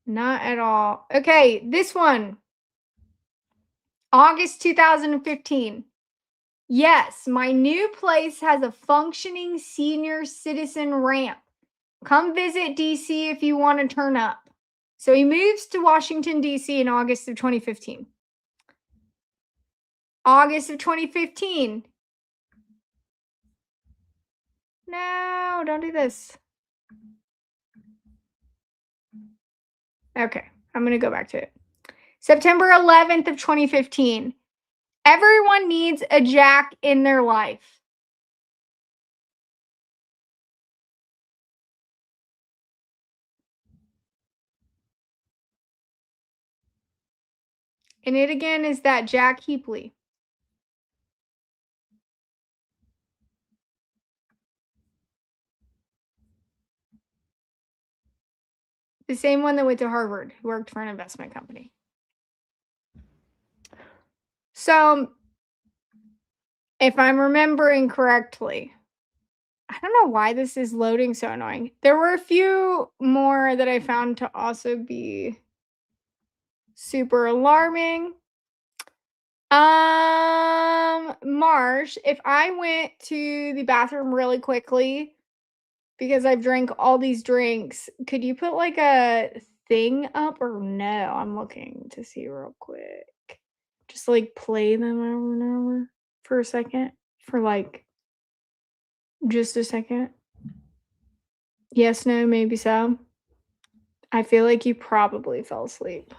Not at all. Okay, this one. August 2015. Yes, my new place has a functioning senior citizen ramp. Come visit DC if you want to turn up. So he moves to Washington, DC in August of 2015. August of 2015. No, don't do this. Okay, I'm going to go back to it. September 11th of 2015. Everyone needs a Jack in their life. And it again is that Jack Heapley. The same one that went to Harvard, who worked for an investment company. So, if I'm remembering correctly, I don't know why this is loading so annoying. There were a few more that I found to also be super alarming. Marsh, if I went to the bathroom really quickly because I've drank all these drinks, could you put like a thing up or no? I'm looking to see real quick. Just like play them over and over for a second. For like just a second. Yes, no, maybe so. I feel like you probably fell asleep.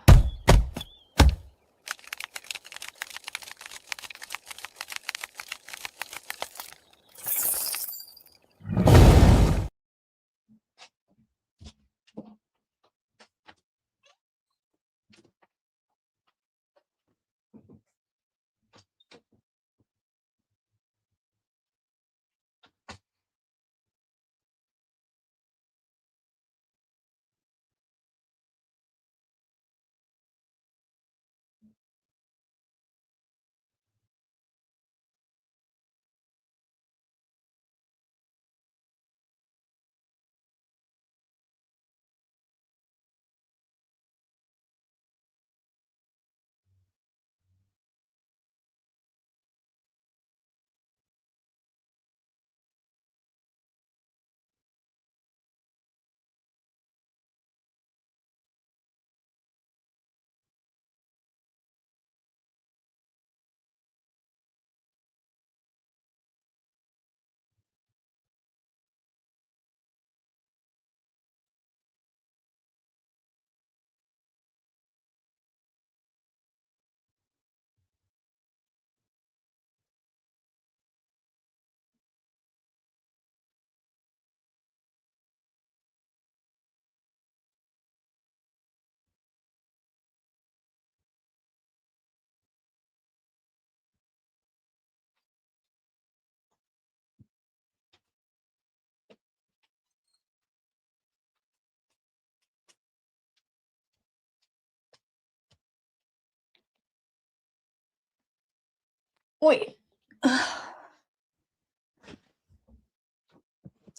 Wait.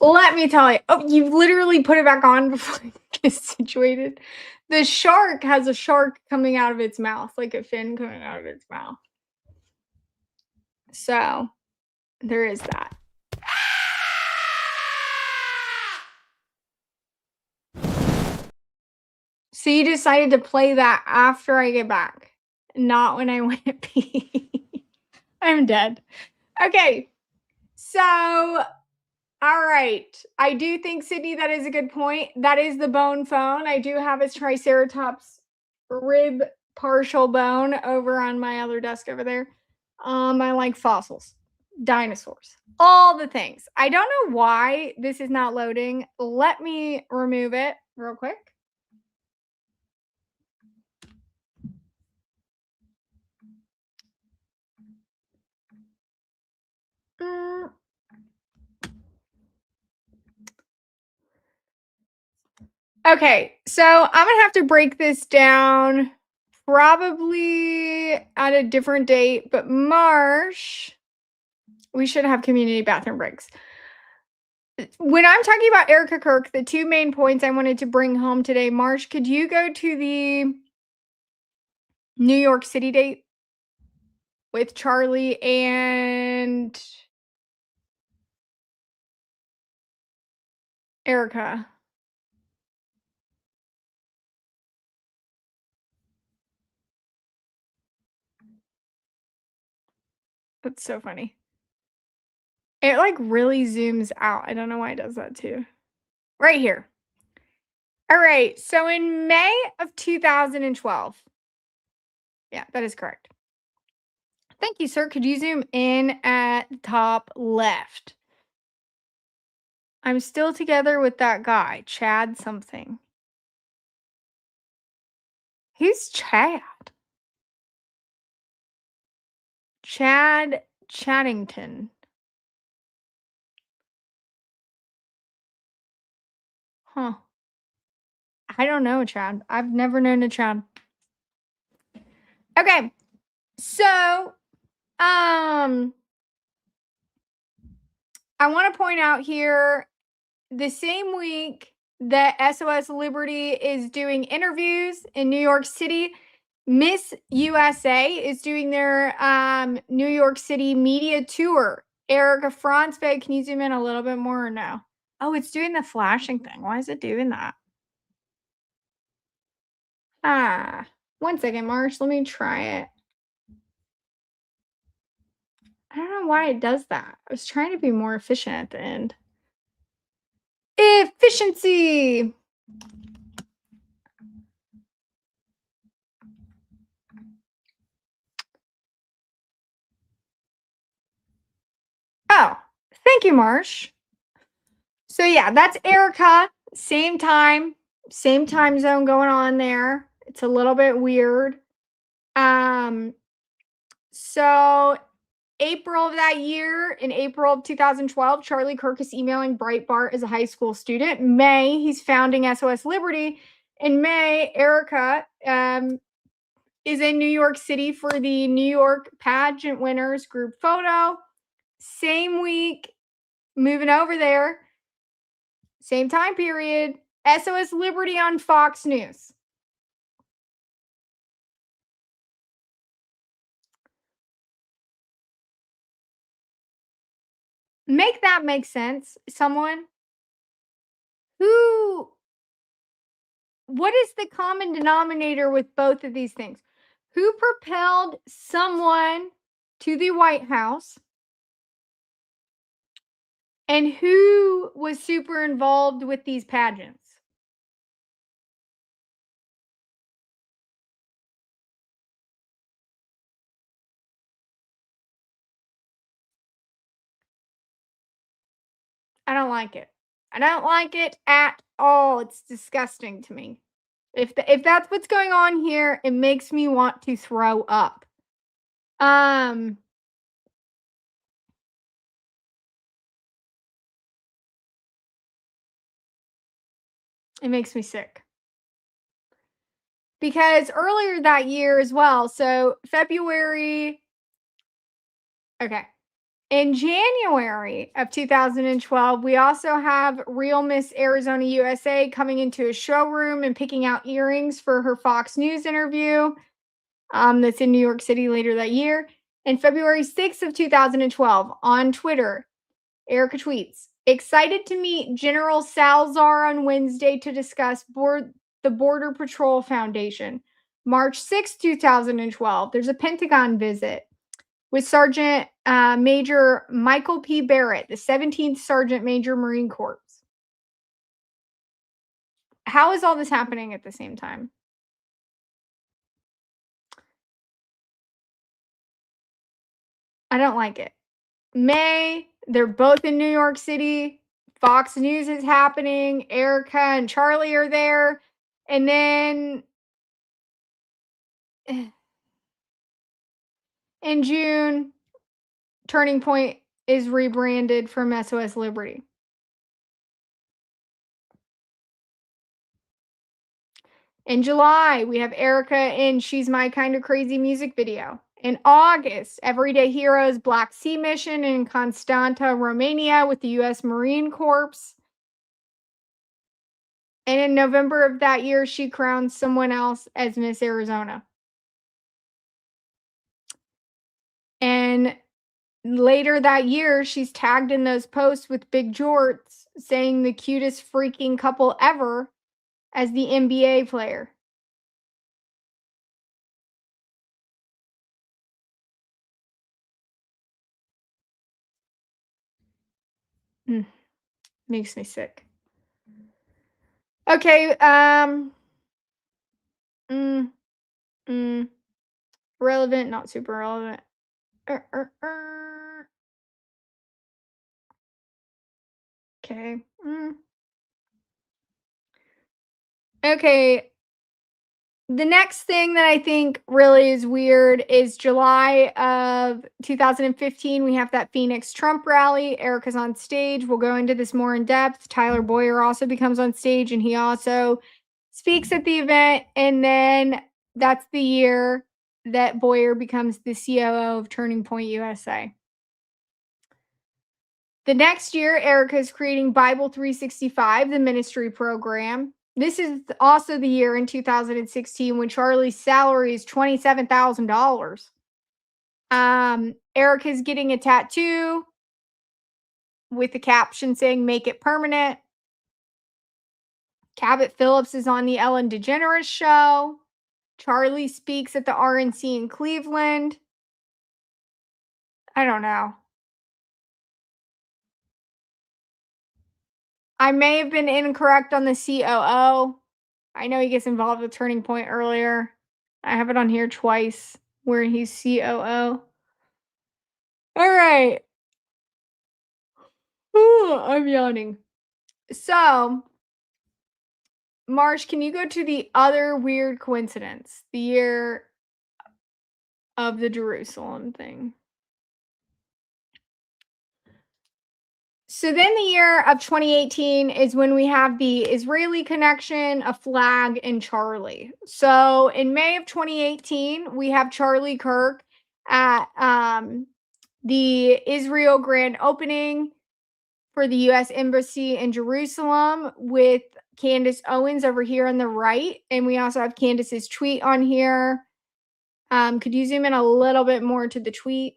Let me tell you. Oh, you literally put it back on before I get situated. The shark has a shark coming out of its mouth, like a fin coming out of its mouth. So there is that. So you decided to play that after I get back, not when I went to pee. I'm dead. Okay. So, all right. I do think, Sydney, that is a good point. That is the bone phone. I do have a triceratops rib partial bone over on my other desk over there. I like fossils, dinosaurs, all the things. I don't know why this is not loading. Let me remove it real quick. Mm. Okay, so I'm gonna have to break this down probably at a different date, but Marsh, we should have community bathroom breaks. When I'm talking about Erica Kirk, the two main points I wanted to bring home today, Marsh, could you go to the New York City date with Charlie and Erica? That's so funny. It like really zooms out. I don't know why it does that too. Right here. All right. So in May of 2012. Yeah, that is correct. Thank you, sir. Could you zoom in at the top left? I'm still together with that guy, Chad something. Who's Chad? Chad Chaddington. Huh. I don't know, Chad. I've never known a Chad. Okay. So, I want to point out here the same week that SOS Liberty is doing interviews in New York City, Miss USA is doing their New York City media tour. Erica Fransberg, can you zoom in a little bit more or no? Oh, it's doing the flashing thing. Why is it doing that? Ah, 1 second, Marsh. Let me try it. I don't know why it does that. I was trying to be more efficient at the end. Efficiency. Oh, thank you, Marsh. So yeah, that's Erica. Same time zone going on there. It's a little bit weird. So April of that year, in April of 2012, Charlie Kirk is emailing Breitbart as a high school student. May, he's founding SOS Liberty. In May, Erica is in New York City for the New York Pageant winners group photo. Same week, moving over there, same time period, SOS Liberty on Fox News. Make that make sense, someone. Who what is the common denominator with both of these things? Who propelled someone to the White House? And who was super involved with these pageants? I don't like it. I don't like it at all. It's disgusting to me. If that's what's going on here, it makes me want to throw up. Um it makes me sick. Because earlier that year as well, so February Okay. In January of 2012, we also have Real Miss Arizona USA coming into a showroom and picking out earrings for her Fox News interview. That's in New York City later that year. And February 6th of 2012 on Twitter, Erica tweets, excited to meet General Salazar on Wednesday to discuss the Border Patrol Foundation. March 6th, 2012, there's a Pentagon visit with Sergeant Major Michael P. Barrett, the 17th Sergeant Major Marine Corps. How is all this happening at the same time? I don't like it. May, they're both in New York City. Fox News is happening. Erica and Charlie are there. And then in June, Turning Point is rebranded from SOS Liberty. In July, we have Erica in She's My Kind of Crazy music video. In August, Everyday Heroes Black Sea Mission in Constanta, Romania with the U.S. Marine Corps. And in November of that year, she crowns someone else as Miss Arizona. And later that year, she's tagged in those posts with big jorts saying the cutest freaking couple ever as the NBA player. Makes me sick. Okay, mm, mm, relevant, not super relevant. Er, er, er. Okay. Okay. The next thing that I think really is weird is July of 2015. We have that Phoenix Trump rally. Erica's on stage. We'll go into this more in depth. Tyler Boyer also becomes on stage and he also speaks at the event. And then that's the year that Boyer becomes the COO of Turning Point USA. The next year, Erica is creating Bible 365, the ministry program. This is also the year in 2016 when Charlie's salary is $27,000. Erica's getting a tattoo with the caption saying, make it permanent. Cabot Phillips is on the Ellen DeGeneres show. Charlie speaks at the RNC in Cleveland. I don't know. I may have been incorrect on the COO. I know he gets involved with Turning Point earlier. I have it on here twice where he's COO. All right. Ooh, I'm yawning. So, Marsh, can you go to the other weird coincidence? The year of the Jerusalem thing. So then the year of 2018 is when we have the Israeli connection, a flag, and Charlie. So in May of 2018, we have Charlie Kirk at the Israel grand opening for the U.S. Embassy in Jerusalem with Candace Owens over here on the right. And we also have Candace's tweet on here. Could you zoom in a little bit more to the tweet?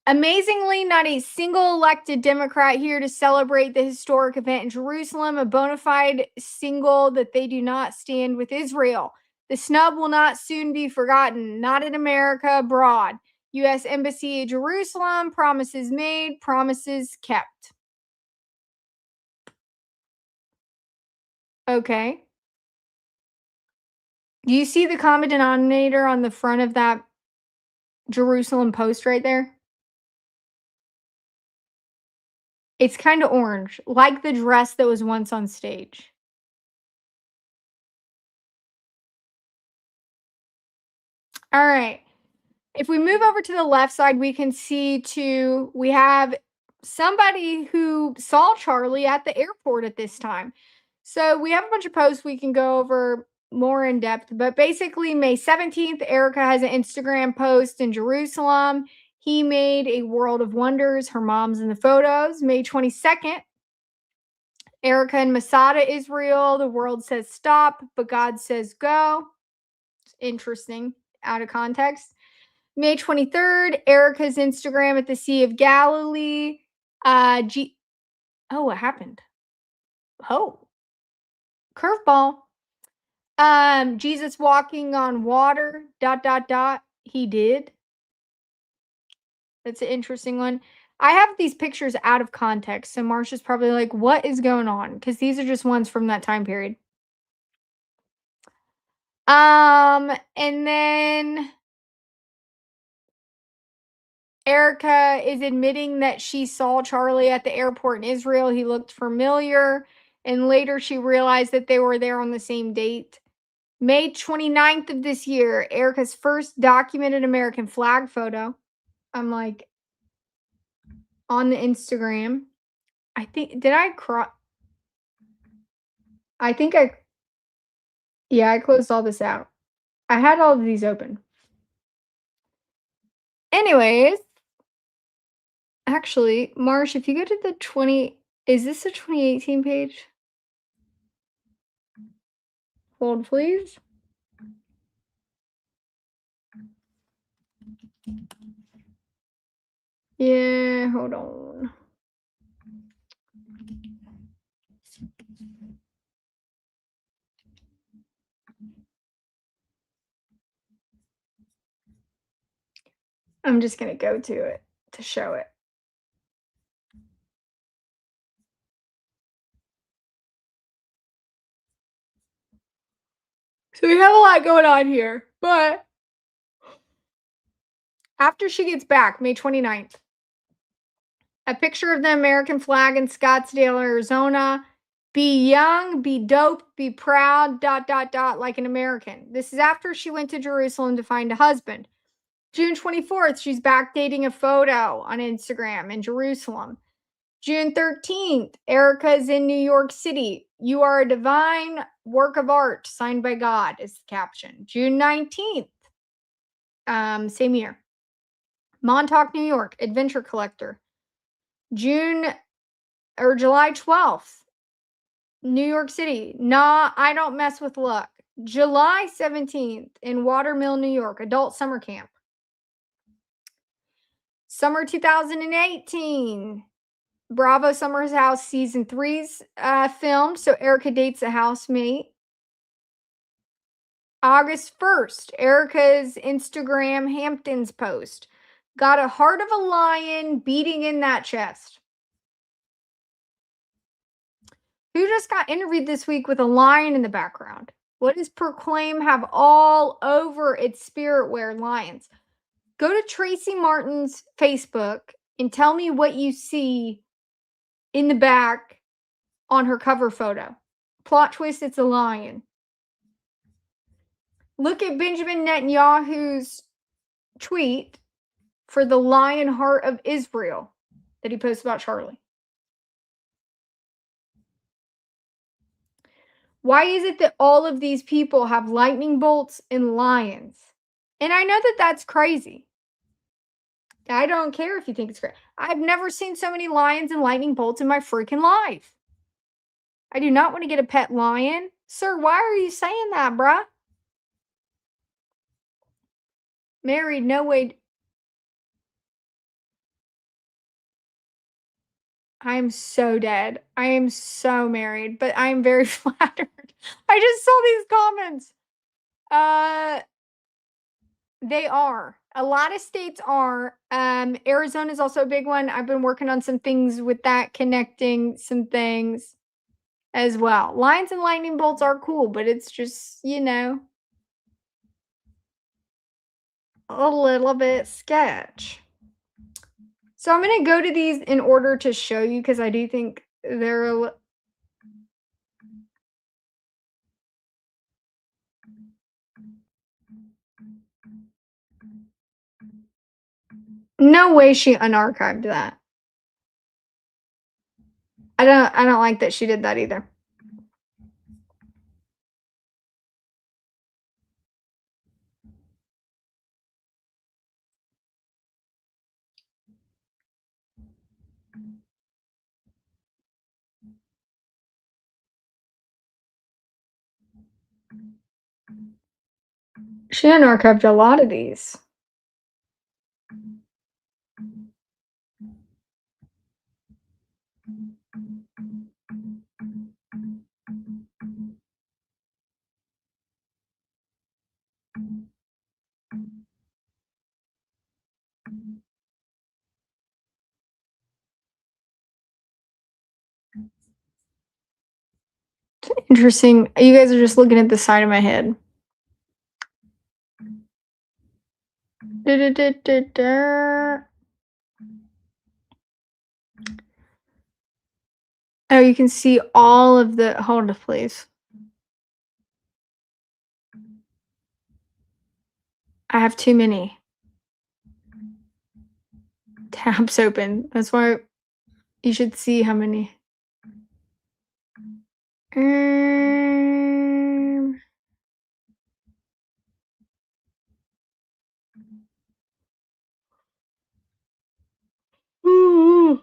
Amazingly, not a single elected Democrat here to celebrate the historic event in Jerusalem, a bona fide single that they do not stand with Israel. The snub will not soon be forgotten, not in America, abroad. U.S. Embassy at Jerusalem, promises made, promises kept. Okay. Do you see the common denominator on the front of that Jerusalem post right there? It's kind of orange, like the dress that was once on stage. All right. If we move over to the left side, we can see we have somebody who saw Charlie at the airport at this time. So we have a bunch of posts we can go over more in depth, but basically May 17th, Erica has an Instagram post in Jerusalem. He made a world of wonders. Her mom's in the photos. May 22nd, Erica and Masada, Israel. The world says stop, but God says go. It's interesting, out of context. May 23rd, Erica's Instagram at the Sea of Galilee. Oh, what happened? Oh, curveball. Jesus walking on water, dot, dot, dot. He did. That's an interesting one. I have these pictures out of context, so Marsha's probably like, what is going on? Because these are just ones from that time period. And then Erica is admitting that she saw Charlie at the airport in Israel. He looked familiar. And later she realized that they were there on the same date. May 29th of this year, Erica's first documented American flag photo. I'm like, on the Instagram. I think, did I cross? I think yeah, I closed all this out. I had all of these open. Anyways, actually, Marsh, if you go to the is this the 2018 page? Hold, please. Yeah, hold on. I'm just going to go to it to show it. So we have a lot going on here, but after she gets back, May 29th, a picture of the American flag in Scottsdale, Arizona. Be young, be dope, be proud, dot, dot, dot, like an American. This is after she went to Jerusalem to find a husband. June 24th, she's back dating a photo on Instagram in Jerusalem. June 13th, Erica is in New York City. You are a divine work of art signed by God is the caption. June 19th, same year. Montauk, New York, adventure collector. July 12th, New York City. Nah, I don't mess with luck. July 17th in Watermill, New York, adult summer camp. Summer 2018, Bravo Summer's House season 3's filmed, so Erica dates a housemate. August 1st, Erica's Instagram Hamptons post. Got a heart of a lion beating in that chest. Who just got interviewed this week with a lion in the background? What does Proclaim have all over its spirit wear lions? Go to Tracy Martin's Facebook and tell me what you see in the back on her cover photo. Plot twist, it's a lion. Look at Benjamin Netanyahu's tweet for the lion heart of Israel that he posted about Charlie. Why is it that all of these people have lightning bolts and lions? And I know that that's crazy. I don't care if you think it's crazy. I've never seen so many lions and lightning bolts in my freaking life. I do not want to get a pet lion. Sir, why are you saying that, bruh? Married, no way. I am so dead. I am so married, but I am very flattered. I just saw these comments. They are. A lot of states are. Arizona is also a big one. I've been working on some things with that, connecting some things as well. Lions and lightning bolts are cool, but it's just, a little bit sketch. So I'm going to go to these in order to show you because I do think they're no way she unarchived that. I don't like that she did that either. She unarchived a lot of these. Interesting. You guys are just looking at the side of my head. Da-da-da-da-da. Oh, you can see all of the. Hold on, please. I have too many tabs open. That's why you should see how many. Um, ooh.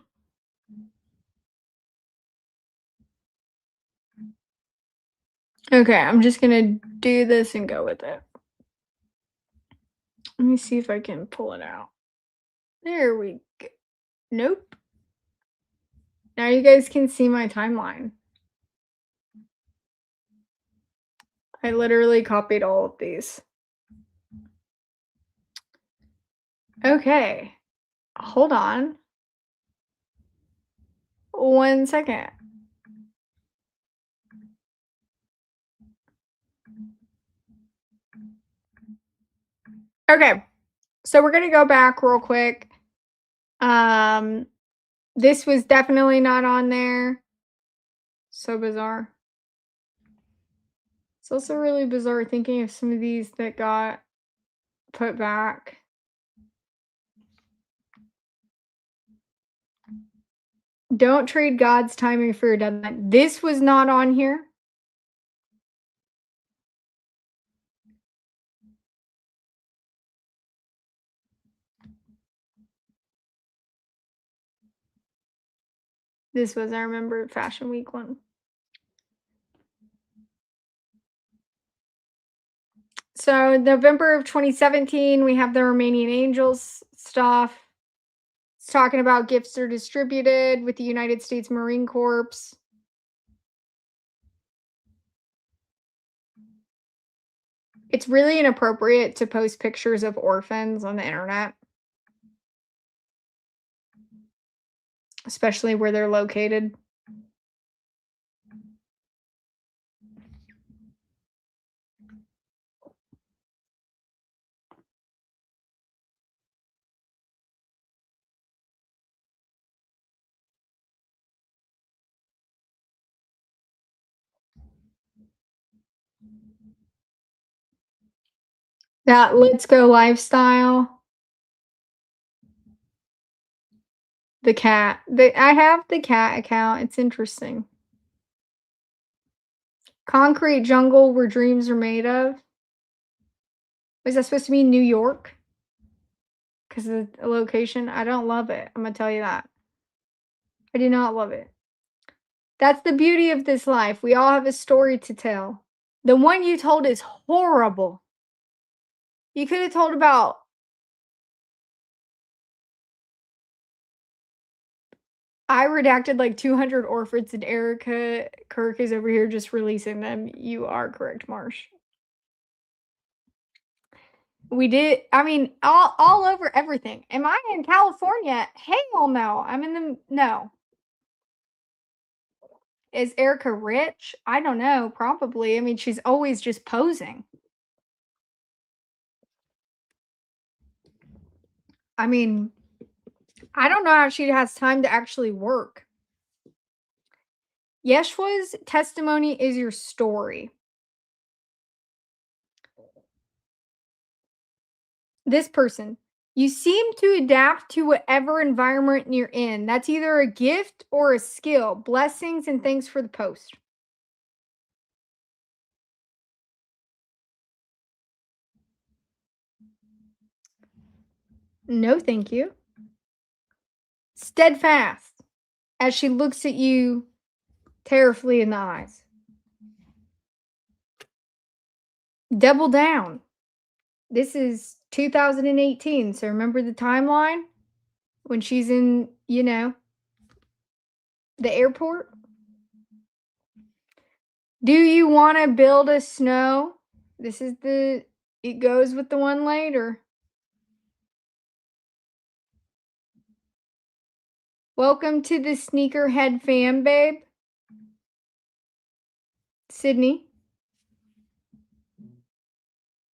Okay, I'm just gonna do this and go with it. Let me see if I can pull it out. There we go. Nope. Now you guys can see my timeline. I literally copied all of these. Okay. Hold on. 1 second. Okay. So we're gonna go back real quick. This was definitely not on there. So bizarre. It's also really bizarre thinking of some of these that got put back. Don't trade God's timing for your deadline. This was not on here. This was, I remember, Fashion Week one. So November of 2017, we have the Romanian Angels stuff. It's talking about gifts are distributed with the United States Marine Corps. It's really inappropriate to post pictures of orphans on the internet, especially where they're located. That Let's Go lifestyle. The cat. I have the cat account. It's interesting. Concrete jungle where dreams are made of. Was that supposed to be New York? Because of the location? I don't love it. I'm going to tell you that. I do not love it. That's the beauty of this life. We all have a story to tell. The one you told is horrible. You could have told about I redacted like 200 orphans and Erica Kirk is over here just releasing them. You are correct, Marsh. We did. I mean, all over everything. Am I in California? Hell no. I'm in the no. Is Erica rich? I don't know. Probably. I mean, she's always just posing. I mean, I don't know how she has time to actually work. Yeshua's testimony is your story. This person, you seem to adapt to whatever environment you're in. That's either a gift or a skill. Blessings and thanks for the post. No, thank you. Steadfast as she looks at you terribly in the eyes. Double down. This is 2018, so remember the timeline when she's in, the airport? Do you wanna build a snow? This is the it goes with the one later. Welcome to the sneakerhead fam, babe. Sydney.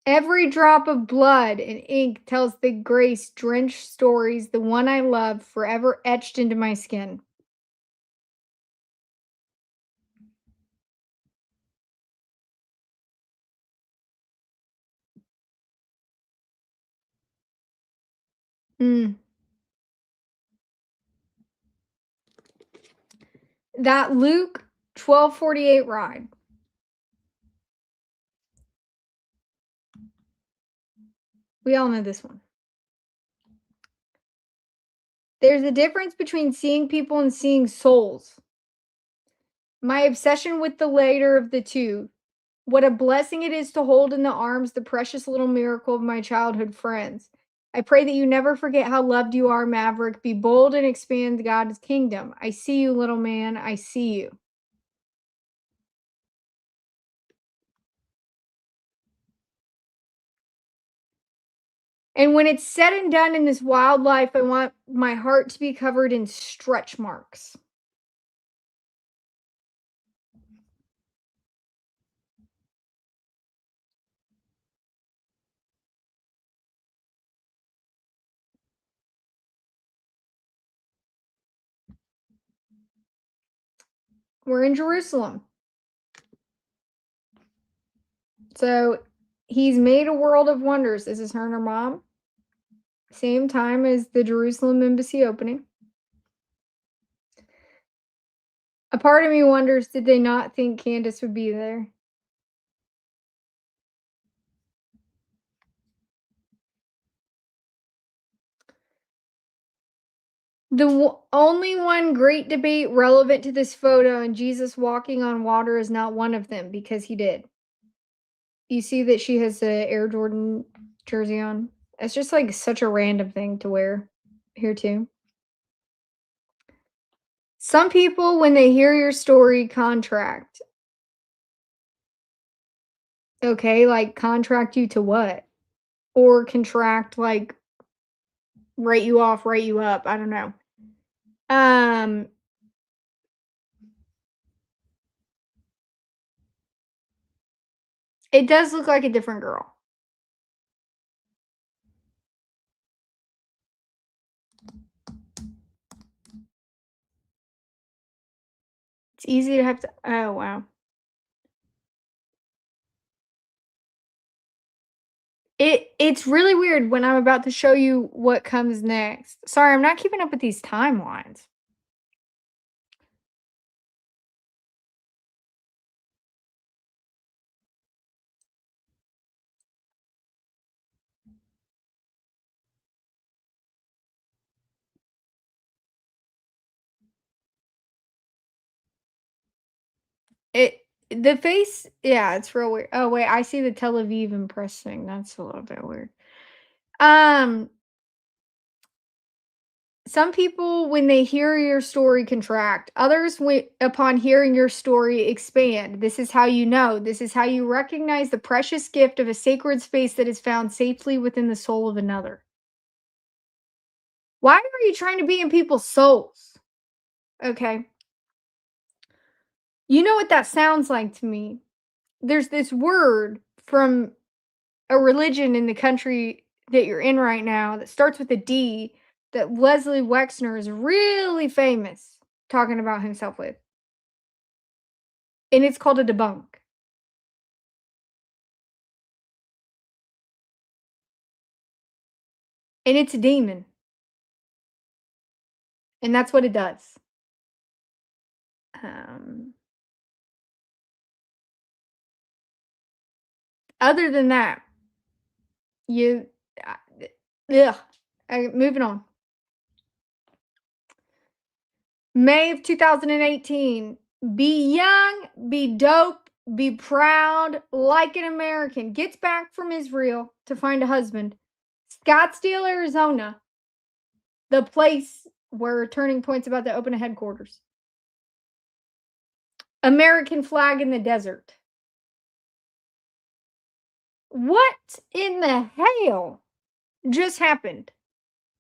Every drop of blood and ink tells the grace-drenched stories, the one I love, forever etched into my skin. Mm. That Luke 12:48 ride. We all know this one. There's a difference between seeing people and seeing souls. My obsession with the later of the two. What a blessing it is to hold in the arms the precious little miracle of my childhood friends. I pray that you never forget how loved you are, Maverick. Be bold and expand God's kingdom. I see you, little man. I see you. And when it's said and done in this wild life, I want my heart to be covered in stretch marks. We're in Jerusalem. So he's made a world of wonders. This is her and her mom. Same time as the Jerusalem embassy opening. A part of me wonders, did they not think Candace would be there? The only one great debate relevant to this photo and Jesus walking on water is not one of them because he did. You see that she has a Air Jordan jersey on. It's just like such a random thing to wear here too. Some people, when they hear your story, contract. Okay, like contract you to what? Or contract like write you off, write you up. I don't know. Um, it does look like a different girl. It's easy to have to. Oh wow. It's really weird when I'm about to show you what comes next. Sorry, I'm not keeping up with these timelines. It the face, yeah, it's real weird. Oh wait, I see the Tel Aviv Impress thing. That's a little bit weird. Um, some people, when they hear your story, contract. Others, upon hearing your story, expand. This is how you know. This is how you recognize the precious gift of a sacred space that is found safely within the soul of another. Why are you trying to be in people's souls? Okay. You know what that sounds like to me? There's this word from a religion in the country that you're in right now that starts with a D that Leslie Wexner is really famous talking about himself with. And it's called a debunk. And it's a demon. And that's what it does. Um, other than that, you, ugh. Moving on. May of 2018. Be young, be dope, Be proud like an American. Gets back from Israel to find a husband. Scottsdale, Arizona. The place where Turning Point's about to open a headquarters. American flag in the desert. What in the hell just happened?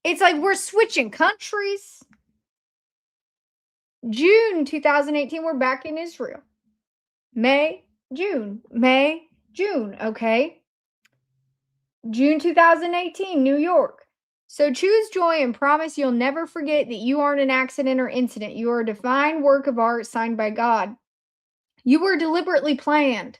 It's like we're switching countries. June 2018, we're back in Israel. May, June. Okay. June 2018, New York. So choose joy and promise you'll never forget that you aren't an accident or incident. You are a divine work of art signed by God. You were deliberately planned,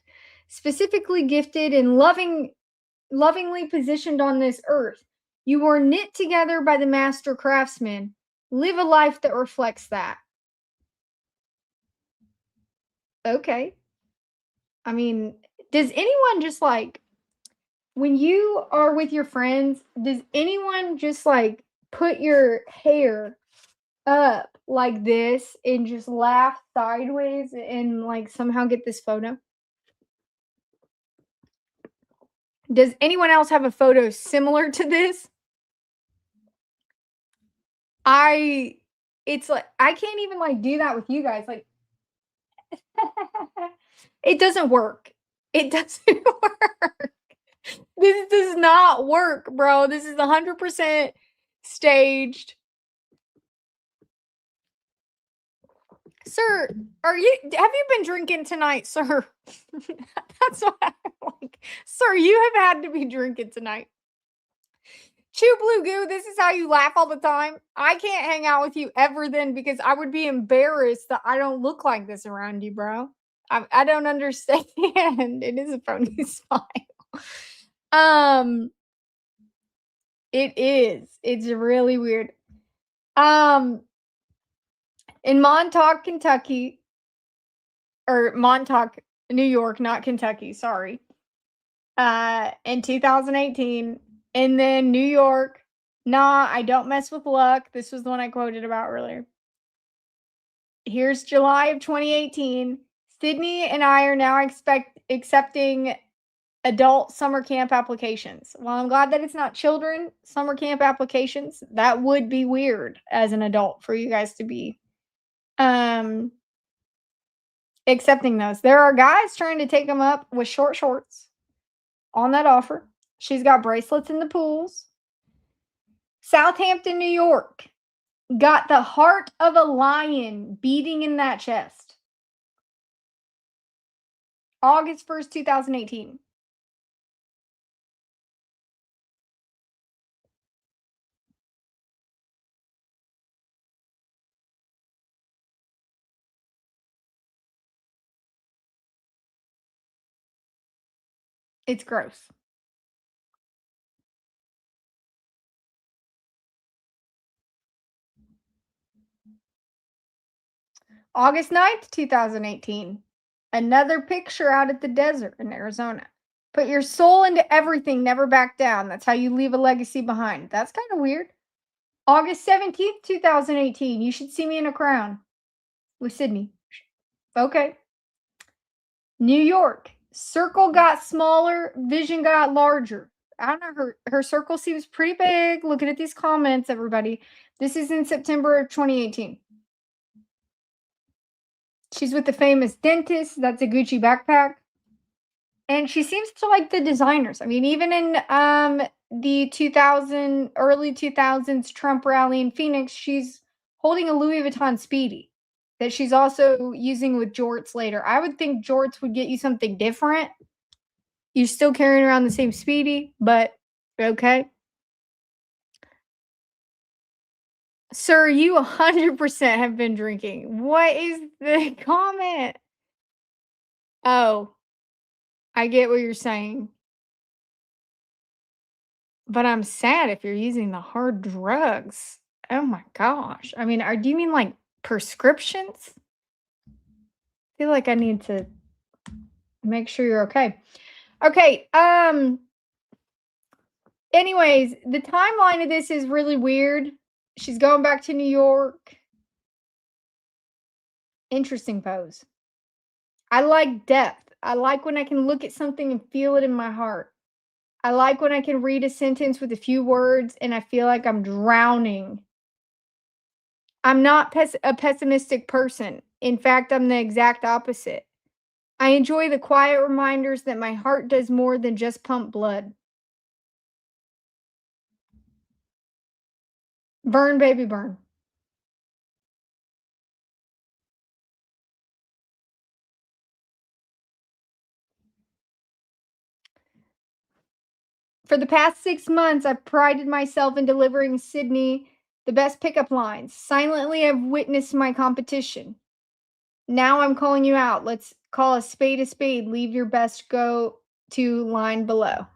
specifically gifted and lovingly positioned on this earth. You were knit together by the master craftsman. Live a life that reflects that. Okay. I mean, does anyone just like, when you are with your friends, does anyone just like put your hair up like this and just laugh sideways and like somehow get this photo? Does anyone else have a photo similar to this? It's like I can't even like do that with you guys. Like it doesn't work. It doesn't work. This does not work, bro. This is 100% staged. Sir, have you been drinking tonight, sir? That's what I'm like. Sir, you have had to be drinking tonight. Chew Blue Goo, this is how you laugh all the time. I can't hang out with you ever then because I would be embarrassed that I don't look like this around you, bro. I don't understand. It is a phony smile. It is. It's really weird. In Montauk, Kentucky, or Montauk, New York, not Kentucky, sorry. In 2018, and then New York, nah, I don't mess with luck. This was the one I quoted about earlier. Here's July of 2018. Sydney and I are now accepting adult summer camp applications. Well, I'm glad that it's not children summer camp applications. That would be weird as an adult for you guys to be accepting those. There are guys trying to take them up with short shorts on that offer. She's got bracelets in the pools. Southampton, New York. Got the heart of a lion beating in that chest. August 1st, 2018. It's gross. August 9th, 2018. Another picture out at the desert in Arizona. Put your soul into everything, never back down. That's how you leave a legacy behind. That's kind of weird. August 17th, 2018. You should see me in a crown with Sydney. Okay. New York. Circle got smaller, vision got larger. I don't know. Her circle seems pretty big. Looking at these comments, everybody. This is in September of 2018. She's with the famous dentist. That's a Gucci backpack. And she seems to like the designers. I mean, even in the early 2000s Trump rally in Phoenix, she's holding a Louis Vuitton Speedy that she's also using with jorts later. I would think jorts would get you something different. You're still carrying around the same Speedy, but okay. Sir, you 100% have been drinking. What is the comment? Oh, I get what you're saying. But I'm sad if you're using the hard drugs. Oh my gosh. I mean, do you mean like prescriptions? I feel like I need to make sure you're okay. Okay, anyways, the timeline of this is really weird. She's going back to New York. Interesting pose. I like depth. I like when I can look at something and feel it in my heart. I like when I can read a sentence with a few words and I feel like I'm drowning. I'm not a pessimistic person. In fact, I'm the exact opposite. I enjoy the quiet reminders that my heart does more than just pump blood. Burn, baby, burn. For the past 6 months, I've prided myself in delivering Sydney the best pickup lines. Silently, I've witnessed my competition. Now I'm calling you out. Let's call a spade a spade. Leave your best go to line below.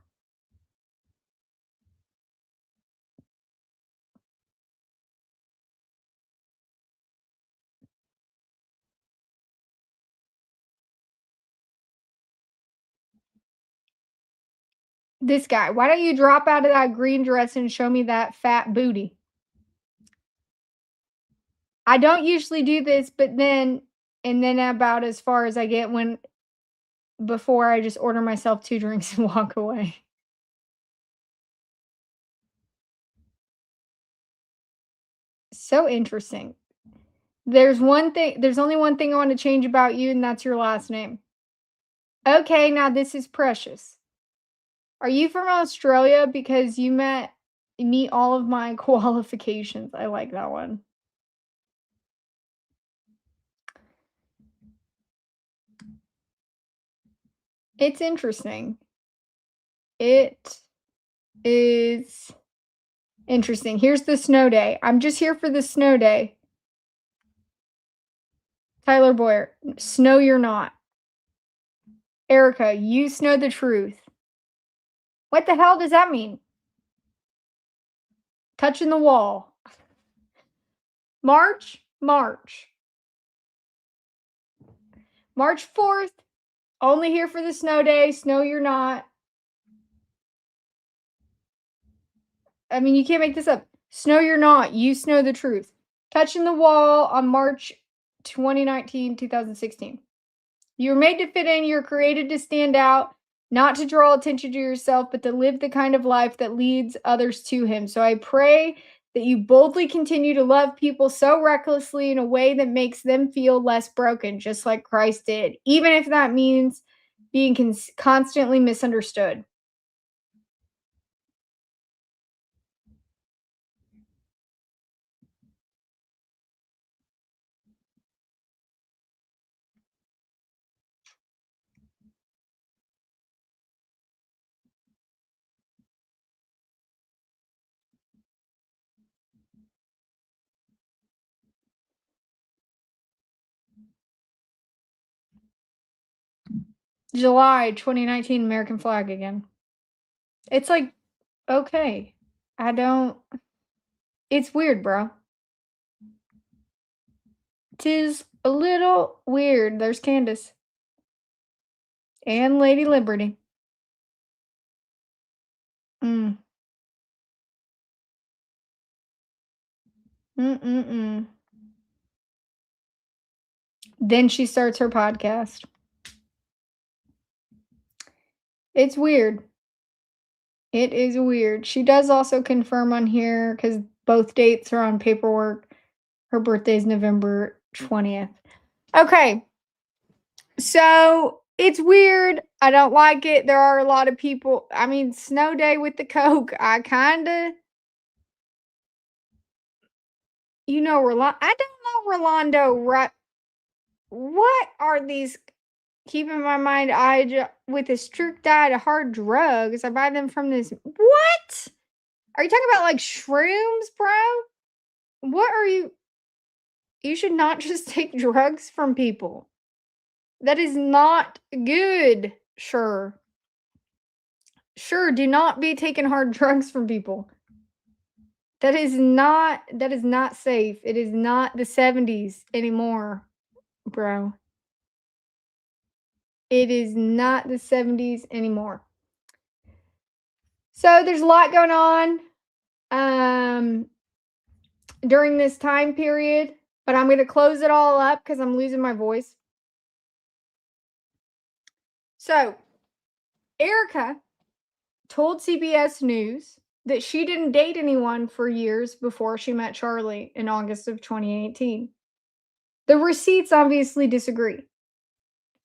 This guy, why don't you drop out of that green dress and show me that fat booty? I don't usually do this, but then about as far as I get when before I just order myself 2 drinks and walk away. So interesting. There's only one thing I want to change about you, and that's your last name. Okay, now this is precious. Are you from Australia? Because meet all of my qualifications. I like that one. It's interesting. It is interesting. Here's the snow day. I'm just here for the snow day. Tyler Boyer, snow you're not. Erica, you know the truth. What the hell does that mean? Touching the wall. March. March 4th, only here for the snow day. Snow you're not. I mean, you can't make this up. Snow you're not. You know the truth. Touching the wall on March 2016. You were made to fit in. You're created to stand out, not to draw attention to yourself, but to live the kind of life that leads others to Him. So I pray that you boldly continue to love people so recklessly in a way that makes them feel less broken, just like Christ did, even if that means being constantly misunderstood. July 2019, American flag again. It's like, okay. I don't, it's weird, bro. Tis a little weird. There's Candace and Lady Liberty. Mm. Mm-mm-mm. Then she starts her podcast. It's weird. It is weird. She does also confirm on here because both dates are on paperwork. Her birthday is November 20th. Okay. So it's weird. I don't like it. There are a lot of people. I mean, snow day with the Coke. I kind of, I don't know Rolando. Right. What are these? Keep in my mind, with a strict diet of hard drugs, I buy them from this. What? Are you talking about like shrooms, bro? What are you? You should not just take drugs from people. That is not good. Sure. Sure, do not be taking hard drugs from people. That is not safe. It is not the 70s anymore, bro. It is not the 70s anymore. So there's a lot going on during this time period, but I'm going to close it all up because I'm losing my voice. So, Erica told CBS News that she didn't date anyone for years before she met Charlie in August of 2018. The receipts obviously disagree.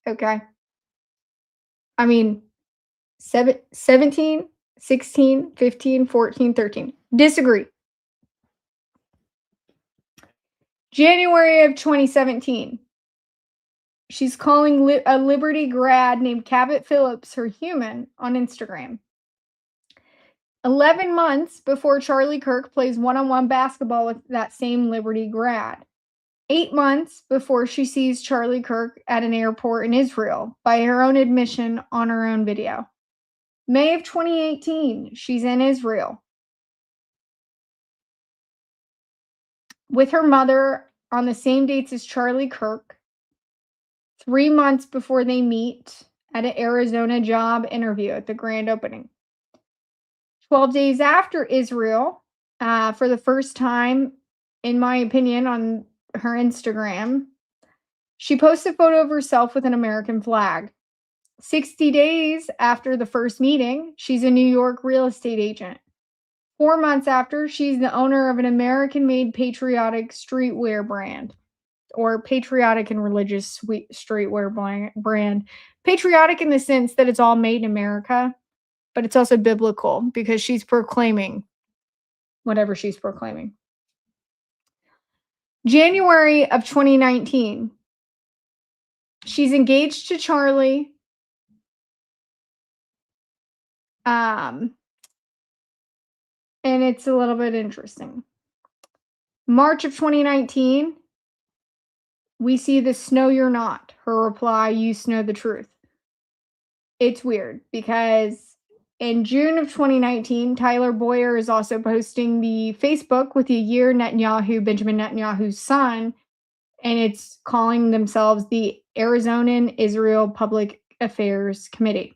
Okay. I mean, 17, 16, 15, 14, 13. Disagree. January of 2017. She's calling a Liberty grad named Cabot Phillips her human on Instagram. 11 months before Charlie Kirk plays one-on-one basketball with that same Liberty grad. 8 months before she sees Charlie Kirk at an airport in Israel, by her own admission on her own video. May of 2018, she's in Israel with her mother on the same dates as Charlie Kirk. 3 months before they meet at an Arizona job interview at the grand opening. 12 days after Israel, for the first time, in my opinion, on her Instagram, she posts a photo of herself with an American flag. 60 days after the first meeting, she's a New York real estate agent. 4 months after, she's the owner of an American-made patriotic streetwear brand, or patriotic and religious streetwear brand. Patriotic in the sense that it's all made in America, but it's also biblical because she's proclaiming whatever she's proclaiming. January of 2019, she's engaged to Charlie. And it's a little bit interesting. March of 2019, we see the "Snow you're not." Her reply, "You know the truth." It's weird because in June of 2019, Tyler Boyer is also posting the Facebook with Yair Netanyahu, Benjamin Netanyahu's son, and it's calling themselves the Arizonan Israel Public Affairs Committee.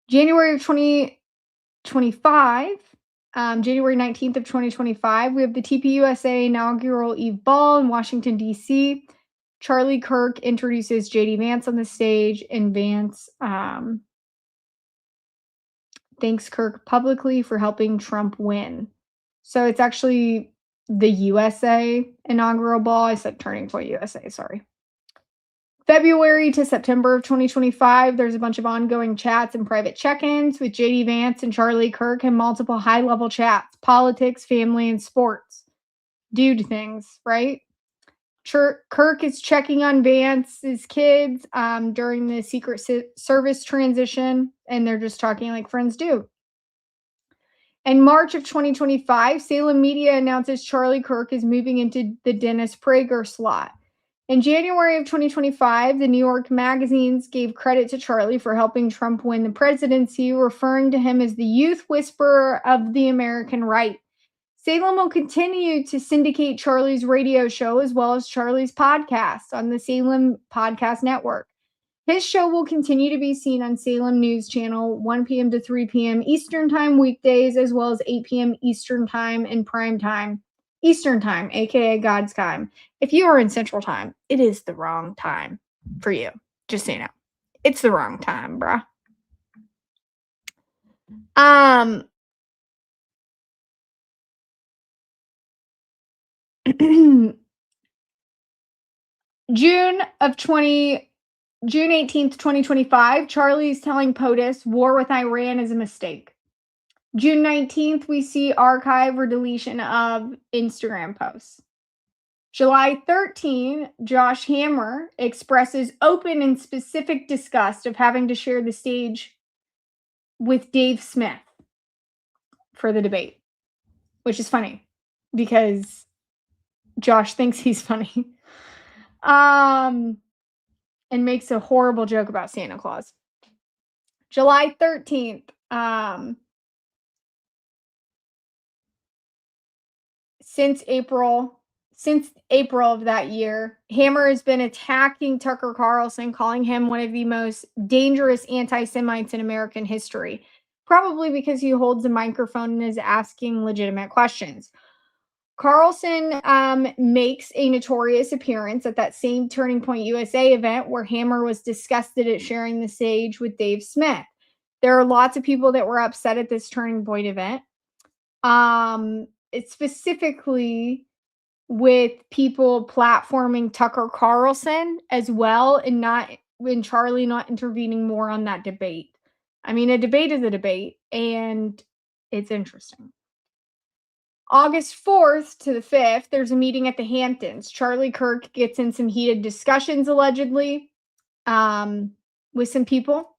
January of 2025, January 19th of 2025, we have the TPUSA inaugural Eve Ball in Washington, D.C. Charlie Kirk introduces J.D. Vance on the stage, and Vance thanks Kirk publicly for helping Trump win. So it's actually the USA inaugural ball. I said Turning Point USA, sorry. February to September of 2025, there's a bunch of ongoing chats and private check-ins with J.D. Vance and Charlie Kirk, and multiple high-level chats, politics, family, and sports. Dude things, right? Kirk is checking on Vance's kids during the Secret Service transition, and they're just talking like friends do. In March of 2025, Salem Media announces Charlie Kirk is moving into the Dennis Prager slot. In January of 2025, the New York magazines gave credit to Charlie for helping Trump win the presidency, referring to him as the youth whisperer of the American right. Salem will continue to syndicate Charlie's radio show as well as Charlie's podcast on the Salem Podcast Network. His show will continue to be seen on Salem News Channel 1 p.m. to 3 p.m. Eastern Time weekdays, as well as 8 p.m. Eastern Time and prime time. Eastern Time, aka God's time. If you are in Central Time, it is the wrong time for you. Just so you know. It's the wrong time, bruh. June 18th, 2025, Charlie's telling POTUS war with Iran is a mistake. June 19th, we see archive or deletion of Instagram posts. July 13, Josh Hammer expresses open and specific disgust of having to share the stage with Dave Smith for the debate, which is funny because Josh thinks he's funny. And makes a horrible joke about Santa Claus. July 13th, since April of that year, Hammer has been attacking Tucker Carlson, calling him one of the most dangerous anti-Semites in American history, probably because he holds a microphone and is asking legitimate questions. Carlson makes a notorious appearance at that same Turning Point USA event where Hammer was disgusted at sharing the stage with Dave Smith. There are lots of people that were upset at this Turning Point event. It's specifically with people platforming Tucker Carlson as well, and Charlie not intervening more on that debate. I mean, a debate is a debate, and it's interesting. August 4th to the 5th, there's a meeting at the Hamptons. Charlie Kirk gets in some heated discussions, allegedly, with some people.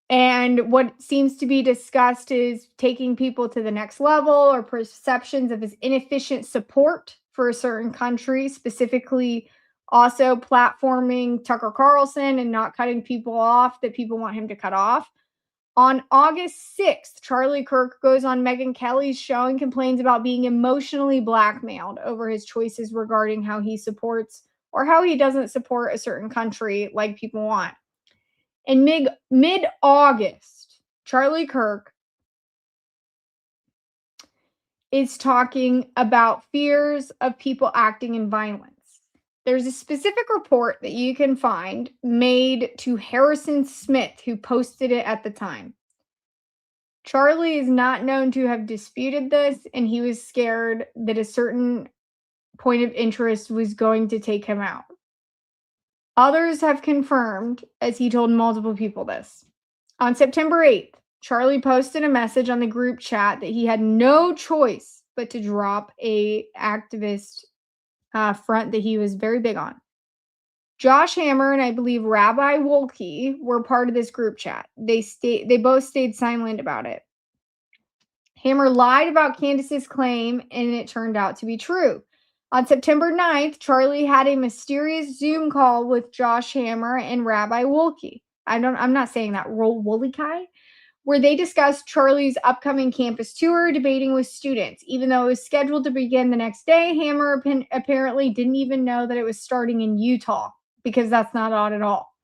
And what seems to be discussed is taking people to the next level or perceptions of his inefficient support for a certain country, specifically also platforming Tucker Carlson and not cutting people off that people want him to cut off. On August 6th, Charlie Kirk goes on Megyn Kelly's show and complains about being emotionally blackmailed over his choices regarding how he supports or how he doesn't support a certain country like people want. In mid-August, Charlie Kirk is talking about fears of people acting in violence. There's a specific report that you can find made to Harrison Smith, who posted it at the time. Charlie is not known to have disputed this, and he was scared that a certain point of interest was going to take him out. Others have confirmed, as he told multiple people this. On September 8th, Charlie posted a message on the group chat that he had no choice but to drop a activist front that he was very big on. Josh Hammer and I believe Rabbi Wolke were part of this group chat. They both stayed silent about it. Hammer lied about Candace's claim, and it turned out to be true. On September 9th, Charlie had a mysterious Zoom call with Josh Hammer and Rabbi Wolke. I'm not saying that, Wolke, where they discussed Charlie's upcoming campus tour, debating with students. Even though it was scheduled to begin the next day, Hammer apparently didn't even know that it was starting in Utah, because that's not odd at all.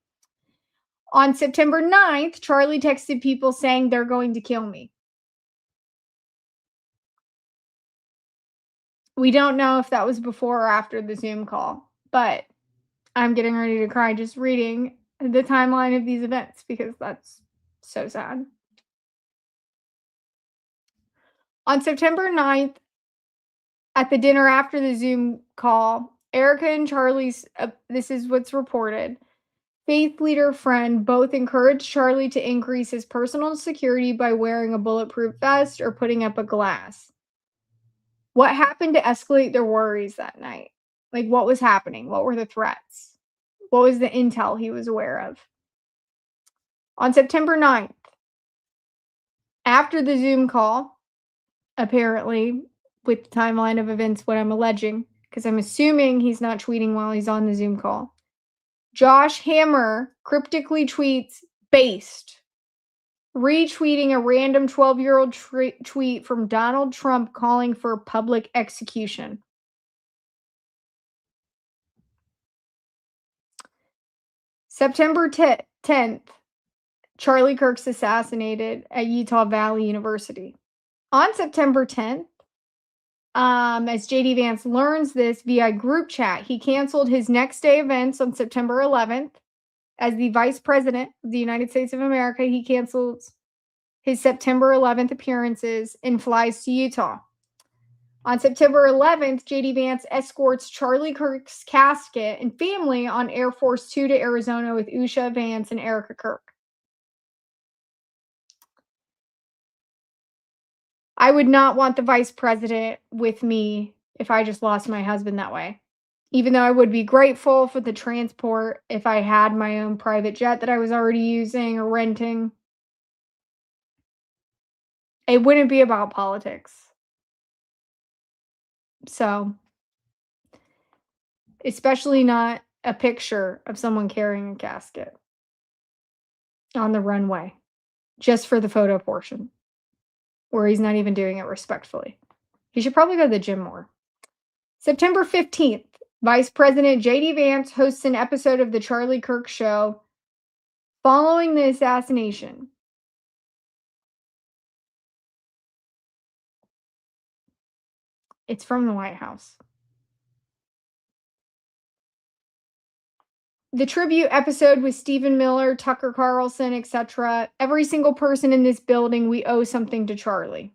On September 9th, Charlie texted people saying they're going to kill me. We don't know if that was before or after the Zoom call, but I'm getting ready to cry just reading the timeline of these events because that's so sad. On September 9th, at the dinner after the Zoom call, Erica and Charlie's, this is what's reported, faith leader friend both encouraged Charlie to increase his personal security by wearing a bulletproof vest or putting up a glass. What happened to escalate their worries that night? Like, what was happening? What were the threats? What was the intel he was aware of? On September 9th, after the Zoom call, apparently, with the timeline of events, what I'm alleging, because I'm assuming he's not tweeting while he's on the Zoom call, Josh Hammer cryptically tweets, based, retweeting a random 12-year-old tweet from Donald Trump calling for public execution. September 10th, Charlie Kirk's assassinated at Utah Valley University. On September 10th, as JD Vance learns this via group chat, he canceled his next day events on September 11th. As the Vice President of the United States of America, he cancels his September 11th appearances and flies to Utah. On September 11th, JD Vance escorts Charlie Kirk's casket and family on Air Force Two to Arizona with Usha Vance and Erica Kirk. I would not want the vice president with me if I just lost my husband that way. Even though I would be grateful for the transport if I had my own private jet that I was already using or renting. It wouldn't be about politics. So, especially not a picture of someone carrying a casket on the runway, just for the photo portion, where he's not even doing it respectfully. He should probably go to the gym more. September 15th, Vice President JD Vance hosts an episode of The Charlie Kirk Show following the assassination. It's from the White House. The tribute episode with Stephen Miller, Tucker Carlson, etc. Every single person in this building, we owe something to Charlie.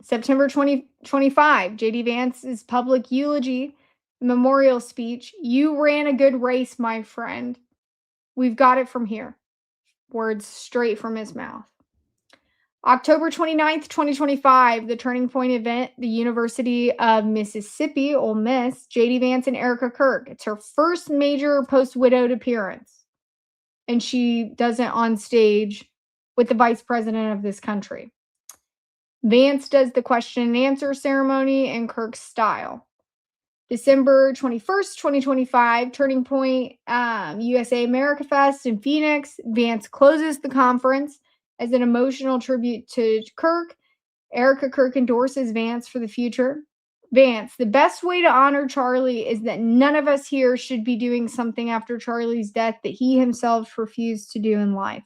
September 2025, JD Vance's public eulogy memorial speech. You ran a good race, my friend. We've got it from here. Words straight from his mouth. October 29th, 2025, the Turning Point event, the University of Mississippi, Ole Miss, JD Vance and Erica Kirk. It's her first major post-widowed appearance. And she does it on stage with the vice president of this country. Vance does the question and answer ceremony in Kirk's style. December 21st, 2025, Turning Point USA America Fest in Phoenix. Vance closes the conference as an emotional tribute to Kirk. Erica Kirk endorses Vance for the future. Vance, the best way to honor Charlie is that none of us here should be doing something after Charlie's death that he himself refused to do in life.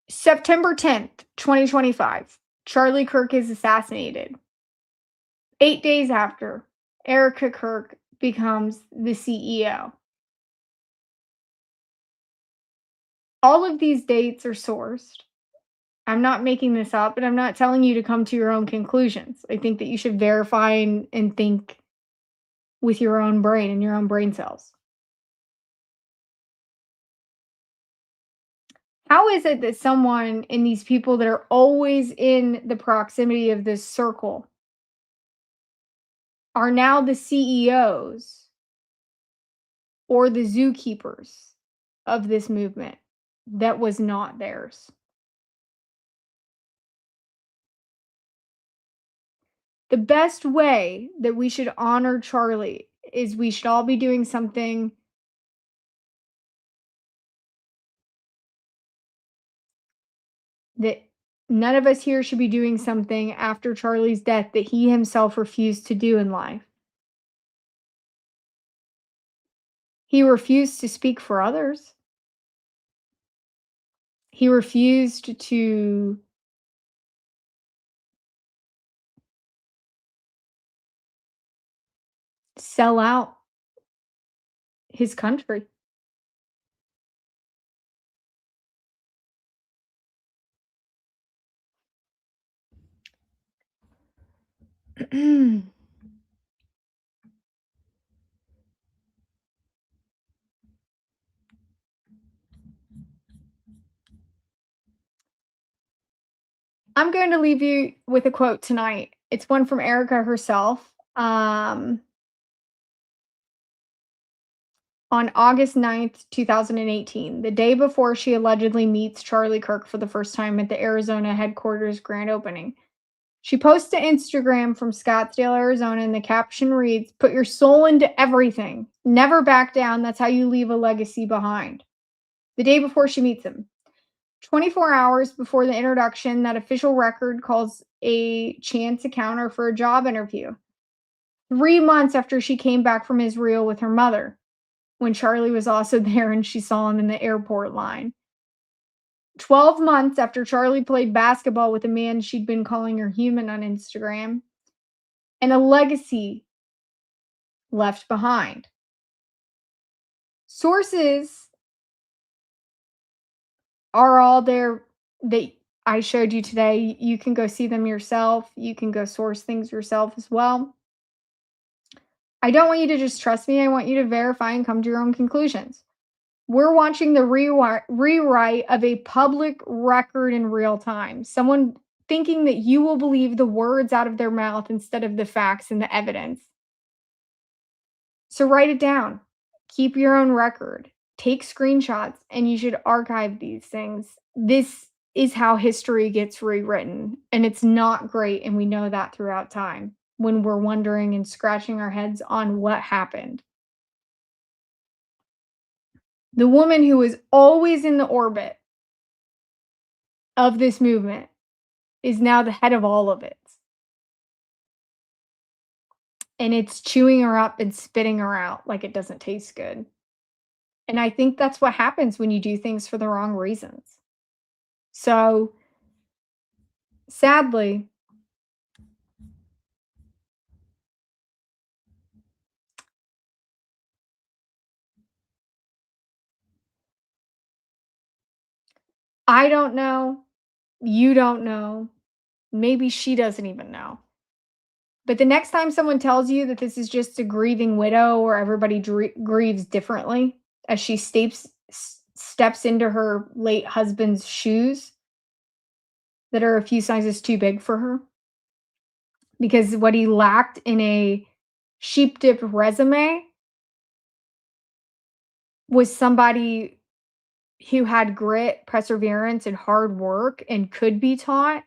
September 10th, 2025, Charlie Kirk is assassinated. 8 days after, Erica Kirk becomes the CEO. All of these dates are sourced. I'm not making this up, and I'm not telling you to come to your own conclusions. I think that you should verify and think with your own brain and your own brain cells. How is it that someone in these people that are always in the proximity of this circle are now the CEOs or the zookeepers of this movement that was not theirs? The best way that we should honor Charlie is we should all be doing something that none of us here should be doing something after Charlie's death that he himself refused to do in life. He refused to speak for others. He refused to sell out his country. I'm going to leave you with a quote tonight. It's one from Erica herself. On August 9th, 2018, the day before she allegedly meets Charlie Kirk for the first time at the Arizona headquarters grand opening. She posts to Instagram from Scottsdale, Arizona, and the caption reads, "Put your soul into everything. Never back down. That's how you leave a legacy behind." The day before she meets him. 24 hours before the introduction, that official record calls a chance encounter for a job interview. 3 months after she came back from Israel with her mother, when Charlie was also there and she saw him in the airport line. 12 months after Charlie played basketball with a man she'd been calling her human on Instagram, and a legacy left behind. Sources are all there that I showed you today. You can go see them yourself. You can go source things yourself as well. I don't want you to just trust me. I want you to verify and come to your own conclusions. We're watching the rewrite of a public record in real time. Someone thinking that you will believe the words out of their mouth instead of the facts and the evidence. So write it down. Keep your own record. Take screenshots, and you should archive these things. This is how history gets rewritten, and it's not great, and we know that throughout time when we're wondering and scratching our heads on what happened. The woman who is always in the orbit of this movement is now the head of all of it. And it's chewing her up and spitting her out like it doesn't taste good. And I think that's what happens when you do things for the wrong reasons. So, sadly, I don't know, you don't know, maybe she doesn't even know. But the next time someone tells you that this is just a grieving widow or everybody grieves differently as she steps into her late husband's shoes that are a few sizes too big for her, because what he lacked in a sheep dip resume was somebody who had grit, perseverance, and hard work and could be taught.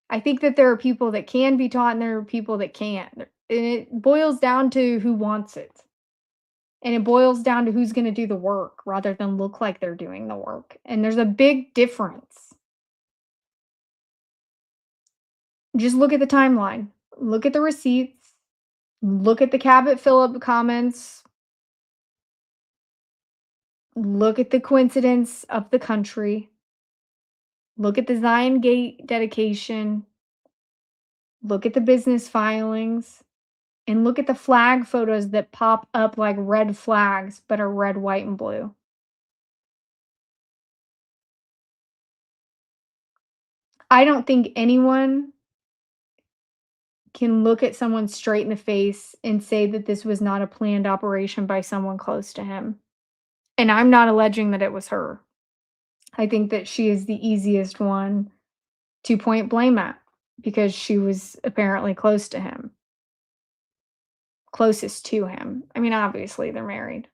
I think that there are people that can be taught and there are people that can't. And it boils down to who wants it. And it boils down to who's going to do the work rather than look like they're doing the work. And there's a big difference. Just look at the timeline, look at the receipts, look at the Cabot Phillip comments, look at the coincidence of the country, look at the Zion Gate dedication, look at the business filings, and look at the flag photos that pop up like red flags but are red, white, and blue. I don't think anyone can look at someone straight in the face and say that this was not a planned operation by someone close to him. And I'm not alleging that it was her. I think that she is the easiest one to point blame at because she was apparently close to him, closest to him. I mean, obviously, they're married.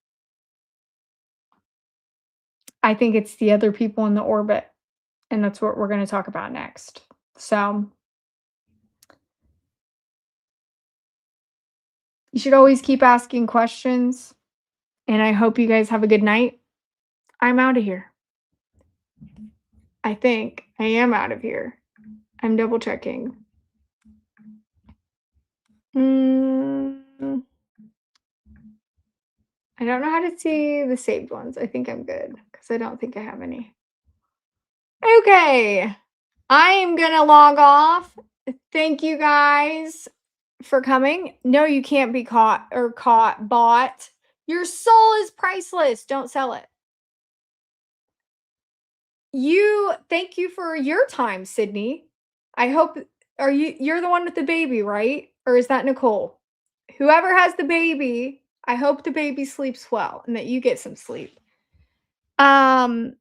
I think it's the other people in the orbit, and that's what we're going to talk about next. So, you should always keep asking questions, and I hope you guys have a good night. I'm out of here. I think I am out of here. I'm double checking. I don't know how to see the saved ones. I think I'm good because I don't think I have any. Okay. I am going to log off. Thank you guys for coming. No, you can't be bought. Your soul is priceless. Don't sell it. Thank you for your time, Sydney. I hope you're the one with the baby, right? Or is that Nicole? Whoever has the baby, I hope the baby sleeps well and that you get some sleep. Thank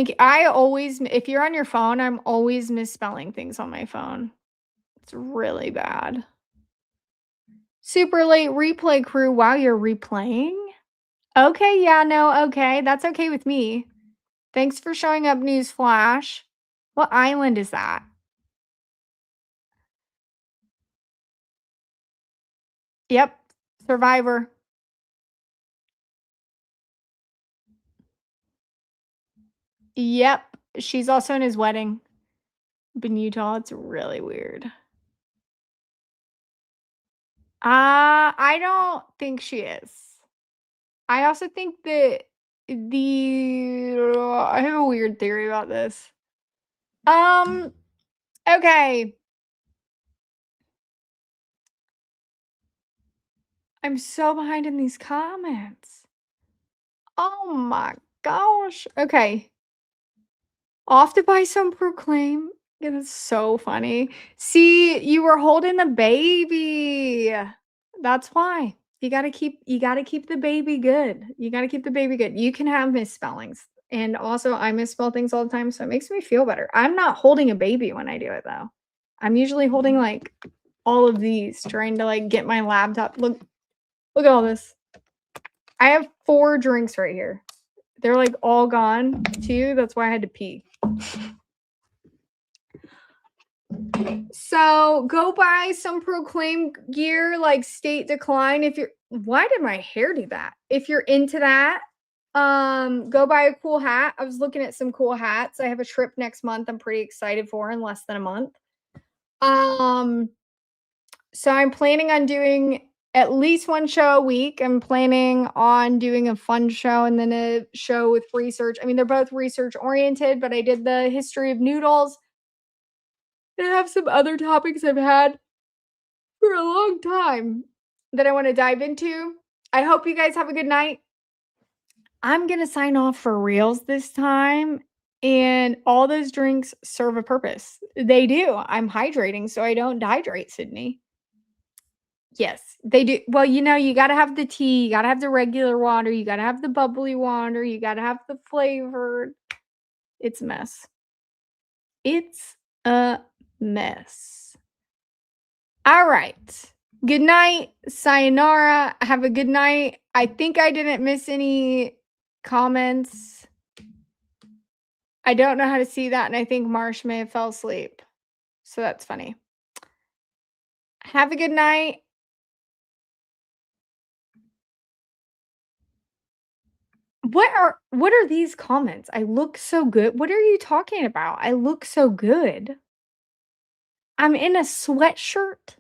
you. If you're on your phone, I'm always misspelling things on my phone. It's really bad. Super late replay crew while you're replaying. Okay, yeah, no, okay. That's okay with me. Thanks for showing up, Newsflash. What island is that? Yep, Survivor. Yep, she's also in his wedding. In Utah, it's really weird. I don't think she is. I also think that I have a weird theory about this. Okay. I'm so behind in these comments. Oh my gosh. Okay. Off to buy some Proclaim. Yeah, that's so funny. See, you were holding the baby. That's why. You gotta keep the baby good. You gotta keep the baby good. You can have misspellings. And also I misspell things all the time, so it makes me feel better. I'm not holding a baby when I do it though. I'm usually holding like all of these, trying to like get my laptop. Look at all this. I have 4 drinks right here. They're like all gone too. That's why I had to pee. So go buy some Proclaim gear like State Decline if you're why did my hair do that? If you're into that, go buy a cool hat. I was looking at some cool hats. I have a trip next month I'm pretty excited for in less than a month. So I'm planning on doing at least one show a week. I'm planning on doing a fun show and then a show with research. I mean, they're both research oriented, but I did the history of noodles. And I have some other topics I've had for a long time that I want to dive into. I hope you guys have a good night. I'm going to sign off for reals this time. And all those drinks serve a purpose. They do. I'm hydrating so I don't dehydrate, Sydney. Yes, they do. Well, you gotta have the tea, you gotta have the regular water, you gotta have the bubbly water, you gotta have the flavored. It's a mess. It's a mess. All right. Good night. Sayonara. Have a good night. I think I didn't miss any comments. I don't know how to see that, and I think Marsh may have fell asleep. So that's funny. Have a good night. What are these comments? I look so good. What are you talking about? I look so good. I'm in a sweatshirt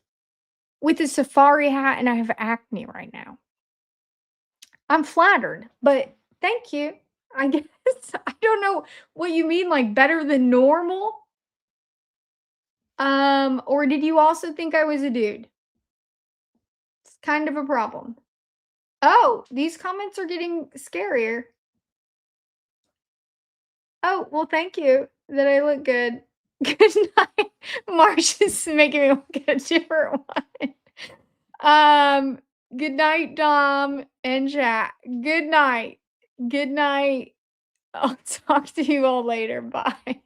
with a safari hat and I have acne right now. I'm flattered, but thank you. I guess I don't know what you mean, like better than normal. Or did you also think I was a dude? It's kind of a problem. Oh, these comments are getting scarier. Oh, well, thank you that I look good. Good night. Marsh is making me look at a different one. Um, Good night, Dom and Jack. Good night. Good night. I'll talk to you all later. Bye.